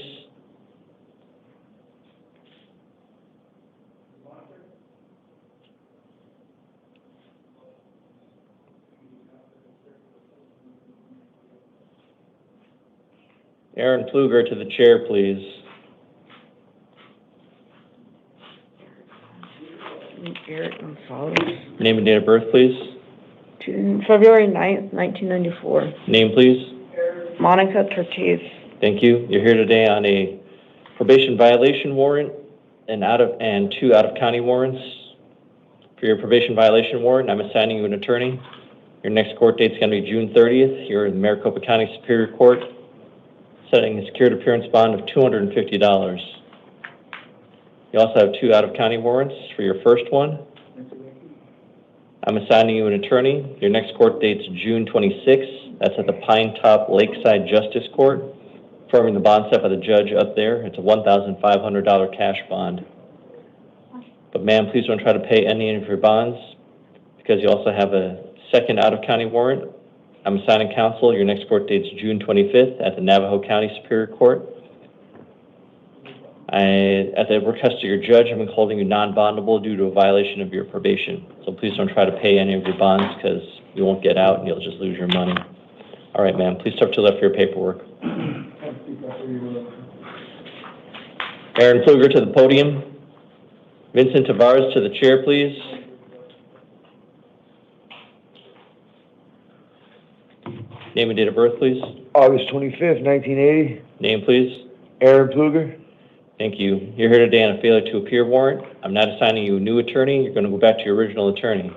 Aaron Pluger to the chair, please. Eric Gonzalez. Name and date of birth, please. February 9th, 1994. Name, please. Monica Tortiz. Thank you. You're here today on a probation violation warrant and two out-of-county warrants. For your probation violation warrant, I'm assigning you an attorney. Your next court date is going to be June 30th. You're in Maricopa County Superior Court, setting a secured appearance bond of $250. You also have two out-of-county warrants for your first one. I'm assigning you an attorney. Your next court date's June 26th. That's at the Pine Top Lakeside Justice Court, affirming the bond set by the judge up there. It's a $1,500 cash bond. But ma'am, please don't try to pay any of your bonds because you also have a second out-of-county warrant. I'm assigning counsel. Your next court date's June 25th at the Navajo County Superior Court. At the request of your judge, I'm holding you non-bondable due to a violation of your probation. So please don't try to pay any of your bonds because you won't get out and you'll just lose your money. All right, ma'am, please step to the left for your paperwork. Aaron Pluger to the podium. Vincent Tavares to the chair, please. Name and date of birth, please. August 25th, 1980. Name, please. Aaron Pluger. Thank you. You're here today on a failure to appear warrant. I'm not assigning you a new attorney. You're going to go back to your original attorney.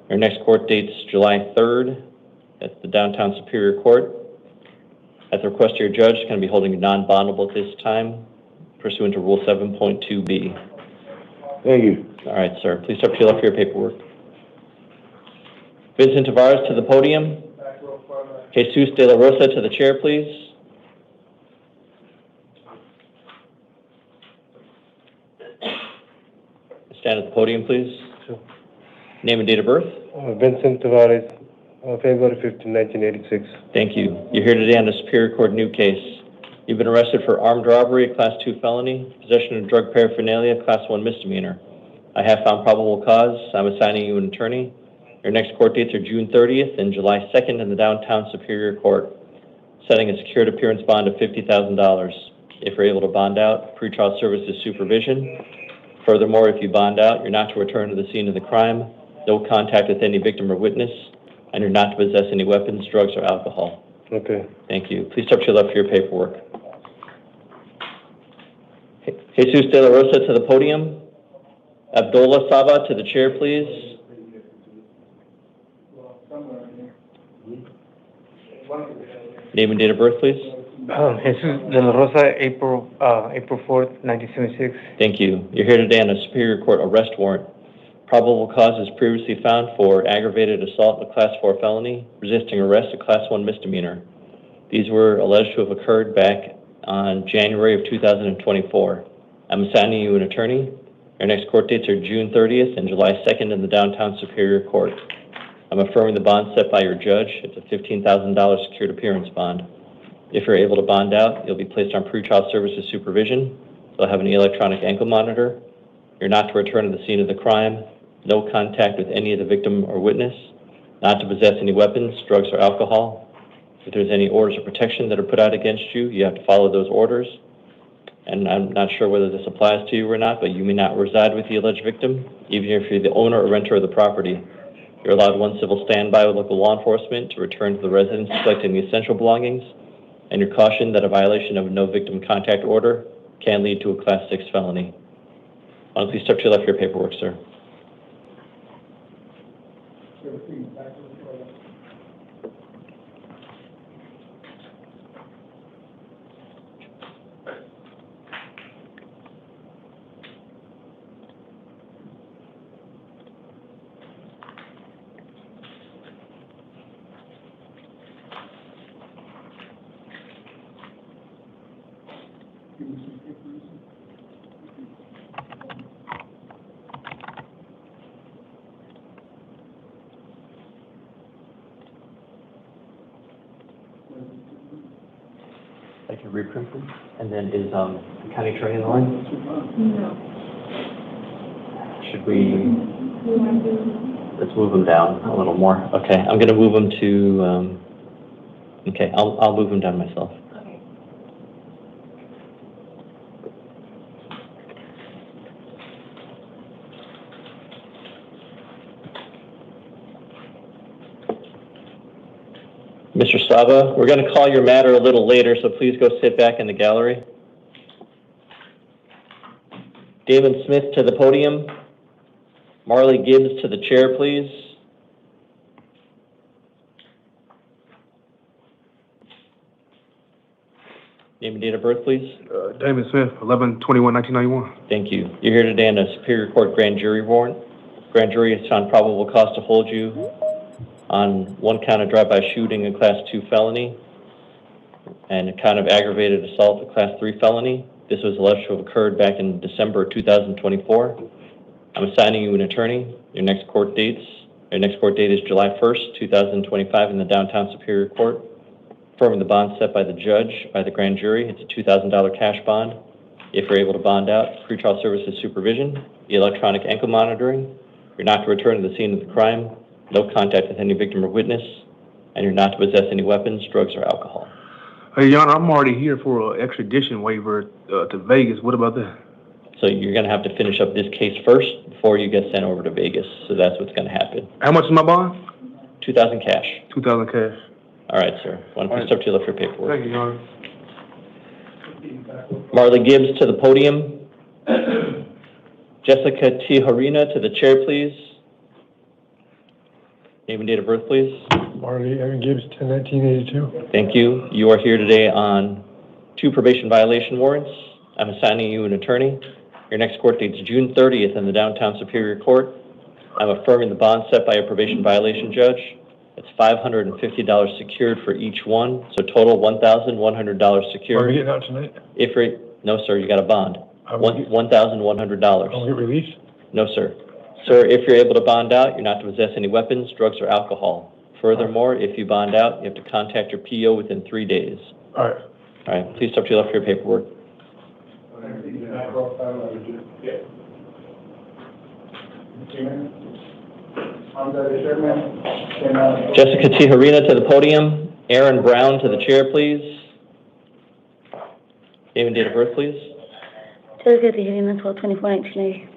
Your next court date's July 3rd at the Downtown Superior Court. At the request of your judge, it's going to be holding you non-bondable at this time, pursuant to Rule 7.2B. Thank you. All right, sir. Please step to your left for your paperwork. Vincent Tavares to the podium. Jesus de la Rosa to the chair, please. Stand at the podium, please. Sure. Name and date of birth. Vincent Tavares, February 15, 1986. Thank you. You're here today on a Superior Court new case. You've been arrested for armed robbery, a Class 2 felony, possession of drug paraphernalia, Class 1 misdemeanor. I have found probable cause. I'm assigning you an attorney. Your next court dates are June 30th and July 2nd in the Downtown Superior Court, setting a secured appearance bond of $50,000. If you're able to bond out, pretrial services supervision. Furthermore, if you bond out, you're not to return to the scene of the crime, no contact with any victim or witness, and you're not to possess any weapons, drugs, or alcohol. Okay. Thank you. Please step to your left for your paperwork. Jesus de la Rosa to the podium. Abdullah Saba to the chair, please. Name and date of birth, please. Jesus de la Rosa, April 4th, 1976. Thank you. You're here today on a Superior Court arrest warrant. Probable cause is previously found for aggravated assault, a Class 4 felony, resisting arrest, a Class 1 misdemeanor. These were alleged to have occurred back on January of 2024. I'm assigning you an attorney. Your next court dates are June 30th and July 2nd in the Downtown Superior Court. I'm affirming the bond set by your judge. It's a $15,000 secured appearance bond. If you're able to bond out, you'll be placed on pretrial services supervision. You'll have an electronic ankle monitor. You're not to return to the scene of the crime. No contact with any of the victim or witness. Not to possess any weapons, drugs, or alcohol. If there's any orders of protection that are put out against you, you have to follow those orders. And I'm not sure whether this applies to you or not, but you may not reside with the alleged victim, even if you're the owner or renter of the property. You're allowed one civil standby with local law enforcement to return to the residence collecting the essential belongings, and you're cautioned that a violation of a no victim contact order can lead to a Class 6 felony. Why don't please step to your left for your paperwork, sir. I can reprint them. And then is County Attorney in the line? No. Should we? Let's move them down a little more. Okay, I'm going to move them to. Okay, I'll move them down myself. Okay. Mr. Saba, we're going to call your matter a little later, so please go sit back in the gallery. Damon Smith to the podium. Marley Gibbs to the chair, please. Name and date of birth, please. Damon Smith, 11/21/1991. Thank you. You're here today on a Superior Court grand jury warrant. Grand jury has found probable cause to hold you on one count of drive-by shooting, a Class 2 felony, and a count of aggravated assault, a Class 3 felony. This was alleged to have occurred back in December 2024. I'm assigning you an attorney. Your next court date is July 1st, 2025 in the Downtown Superior Court. Affirming the bond set by the judge, by the grand jury. It's a $2,000 cash bond. If you're able to bond out, pretrial services supervision, electronic ankle monitoring. You're not to return to the scene of the crime. No contact with any victim or witness, and you're not to possess any weapons, drugs, or alcohol. Hey, Your Honor, I'm already here for an extradition waiver to Vegas. What about that? So you're going to have to finish up this case first before you get sent over to Vegas. So that's what's going to happen. How much is my bond? $2,000 cash. $2,000 cash. All right, sir. Why don't you step to your left for paperwork? Thank you, Your Honor. Marley Gibbs to the podium. Jessica T. Harina to the chair, please. Name and date of birth, please. Marley Evan Gibbs, 10/1982. Thank you. You are here today on 2 probation violation warrants. I'm assigning you an attorney. Your next court date is June 30th in the Downtown Superior Court. I'm affirming the bond set by a probation violation judge. It's $550 secured for each one, so total $1,100 secured. Are we getting out tonight? No, sir, you got a bond. $1,100. I'll get released? No, sir. Sir, if you're able to bond out, you're not to possess any weapons, drugs, or alcohol. Furthermore, if you bond out, you have to contact your PO within 3 days. All right. All right, please step to your left for your paperwork. Jessica T. Harina to the podium. Aaron Brown to the chair, please. Name and date of birth, please. Jessica T. Harina, 12/24/1980.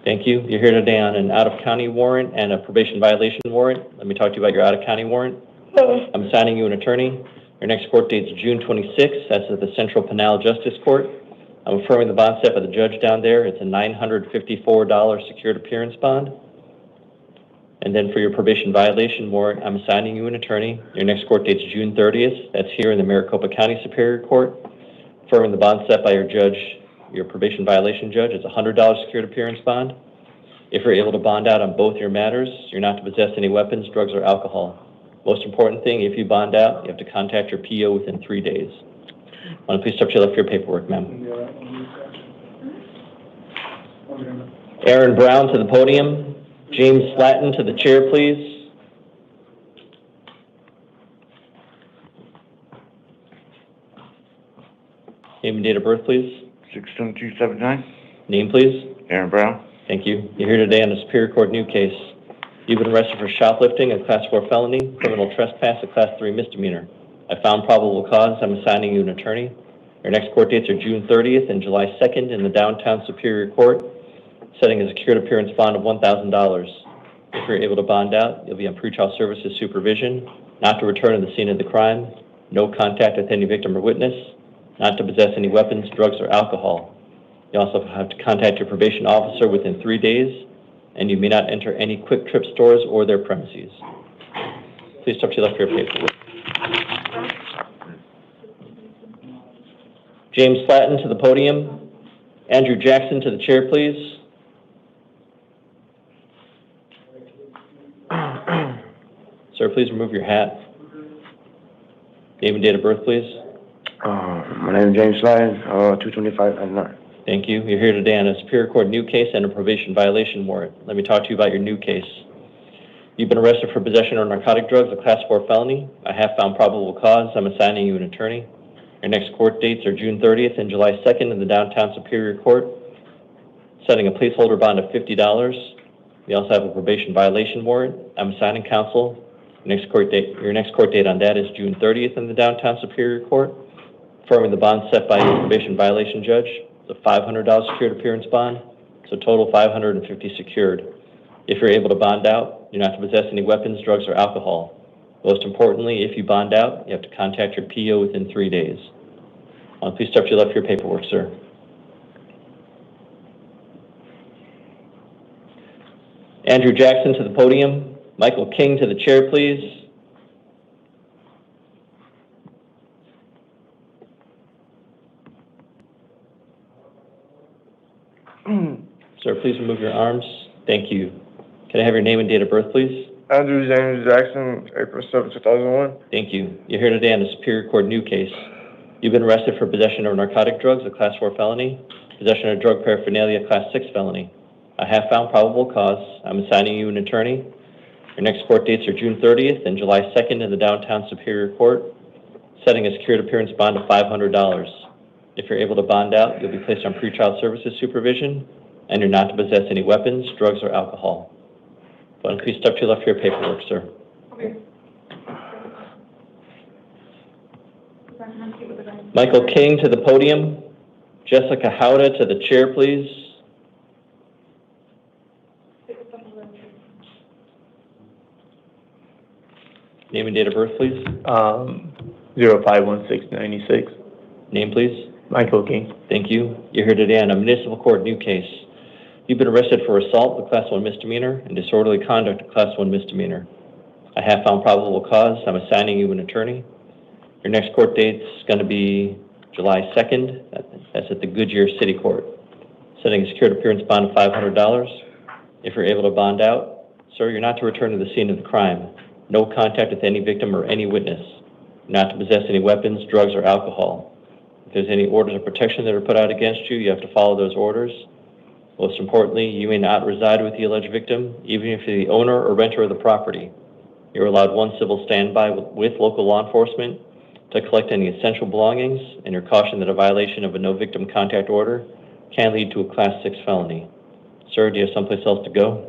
Thank you. You're here today on an out-of-county warrant and a probation violation warrant. Let me talk to you about your out-of-county warrant. I'm assigning you an attorney. Your next court date is June 26th. That's at the Central Penal Justice Court. I'm affirming the bond set by the judge down there. It's a $954 secured appearance bond. And then for your probation violation warrant, I'm assigning you an attorney. Your next court date's June 30th. That's here in the Maricopa County Superior Court. Affirming the bond set by your judge, your probation violation judge, it's a $100 secured appearance bond. If you're able to bond out on both your matters, you're not to possess any weapons, drugs, or alcohol. Most important thing, if you bond out, you have to contact your PO within 3 days. Want to please step to your left for your paperwork, ma'am. Aaron Brown to the podium. James Slatton to the chair, please. Name and date of birth, please. 67279. Name, please. Aaron Brown. Thank you. You're here today on a Superior Court new case. You've been arrested for shoplifting, a Class 4 felony, criminal trespass, a Class 3 misdemeanor. I found probable cause. I'm assigning you an attorney. Your next court dates are June 30th and July 2nd in the Downtown Superior Court, setting a secured appearance bond of $1,000. If you're able to bond out, you'll be on pretrial services supervision, not to return to the scene of the crime, no contact with any victim or witness, not to possess any weapons, drugs, or alcohol. You also have to contact your probation officer within 3 days, and you may not enter any Quick Trip stores or their premises. Please step to your left for your paperwork. James Slatton to the podium. Andrew Jackson to the chair, please. Sir, please remove your hat. Name and date of birth, please. My name is James Slatton, 22599. Thank you. You're here today on a Superior Court new case and a probation violation warrant. Let me talk to you about your new case. You've been arrested for possession of narcotic drugs, a Class 4 felony. I have found probable cause. I'm assigning you an attorney. Your next court dates are June 30th and July 2nd in the Downtown Superior Court, setting a placeholder bond of $50. We also have a probation violation warrant. I'm assigning counsel. Your next court date on that is June 30th in the Downtown Superior Court. Affirming the bond set by your probation violation judge, the $500 secured appearance bond, so total $550 secured. If you're able to bond out, you're not to possess any weapons, drugs, or alcohol. Most importantly, if you bond out, you have to contact your PO within 3 days. Please step to your left for your paperwork, sir. Andrew Jackson to the podium. Michael King to the chair, please. Sir, please remove your arms. Thank you. Can I have your name and date of birth, please? Andrew James Jackson, April 7, 2001. Thank you. You're here today on a Superior Court new case. You've been arrested for possession of narcotic drugs, a Class 4 felony, possession of drug paraphernalia, a Class 6 felony. I have found probable cause. I'm assigning you an attorney. Your next court dates are June 30th and July 2nd in the Downtown Superior Court, setting a secured appearance bond of $500. If you're able to bond out, you'll be placed on pretrial services supervision, and you're not to possess any weapons, drugs, or alcohol. Please step to your left for your paperwork, sir. Okay. Michael King to the podium. Jessica Howda to the chair, please. Name and date of birth, please. 051696. Name, please. Michael King. Thank you. You're here today on a municipal court new case. You've been arrested for assault, a Class 1 misdemeanor, and disorderly conduct, a Class 1 misdemeanor. I have found probable cause. I'm assigning you an attorney. Your next court date's going to be July 2nd. That's at the Goodyear City Court, setting a secured appearance bond of $500. If you're able to bond out, sir, you're not to return to the scene of the crime. No contact with any victim or any witness. Not to possess any weapons, drugs, or alcohol. If there's any orders of protection that are put out against you, you have to follow those orders. Most importantly, you may not reside with the alleged victim, even if you're the owner or renter of the property. You're allowed one civil standby with local law enforcement to collect any essential belongings, and you're cautioned that a violation of a no victim contact order can lead to a Class 6 felony. Sir, do you have someplace else to go?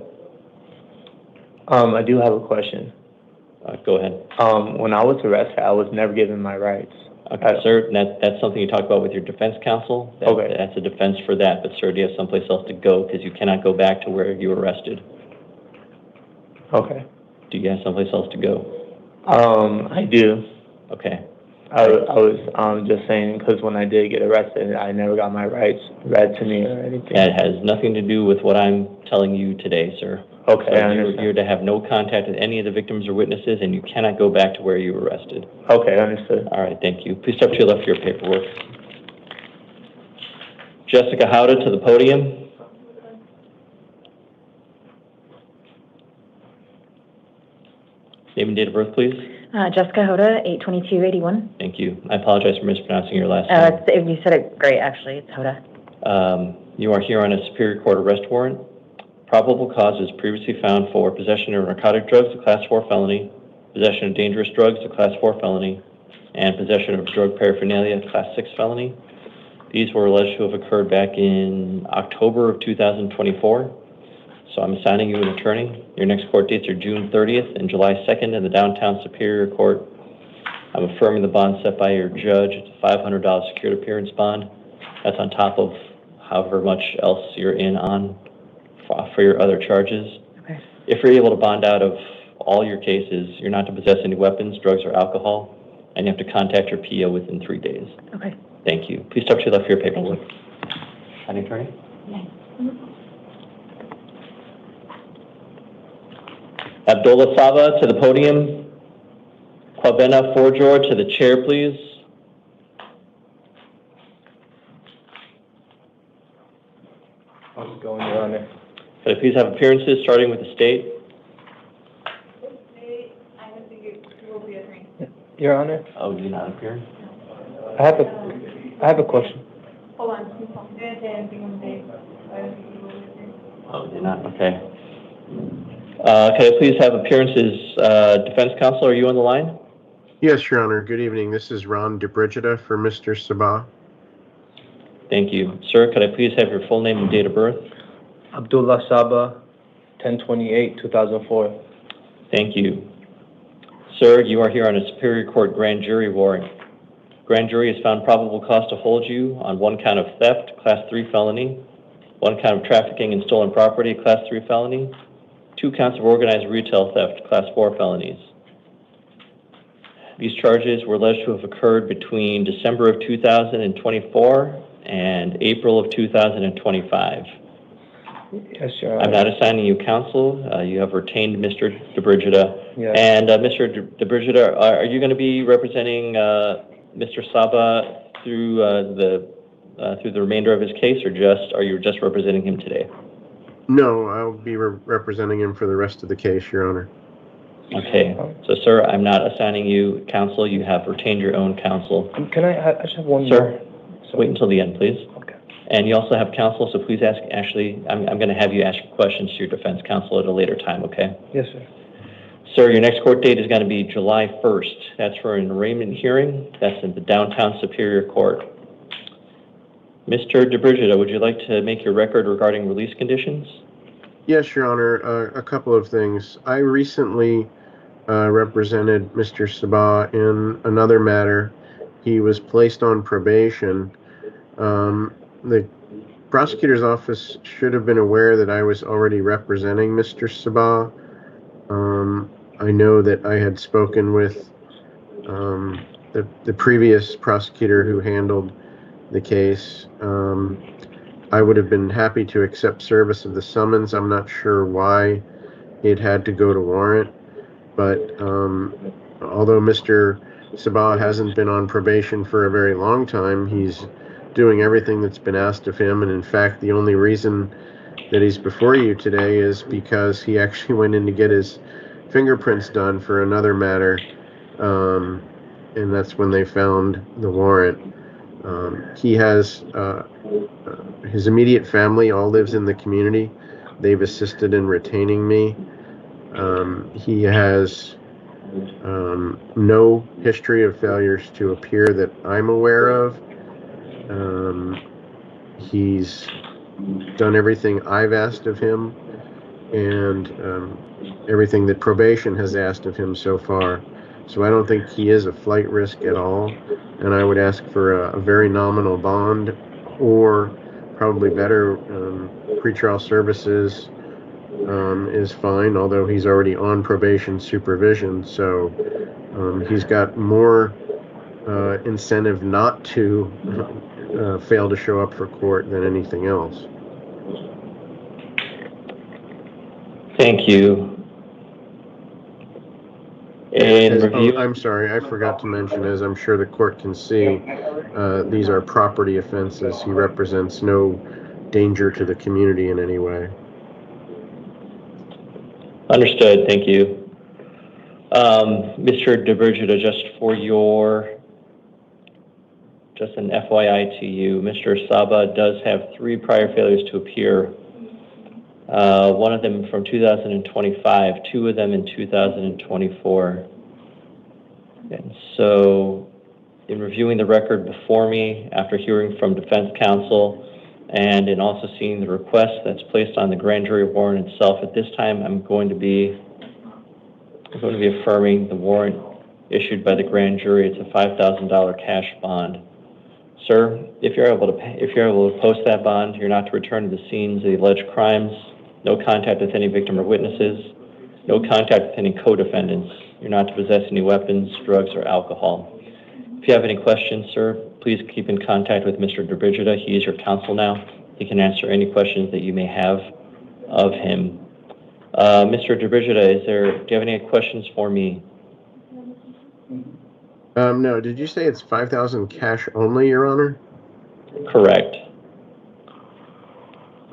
I do have a question. Go ahead. When I was arrested, I was never given my rights. Okay, sir, that's something you talk about with your defense counsel. Okay. That's a defense for that, but sir, do you have someplace else to go? Because you cannot go back to where you were arrested. Okay. Do you have someplace else to go? I do. Okay. I was just saying, because when I did get arrested, I never got my rights read to me or anything. That has nothing to do with what I'm telling you today, sir. Okay, So I understand. you're to have no contact with any of the victims or witnesses, and you cannot go back to where you were arrested. Okay, understood. All right, thank you. Please step to your left for your paperwork. Jessica Howda to the podium. Name and date of birth, please. Jessica Hoda, 8/22/81. Thank you. I apologize for mispronouncing your last name. You said it great, actually. It's Hoda. You are here on a Superior Court arrest warrant. Probable cause is previously found for possession of narcotic drugs, a Class 4 felony, possession of dangerous drugs, a Class 4 felony, and possession of drug paraphernalia, a Class 6 felony. These were alleged to have occurred back in October of 2024. So I'm assigning you an attorney. Your next court dates are June 30th and July 2nd in the Downtown Superior Court. I'm affirming the bond set by your judge. It's a $500 secured appearance bond. That's on top of however much else you're in on for your other charges. Okay. If you're able to bond out of all your cases, you're not to possess any weapons, drugs, or alcohol, and you have to contact your PO within 3 days. Okay. Thank you. Please step to your left for your paperwork. Any attorney? Yes. Abdullah Saba to the podium. Kwabena Forjor to the chair, please. How's it going, Your Honor? Could I please have appearances starting with the state? Your Honor? Oh, do you not appear? I have a question. Hold on. Oh, do not? Okay. Could I please have appearances? Defense counsel, are you on the line? Yes, Your Honor. Good evening. This is Ron DeBrigida for Mr. Sabah. Thank you. Sir, could I please have your full name and date of birth? Abdullah Saba, 10/28/2004. Thank you. Sir, you are here on a Superior Court grand jury warrant. Grand jury has found probable cause to hold you on 1 count of theft, Class 3 felony, 1 count of trafficking and stolen property, Class 3 felony, 2 counts of organized retail theft, Class 4 felonies. These charges were alleged to have occurred between December of 2024 and April of 2025. Yes, Your Honor. I'm not assigning you counsel. You have retained Mr. DeBrigida. Yes. And Mr. DeBrigida, are you going to be representing Mr. Saba through the remainder of his case, or are you just representing him today? No, I'll be representing him for the rest of the case, Your Honor. Okay. So, sir, I'm not assigning you counsel. You have retained your own counsel. Can I just have one Sir, more? wait until the end, please. Okay. And you also have counsel, so please ask, Ashley, I'm going to have you ask questions to your defense counsel at a later time, okay? Yes, sir. Sir, your next court date is going to be July 1st. That's for an arraignment hearing. That's in the Downtown Superior Court. Mr. DeBrigida, would you like to make your record regarding release conditions? Yes, Your Honor. A couple of things. I recently represented Mr. Sabah in another matter. He was placed on probation. The prosecutor's office should have been aware that I was already representing Mr. Sabah. I know that I had spoken with the previous prosecutor who handled the case. I would have been happy to accept service of the summons. I'm not sure why it had to go to warrant, but although Mr. Sabah hasn't been on probation for a very long time, he's doing everything that's been asked of him, and in fact, the only reason that he's before you today is because he actually went in to get his fingerprints done for another matter, and that's when they found the warrant. He has his immediate family all lives in the community. They've assisted in retaining me. He has no history of failures to appear that I'm aware of. He's done everything I've asked of him, and everything that probation has asked of him so far. So I don't think he is a flight risk at all, and I would ask for a very nominal bond, or probably better, pretrial services is fine, although he's already on probation supervision, so he's got more incentive not to fail to show up for court than anything else. Thank you. I'm sorry, I forgot to mention, as I'm sure the court can see, these are property offenses. He represents no danger to the community in any way. Understood, thank you. Mr. DeBurgida, just an FYI to you, Mr. Saba does have 3 prior failures to appear. One of them from 2025, 2 of them in 2024. And so, in reviewing the record before me, after hearing from defense counsel, and in also seeing the request that's placed on the grand jury warrant itself, at this time I'm going to be affirming the warrant issued by the grand jury. It's a $5,000 cash bond. Sir, if you're able to post that bond, you're not to return to the scenes of the alleged crimes, no contact with any victim or witnesses, no contact with any co-defendants. You're not to possess any weapons, drugs, or alcohol. If you have any questions, sir, please keep in contact with Mr. DeBurgida. He is your counsel now. He can answer any questions that you may have of him. Mr. DeBurgida, do you have any questions for me? No, did you say it's $5,000 cash only, Your Honor? Correct.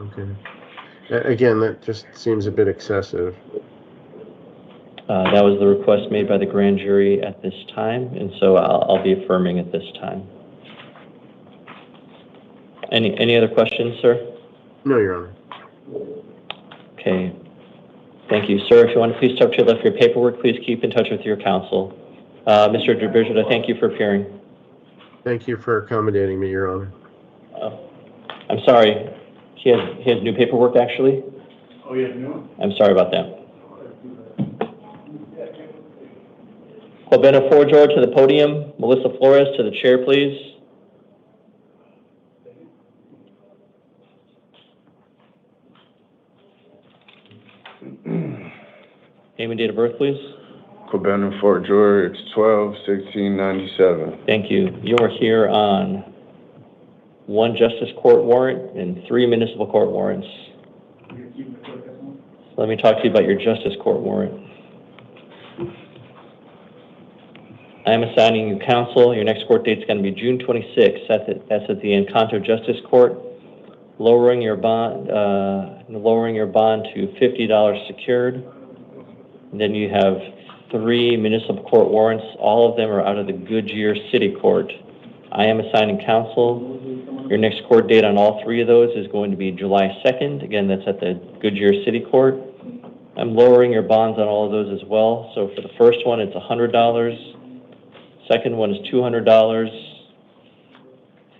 Okay. Again, that just seems a bit excessive. That was the request made by the grand jury at this time, and so I'll be affirming at this time. Any other questions, sir? No, Your Honor. Okay. Thank you, sir. If you want to please step to your left for your paperwork, please keep in touch with your counsel. Mr. DeBurgida, thank you for appearing. Thank you for accommodating me, Your Honor. I'm sorry. He has new paperwork, actually? Oh, you have new one? I'm sorry about that. Albeno Forjor to the podium. Melissa Flores to the chair, please. Name and date of birth, please. Cabana, Fort George, 12/16/97. Thank you. You are here on 1 justice court warrant and 3 municipal court warrants. Let me talk to you about your justice court warrant. I am assigning you counsel. Your next court date is going to be June 26th. That's at the Encanto Justice Court. Lowering your bond to $50 secured. And then you have 3 municipal court warrants. All of them are out of the Goodyear City Court. I am assigning counsel. Your next court date on all 3 of those is going to be July 2nd. Again, that's at the Goodyear City Court. I'm lowering your bonds on all of those as well. So for the first one, it's $100. Second one is $200.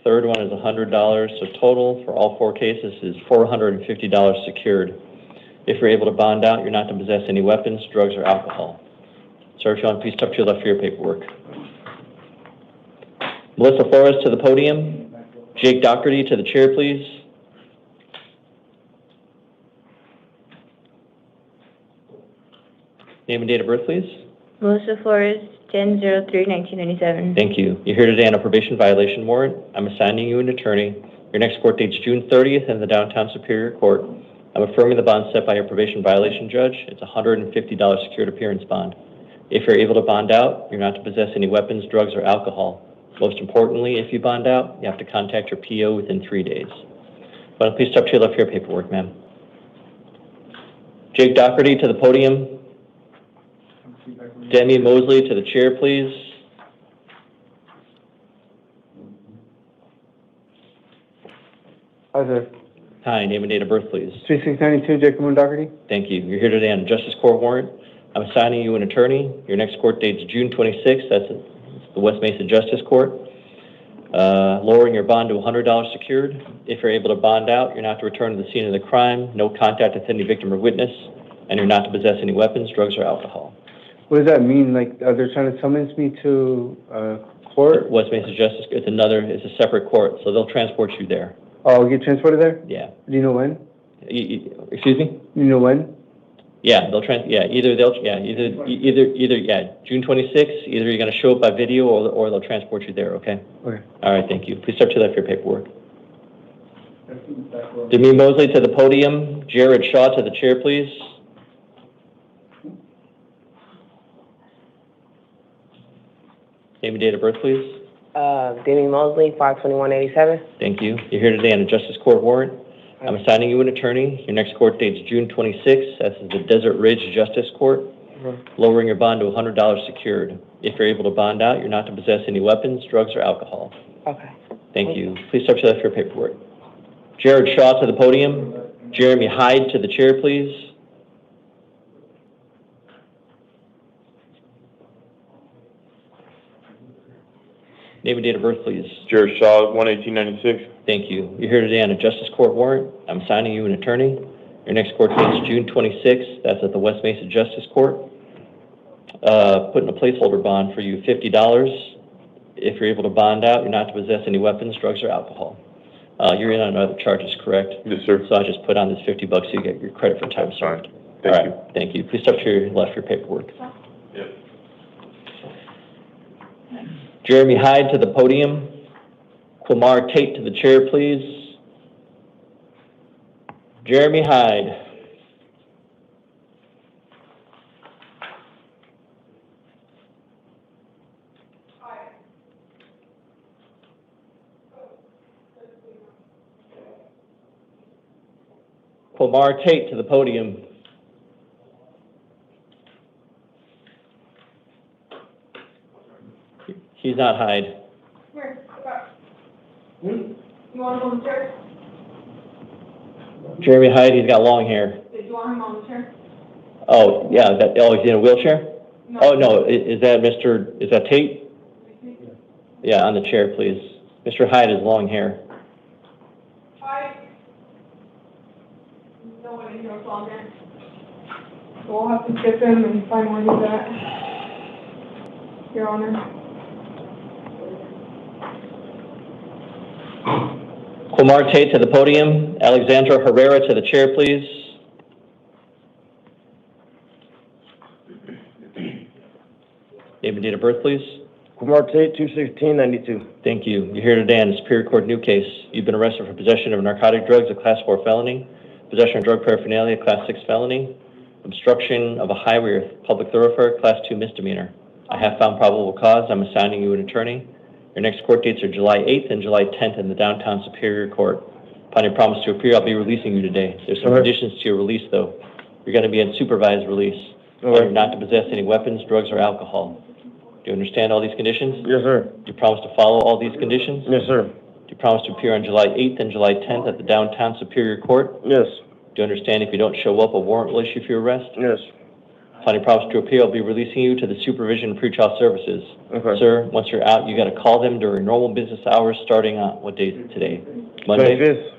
Third one is $100. So total for all 4 cases is $450 secured. If you're able to bond out, you're not to possess any weapons, drugs, or alcohol. Sir, if you want, please step to your left for your paperwork. Melissa Flores to the podium. Jake Doherty to the chair, please. Name and date of birth, please. Melissa Flores, 10/03/1997. Thank you. You're here today on a probation violation warrant. I'm assigning you an attorney. Your next court date's June 30th in the Downtown Superior Court. I'm affirming the bond set by your probation violation judge. It's $150 secured appearance bond. If you're able to bond out, you're not to possess any weapons, drugs, or alcohol. Most importantly, if you bond out, you have to contact your PO within 3 days. But please step to your left for your paperwork, ma'am. Jake Doherty to the podium. Demi Mosley to the chair, please. Hi there. Hi, name and date of birth, please. 3692 Jacob Moon Doherty. Thank you. You're here today on a justice court warrant. I'm assigning you an attorney. Your next court date's June 26th. That's the West Mesa Justice Court. Lowering your bond to $100 secured. If you're able to bond out, you're not to return to the scene of the crime, no contact with any victim or witness, and you're not to possess any weapons, drugs, or alcohol. What does that mean? Like, they're trying to summons me to court? West Mesa Justice, it's a separate court, so they'll transport you there. Oh, I'll get transported there? Yeah. Do you know when? Excuse me? You know when? Yeah, either June 26th, either you're gonna show up by video or they'll transport you there, okay? Okay. All right, thank you. Please step to the left for your paperwork. Demi Mosley to the podium, Jared Shaw to the chair, please. Name and date of birth, please. Demi Mosley, 5/21/87. Thank you. You're here today on a Justice Court warrant. I'm assigning you an attorney. Your next court date is June 26th. That's the Desert Ridge Justice Court. Lowering your bond to $100 secured. If you're able to bond out, you're not to possess any weapons, drugs, or alcohol. Okay. Thank you. Please step to the left for your paperwork. Jared Shaw to the podium. Jeremy Hyde to the chair, please. Name and date of birth, please. Jared Shaw, 1/18/96. Thank you. You're here today on a Justice Court warrant. I'm assigning you an attorney. Your next court date is June 26th. That's at the West Mesa Justice Court. Putting a placeholder bond for you, $50. If you're able to bond out, you're not to possess any weapons, drugs, or alcohol. You're in on other charges, correct? Yes, sir. So I just put on this $50 so you get your credit for time served. Thank you. Thank you. Please step to your left for your paperwork. Yep. Jeremy Hyde to the podium. Quamar Tate to the chair, please. Jeremy Hyde. Quamar Tate to the podium. He's not Hyde. Here, you want him on the chair? Jeremy Hyde, he's got long hair. Did you want him on the chair? Oh, yeah, he's in a wheelchair? No. Oh, no, is that Tate? Yeah, on the chair, please. Mr. Hyde has long hair. Hi. No one in here with long hair. So we'll have to skip him and find where he's at. Your Honor. Quamar Tate to the podium. Alexandra Herrera to the chair, please. Name and date of birth, please. Kumar Tate, 2/16/92. Thank you. You're here today on the Superior Court new case. You've been arrested for possession of narcotic drugs, a Class 4 felony, possession of drug paraphernalia, Class 6 felony, obstruction of a highway or public thoroughfare, Class 2 misdemeanor. I have found probable cause. I'm assigning you an attorney. Your next court dates are July 8th and July 10th in the downtown Superior Court. Upon your promise to appear, I'll be releasing you today. There's some conditions to your release, though. You're going to be in supervised release. You're not to possess any weapons, drugs, or alcohol. Do you understand all these conditions? Yes, sir. Do you promise to follow all these conditions? Yes, sir. Do you promise to appear on July 8th and July 10th at the downtown Superior Court? Yes. Do you understand if you don't show up, a warrant will issue for your arrest? Yes. Upon your promise to appear, I'll be releasing you to the supervision and pretrial services. Okay. Sir, once you're out, you got to call them during normal business hours starting on, what day is it today? Monday? 25th.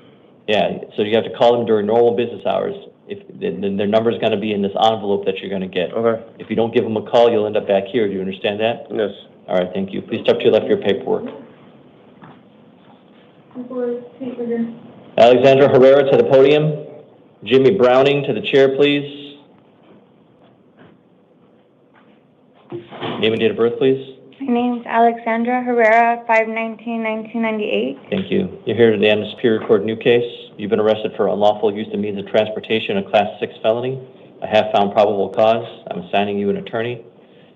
Yeah, so you have to call them during normal business hours. If their number's going to be in this envelope that you're going to get. Okay. If you don't give them a call, you'll end up back here. Do you understand that? Yes. All right, thank you. Please step to your left for your paperwork. Alexandra Herrera to the podium. Jimmy Browning to the chair, please. Name and date of birth, please. My name's Alexandra Herrera, 5/19/1998. Thank you. You're here today on the Superior Court new case. You've been arrested for unlawful use of means of transportation, a Class 6 felony. I have found probable cause. I'm assigning you an attorney.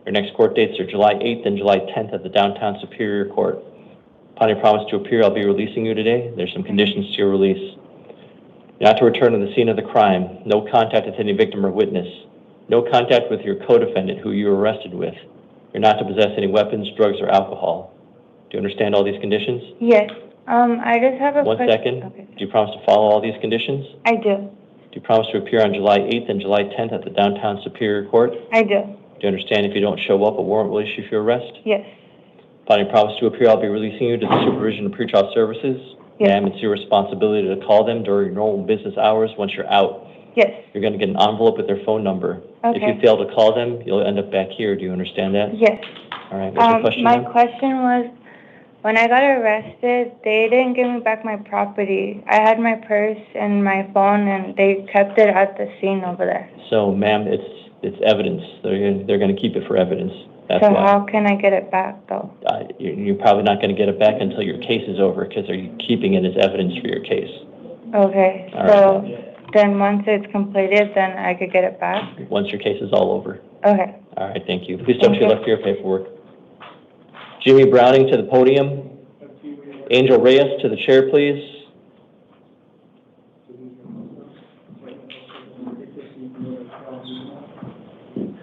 Your next court dates are July 8th and July 10th at the downtown Superior Court. Upon your promise to appear, I'll be releasing you today. There's some conditions to your release. You're not to return to the scene of the crime. No contact with any victim or witness. No contact with your co-defendant who you were arrested with. You're not to possess any weapons, drugs, or alcohol. Do you understand all these conditions? Yes. I just have a One question. second. Okay. Do you promise to follow all these conditions? I do. Do you promise to appear on July 8th and July 10th at the downtown Superior Court? I do. Do you understand if you don't show up, a warrant will issue for your arrest? Yes. Upon your promise to appear, I'll be releasing you to the supervision and pretrial services. Yes. Ma'am, it's your responsibility to call them during normal business hours once you're out. Yes. You're going to get an envelope with their phone number. If Okay. you fail to call them, you'll end up back here. Do you understand that? Yes. All right, what's your question, my ma'am? question was, when I got arrested, they didn't give me back my property. I had my purse and my phone, and they kept it at the scene over there. So, ma'am, it's evidence. They're going to keep it for evidence. That's So why. how can I get it back, though? You're probably not going to get it back until your case is over, because they're keeping it as evidence for your case. Okay, All so right. then once it's completed, then I could get it back? Once your case is all over. Okay. All right, thank you. Please step to your left for your paperwork. Jimmy Browning to the podium. Angel Reyes to the chair, please.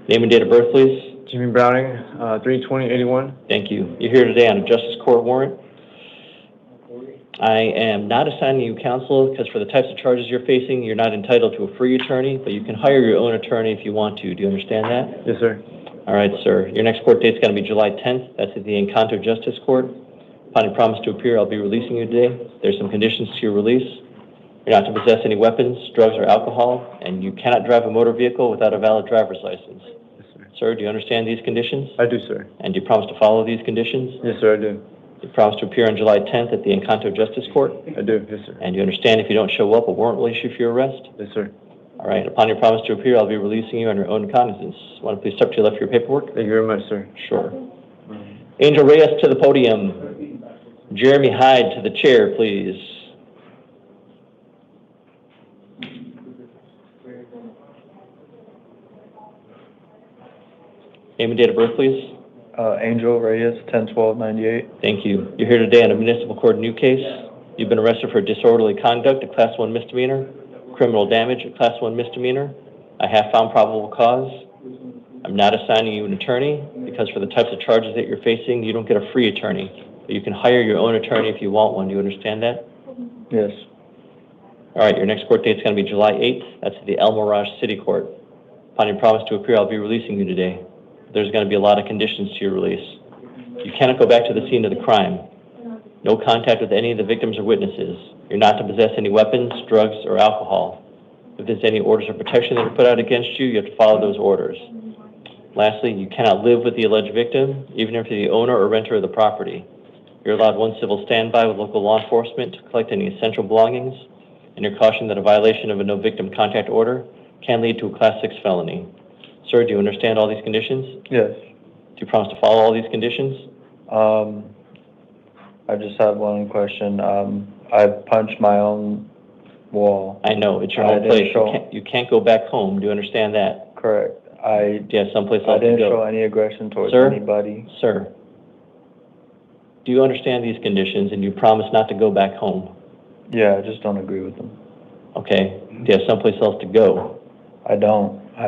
Name and date of birth, please. Jimmy Browning, 3/20/81. Thank you. You're here today on a justice court warrant. I am not assigning you counsel because for the types of charges you're facing, you're not entitled to a free attorney, but you can hire your own attorney if you want to. Do you understand that? Yes, sir. All right, sir. Your next court date's going to be July 10th. That's at the Encanto Justice Court. Upon your promise to appear, I'll be releasing you today. There's some conditions to your release. You're not to possess any weapons, drugs, or alcohol, and you cannot drive a motor vehicle without a valid driver's license. Yes, sir. Sir, do you understand these conditions? I do, sir. And do you promise to follow these conditions? Yes, sir, I do. You promise to appear on July 10th at the Encanto Justice Court? I do, yes, sir. And you understand if you don't show up, a warrant will issue for your arrest? Yes, sir. All right. Upon your promise to appear, I'll be releasing you on your own recognizance. Want to please step to your left for your paperwork? Thank you very much, sir. Sure. Angel Reyes to the podium. Jeremy Hyde to the chair, please. Name and date of birth, please. Angel Reyes, 10/12/98. Thank you. You're here today on a municipal court new case. You've been arrested for disorderly conduct, a Class 1 misdemeanor, criminal damage, a Class 1 misdemeanor. I have found probable cause. I'm not assigning you an attorney because for the types of charges that you're facing, you don't get a free attorney. But you can hire your own attorney if you want one. Do you understand that? Yes. All right, your next court date's going to be July 8th. That's at the El Mirage City Court. Upon your promise to appear, I'll be releasing you today. There's going to be a lot of conditions to your release. You cannot go back to the scene of the crime. No contact with any of the victims or witnesses. You're not to possess any weapons, drugs, or alcohol. If there's any orders of protection that are put out against you, you have to follow those orders. Lastly, you cannot live with the alleged victim, even if you're the owner or renter of the property. You're allowed one civil standby with local law enforcement to collect any essential belongings, and you're cautioned that a violation of a no victim contact order can lead to a Class 6 felony. Sir, do you understand all these conditions? Yes. Do you promise to follow all these conditions? I just have one question. I punched my own wall. I know, it's your own place. You can't go back home. Do you understand that? Correct. Do you have someplace I else to didn't go? show any aggression towards Sir? anybody. Sir, do you understand these conditions and you promise not to go back home? Yeah, I just don't agree with them. Okay. Do you have someplace else to go? I don't. I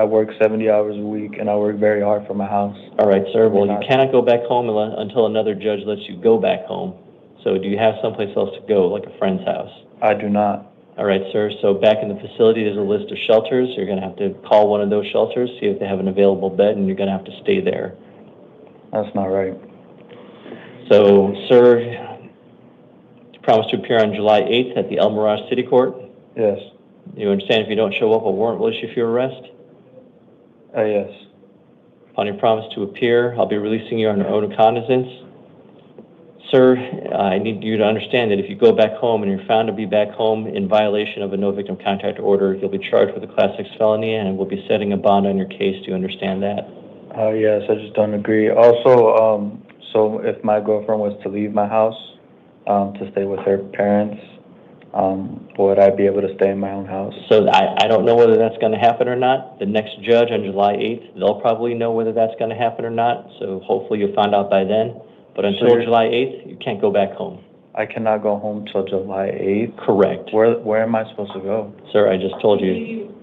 work 70 hours a week and I work very hard for my house. All right, sir. Well, you cannot go back home until another judge lets you go back home. So do you have someplace else to go, like a friend's house? I do not. All right, sir. So back in the facility, there's a list of shelters. You're going to have to call one of those shelters, see if they have an available bed, and you're going to have to stay there. That's not right. So, sir, you promise to appear on July 8th at the El Mirage City Court? Yes. You understand if you don't show up, a warrant will issue for your arrest? Yes. Upon your promise to appear, I'll be releasing you on your own recognizance. Sir, I need you to understand that if you go back home and you're found to be back home in violation of a no victim contact order, you'll be charged with a Class 6 felony and we'll be setting a bond on your case. Do you understand that? Yes, I just don't agree. Also, so if my girlfriend was to leave my house to stay with her parents, would I be able to stay in my own house? So I don't know whether that's going to happen or not. The next judge on July 8th, they'll probably know whether that's going to happen or not. So hopefully you'll find out by then. But until July 8th, you can't go back home. I cannot go home till July 8th? Correct. Where am I supposed to go? Sir, I just told you.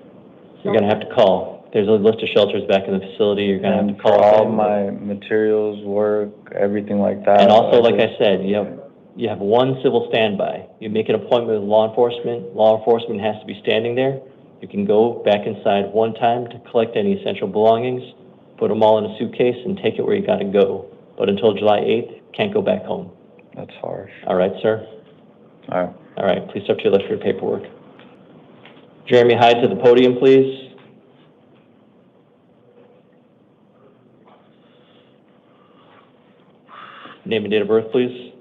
You're going to have to call. There's a list of shelters back in the facility. You're going to have to call. For all my materials, work, everything like that. And also, like I said, you have one civil standby. You make an appointment with law enforcement. Law enforcement has to be standing there. You can go back inside one time to collect any essential belongings, put them all in a suitcase, and take it where you got to go. But until July 8th, can't go back home. That's harsh. All right, sir? All right. All right, please step to your left for your paperwork. Jeremy Hyde to the podium, please. Name and date of birth, please.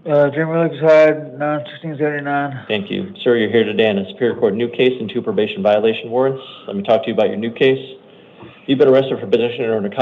Jeremy Lakeside, 9/16/79. Thank you. Sir, you're here today on a Superior Court new case and 2 probation violation warrants. Let me talk to you about your new case. You've been arrested for possession of narcotics